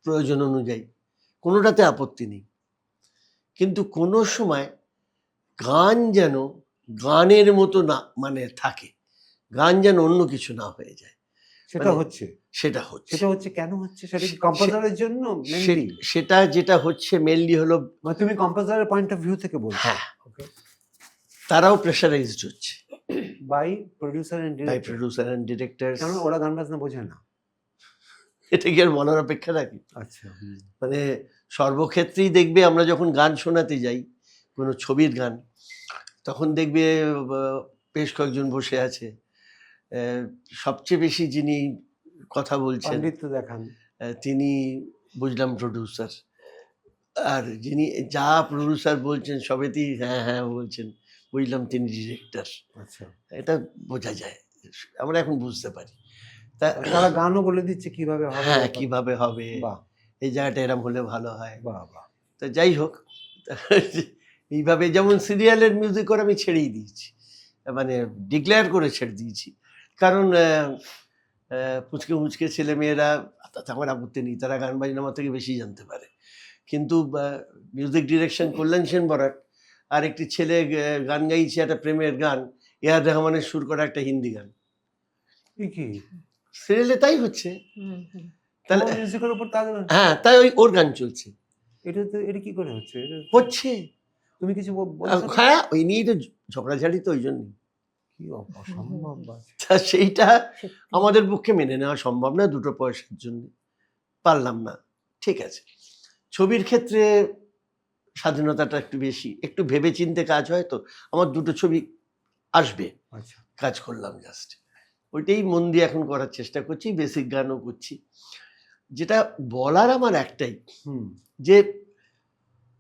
প্রয়োজন অনুযায়ী, কোনোটাতে আপত্তি নেই, কিন্তু কোনো সময় গান যেন গানের মতো না মানে থাকে, গান যেন অন্য কিছু না হয়ে যায়, সেটা মানে হচ্ছে, সেটা হচ্ছে। সেটা হচ্ছে কেন হচ্ছে, সেটা কি কম্পোজারের জন্য মেনলি? সেটা যেটা হচ্ছে মেনলি হলো, মানে তুমি কম্পোজারের পয়েন্ট অফ ভিউ থেকে বলছো? হ্যাঁ, ওকে, তারাও প্রেশারাইজড হচ্ছে by producer and by director, producer and directors. কারণ ওরা গান বাজনা বোঝে না। এটা কি আর বলার অপেক্ষা রাখি? আচ্ছা, মানে সর্বক্ষেত্রেই দেখবে, আমরা যখন গান শোনাতে যাই কোনো ছবির গান, তখন দেখবে বেশ কয়েকজন বসে আছে, সবচেয়ে বেশি যিনি কথা বলছেন পাণ্ডিত্য দেখান, তিনি বুঝলাম প্রডিউসার, আর যিনি যা প্রডিউসার বলছেন সবেতেই হ্যাঁ হ্যাঁ বলছেন, বুঝলাম তিনি ডিরেক্টর। আচ্ছা, এটা বোঝা যায়, আমরা এখন বুঝতে পারি। তা তারা গানও বলে দিচ্ছে কিভাবে হবে, হ্যাঁ, কিভাবে হবে, বাহ এই জায়গাটা এরম হলে ভালো হয়। বাহ বাহ, তো যাই হোক, এইভাবে যেমন সিরিয়ালের মিউজিক করে আমি ছেড়েই দিয়েছি, মানে ডিক্লেয়ার করে ছেড়ে দিয়েছি, কারণ পুচকে মুচকে ছেলে মেয়েরা, তাতে আমার আপত্তি নেই, তারা গান বাজনা আমার থেকে বেশি জানতে পারে, কিন্তু মিউজিক ডিরেকশন কল্যাণ সেন বরাট, আর একটি ছেলে গান গাইছে একটা প্রেমের গান, এআর রহমানের সুর করা একটা হিন্দি গান, কি সিরিয়ালে তাই হচ্ছে। তাহলে মিউজিকের উপর তার, হ্যাঁ, তাই ওর গান চলছে, এটা তো, এটা কি করে হচ্ছে, হচ্ছে। তুমি কিছু বলছো না? হ্যাঁ, ওই নিয়েই তো ঝগড়াঝাড়ি, তো ওই জন্যই। কি অসম্ভব বাস। তা সেইটা আমাদের পক্ষে মেনে নেওয়া সম্ভব না, দুটো পয়সার জন্য পারলাম না, ঠিক আছে। ছবির ক্ষেত্রে স্বাধীনতাটা একটু বেশি, একটু ভেবে চিন্তে কাজ হয়, তো আমার দুটো ছবি আসবে, আচ্ছা, কাজ করলাম জাস্ট। ওইটাই মন দিয়ে এখন করার চেষ্টা করছি, বেসিক গানও করছি। যেটা বলার আমার একটাই, যে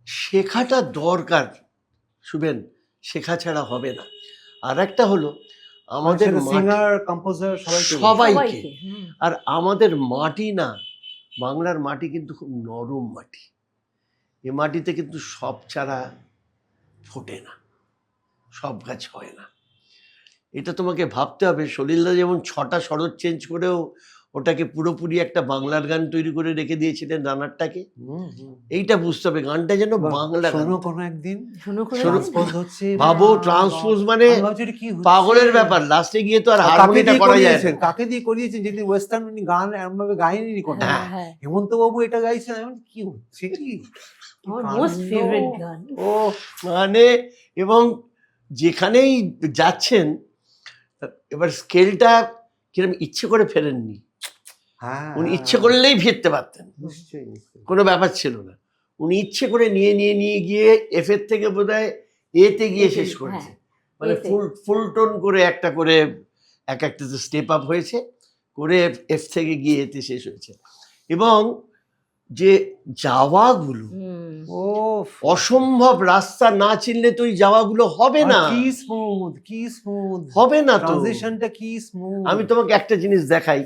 শেখাটা দরকার শুভেন, শেখা ছাড়া হবে না। আর একটা হলো আমাদের সিঙ্গার কম্পোজার সবাইকে, সবাইকে আর আমাদের মাটি না, বাংলার মাটি কিন্তু খুব নরম মাটি। এ মাটিতে কিন্তু সব চারা ফোটে না, সব গাছ হয় না। এটা তোমাকে ভাবতে হবে। সলিলদা যেমন 6টা স্বর চেঞ্জ করেও ওটাকে পুরোপুরি একটা বাংলার গান তৈরি করে রেখে দিয়েছিলেন রানারটাকে। এইটা বুঝতে হবে, গানটা যেন বাংলা গান। কোনো একদিন ট্রান্সপোজ হচ্ছে, ভাবো, ট্রান্সপোজ মানে পাগলের ব্যাপার। লাস্টে গিয়ে তো আর হারমোনিটা করা যায় না। কাকে দিয়ে করিয়েছেন, যদি ওয়েস্টার্ন উনি গান এমন ভাবে গাইনি কোনো। হেমন্ত বাবু এটা গাইছেন, আমি কি হচ্ছে কি, মোস্ট ফেভারিট গান। ও মানে, এবং যেখানেই যাচ্ছেন এবার স্কেলটা কিরকম ইচ্ছে করে ফেরেননি, উনি ইচ্ছে করলেই ফিরতে পারতেন, কোনো ব্যাপার ছিল না। উনি ইচ্ছে করে নিয়ে নিয়ে নিয়ে গিয়ে এফ এর থেকে বোধহয় এতে গিয়ে শেষ করেছে। মানে ফুল টোন করে একটা করে এক একটাতে স্টেপ আপ হয়েছে, করে এফ থেকে গিয়ে এতে শেষ হয়েছে। এবং যে যাওয়াগুলো, অসম্ভব, রাস্তা না চিনলে তো ওই যাওয়াগুলো হবে না। কি স্মুথ হবে না, ট্রানজিশনটা কি স্মুথ। আমি তোমাকে একটা জিনিস দেখাই,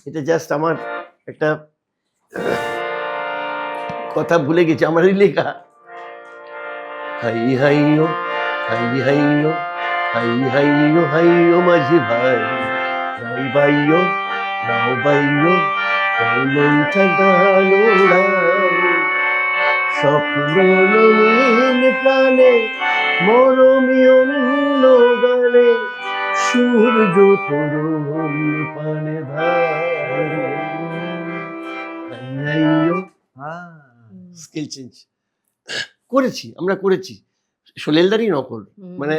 এটা জাস্ট আমার একটা কথা ভুলে গেছি, আমারই লেখা। হাই হাইয়ো হাই হাইয়ো হাই হাইয়ো হাইয়ো মাঝি ভাই, রাই বাইয়ো নাও বাইয়ো মনটা ডালো, স্বপ্ন রঙিন প্রাণে মরমি অন্য গানে, সূর্য তরুণ পানে ধাইয়ো। স্কেল চেঞ্জ করেছি, আমরা করেছি, সলিলদারই নকল। মানে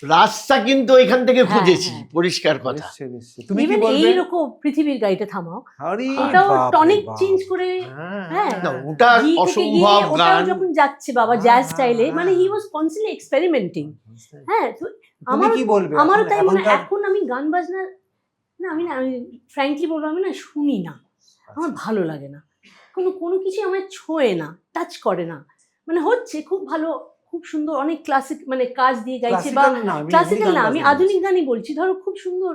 রাস্তা কিন্তু এখান থেকে খুঁজেছি, পরিষ্কার কথা। তুমি কি বলবে? এইরকম পৃথিবীর গাড়িটা থামাও, ওটাও টনিক চেঞ্জ করে, হ্যাঁ না ওটা অসম্ভব গান যখন যাচ্ছে বাবা জ্যাজ স্টাইলে, মানে হি ওয়াজ কনস্ট্যান্টলি এক্সপেরিমেন্টিং। হ্যাঁ, তো তুমি কি বলবে? আমারও তাই মনে হয়। এখন আমি গান বাজনা না, আমি ফ্র্যাঙ্কলি বলবো, আমি না শুনি না, আমার ভালো লাগে না, কোনো কিছু আমার ছোঁয় না, টাচ করে না। মানে হচ্ছে খুব ভালো, খুব সুন্দর, অনেক ক্লাসিক মানে কাজ দিয়ে গাইছে, বা ক্লাসিক্যাল না, আমি আধুনিক গানই বলছি, ধরো খুব সুন্দর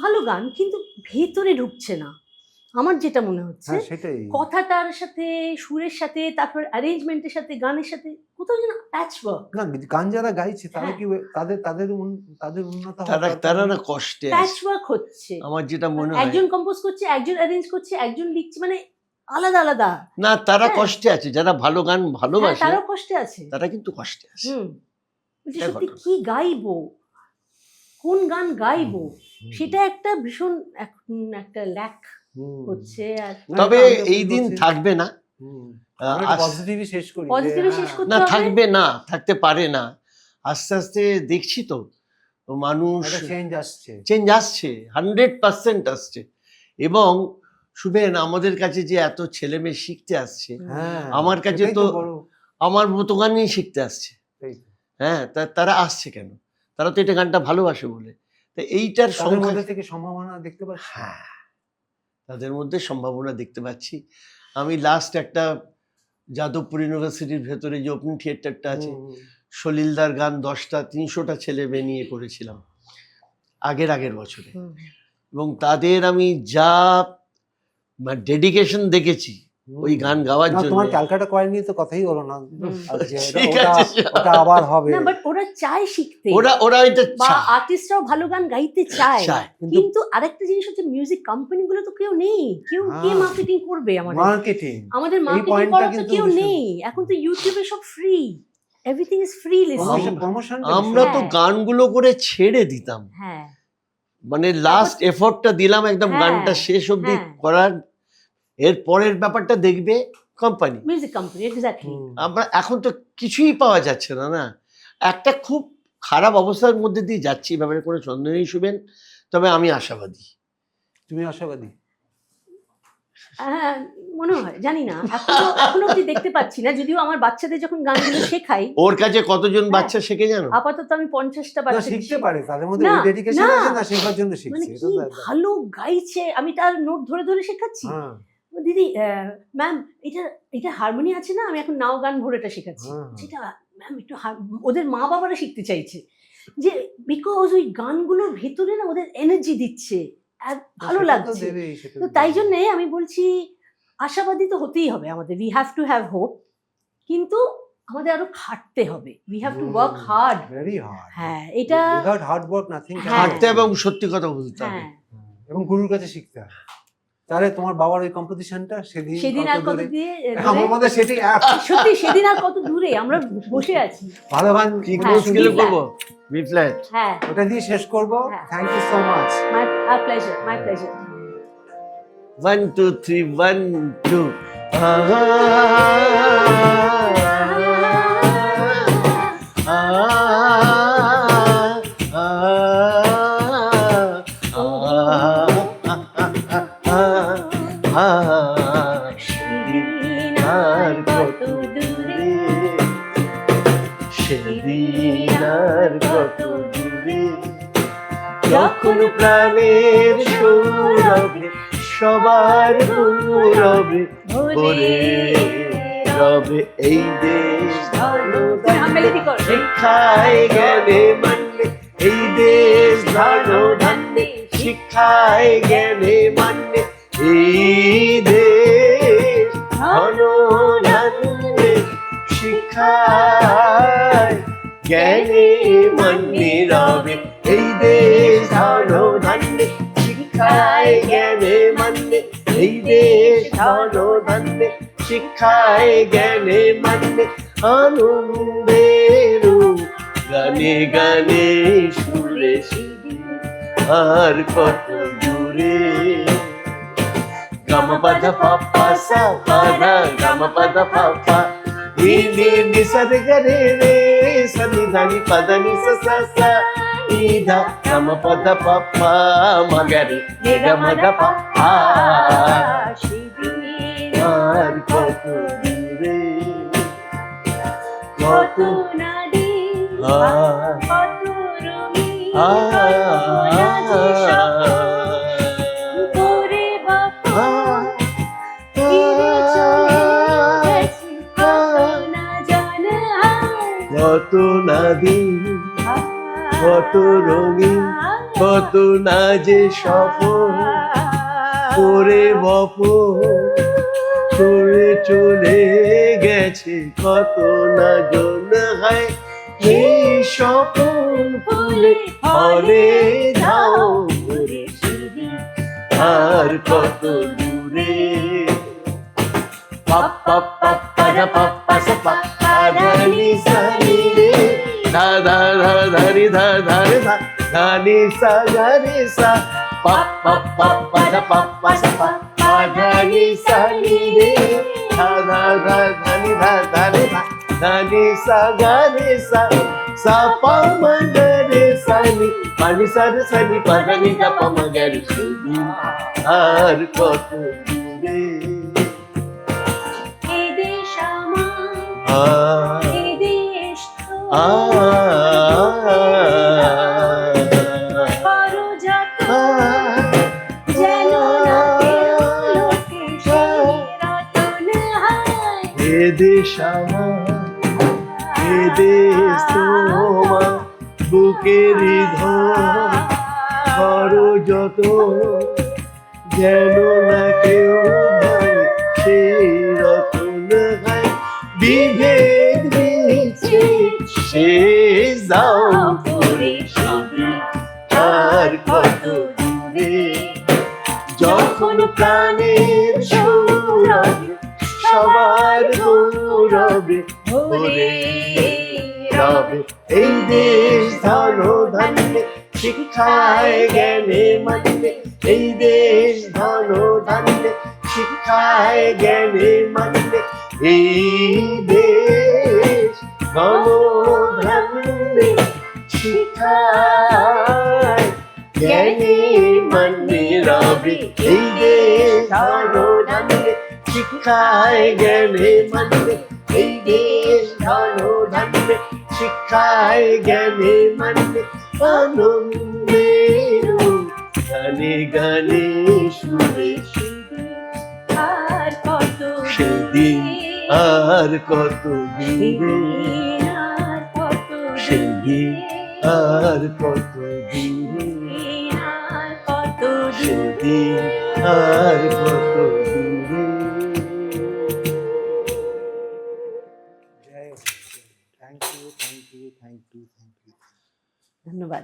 ভালো গান, কিন্তু ভেতরে ঢুকছে না আমার যেটা মনে হচ্ছে। কথাটার সাথে, সুরের সাথে, তারপর অ্যারেঞ্জমেন্টের সাথে, গানের সাথে কোথাও যেন প্যাচ ওয়ার্ক। না, গান যারা গাইছে তারা কি তাদের উন্নত, তারা না কষ্টে প্যাচ ওয়ার্ক হচ্ছে আমার যেটা মনে হয়। একজন কম্পোজ করছে, একজন অ্যারেঞ্জ করছে, একজন লিখছে, মানে আলাদা আলাদা। না, তারা কষ্টে আছে, যারা ভালো গান ভালোবাসে তারাও কষ্টে আছে, তারা কিন্তু কষ্টে আছে। সত্যি কি গাইবো, কোন গান গাইবো, সেটা একটা ভীষণ একটা ল্যাক হচ্ছে। তবে এই দিন থাকবে না, পজিটিভই শেষ করি, পজিটিভই শেষ করতে না হবে। থাকবে না, থাকতে পারে না। আস্তে আস্তে দেখছি তো মানুষ চেঞ্জ আসছে, 100% আসছে। এবং শুভেন, আমাদের কাছে যে এত ছেলে মেয়ে শিখতে আসছে, আমার কাছে তো আমার মতো গানই শিখতে আসছে। হ্যাঁ, তারা আসছে কেন? তারা তো এটা গানটা ভালোবাসে বলে। তো এইটার মধ্যে থেকে সম্ভাবনা দেখতে পাচ্ছি। হ্যাঁ, তাদের মধ্যে সম্ভাবনা দেখতে পাচ্ছি। আমি লাস্ট একটা যাদবপুর ইউনিভার্সিটির ভেতরে যে ওপেন থিয়েটারটা আছে, সলিলদার গান 10টা 300টা ছেলে মেয়ে নিয়ে করেছিলাম আগের বছরে। এবং তাদের আমি যা ডেডিকেশন দেখেছি ওই গান গাওয়ার জন্য। তোমার ক্যালকাটা কয়েন নিয়ে তো কথাই হলো না, ওটা আবার হবে না, বাট ওরা চায় শিখতে, ওরা এটা বা আর্টিস্টরাও ভালো গান গাইতে চায়। কিন্তু আরেকটা জিনিস হচ্ছে, মিউজিক কোম্পানিগুলো তো কেউ নেই, কে মার্কেটিং করবে? আমাদের মার্কেটিং করার তো কেউ নেই। এখন তো ইউটিউবে সব free, everything is free listening. আমরা তো গানগুলো করে ছেড়ে দিতাম, হ্যাঁ, মানে লাস্ট এফর্টটা দিলাম একদম গানটা শেষ অবধি করার। এর পরের ব্যাপারটা দেখবে কোম্পানি, মিউজিক কোম্পানি। এক্স্যাক্টলি। আমরা এখন তো কিছুই পাওয়া যাচ্ছে না। একটা খুব খারাপ অবস্থার মধ্যে দিয়ে যাচ্ছি, ব্যাপারে কোনো সন্দেহ নেই শুভেন। তবে আমি আশাবাদী। তুমি আশাবাদী? হ্যাঁ, মনে হয়, জানি না, এখনো অব্দি দেখতে পাচ্ছি না, যদিও আমার বাচ্চাদের যখন গানগুলো শেখাই, ওর কাছে কতজন বাচ্চা শেখে জানো? আপাতত আমি 50টা না, বাচ্চা শিখতে পারে, তাদের মধ্যে না, ওই ডেডিকেশন না। আছে না, শেখার জন্য মানে শিখছে, কি এটা তো একদম। ভালো গাইছে, আমি তার নোট ধরে ধরে শেখাচ্ছি। হ্যাঁ, দিদি ম্যাম এটা এটা হারমোনি আছে না, আমি এখন নাও গান ভোরেটা শেখাচ্ছি, হ্যাঁ। সেটা ম্যাম একটু ওদের মা বাবারা শিখতে চাইছে, যে বিকজ ওই গানগুলোর ভেতরে না ওদের এনার্জি দিচ্ছে আর ভালো সেটা তো লাগছে। দেবেই, সেটা তো তো তাই দেবেই। জন্যে আমি বলছি আশাবাদী তো হতেই হবে আমাদের, we have to have hope, কিন্তু আমাদের আরো খাটতে হবে, we have to work hard. Very hard. হ্যাঁ, এটা without hard work nothing can হ্যাঁ। হাঁটতে এবং সত্যি কথা বলতে হবে। হ্যাঁ, এবং গুরুর কাছে শিখতে হবে। তাহলে তোমার বাবার ওই কম্পোজিশনটা সেদিন আর কত দিয়ে আমার মধ্যে সেটি সত্যি সেদিন আর কত দূরে আমরা বসে আছি। ভালো গান কি হ্যাঁ, কোন স্কেলে B flat। করবো? B flat. হ্যাঁ, ওটা দিয়ে শেষ করব। হ্যাঁ। Thank you so much. my pleasure, my pleasure. 1 2 3 1 2 সেদিন আর কত দূরে, সেদিন আর কত দূরে, যখন প্রাণের সৌরভে সবার গৌরবে ভরে রবে এই দেশ মেলোডি কর। শিক্ষায় জ্ঞানে মানলে এই দেশ ধন ধান্যে, শিক্ষায় জ্ঞানে মানলে এই দেশ ধন ধান্যে, শিক্ষায় জ্ঞানে মান্যে রবে এই দেশ ধন ধান্যে, শিক্ষায় জ্ঞানে মান্যে এই দেশ ধন ধান্যে, শিক্ষায় জ্ঞানে মান্যে আনন্দের গানে গানে সুরে সেদিন আর কত দূরে। গম পদ পাপা সা পাদা গম পদ পাপা নি নি নি সদ গরে রে সনি ধানি পদ নি সা সা সা ইধা গম পদ পাপা মগরে নি গম দ পাপা সেদিন আর কত দূরে, কত নারী, কত রঙিন, কত নাচে স্বপ্ন করে বাপা ফিরে চলে গেছে, কত না জানা কত না দিন, কত রঙিন, কত না যে সফল করে বপ চলে চলে গেছে, কত না জন হয় এই সপন ফুলে ফলে দাও করে সেদিন আর কত দূরে। পাপ্পা পাপ্পা দা পাপ্পা সা পাপ্পা ধানি সানি রে ধা ধা ধা ধানি ধা ধানি ধা ধানি সা ধানি সা পাপ্পা পাপ্পা দা পাপ্পা সা পাপ্পা ধানি সানি রে ধা ধা ধা ধানি ধা ধানি ধা ধানি সা ধানি সা সা পা মা গা রে সানি পানি সা রে সানি পা ধানি দা পা মা গা রে সেদিন আর কত দূরে। এদেশ আমার, এদেশ করো যত, যেন না কেউ লোকে সেই রতন হায়। এদেশ আমার, এদেশ তোমার, বুকেরই ধর করো যত, যেন না কেউ ভাবে সেই রতন হয়। বিভেদ বিচ্ছেদ শেষ দাও করে সেদিন আর কত দূরে, যখন প্রাণের সৌরভে সবার গৌরবে ভরে রবে এই দেশ ধন ধান্যে, শিক্ষায় জ্ঞানে মান্যে এই দেশ ধন ধান্যে, শিক্ষায় জ্ঞানে মান্যে এই দেশ ধন ধান্যে, শিক্ষায় জ্ঞানে মান্যে রবে এই দেশ ধন ধান্যে। শিক্ষায় জ্ঞানে মানবে এই দেশ ধন ধান্যে, শিক্ষায় জ্ঞানে মানবে আনন্দের গানে গানে সুরে আর কত সেদিন আর কত দূরে, আর কত সেদিন আর কত দূরে, আর কত সেদিন আর কত দূরে। Thank you, thank you, thank you, thank you. ধন্যবাদ।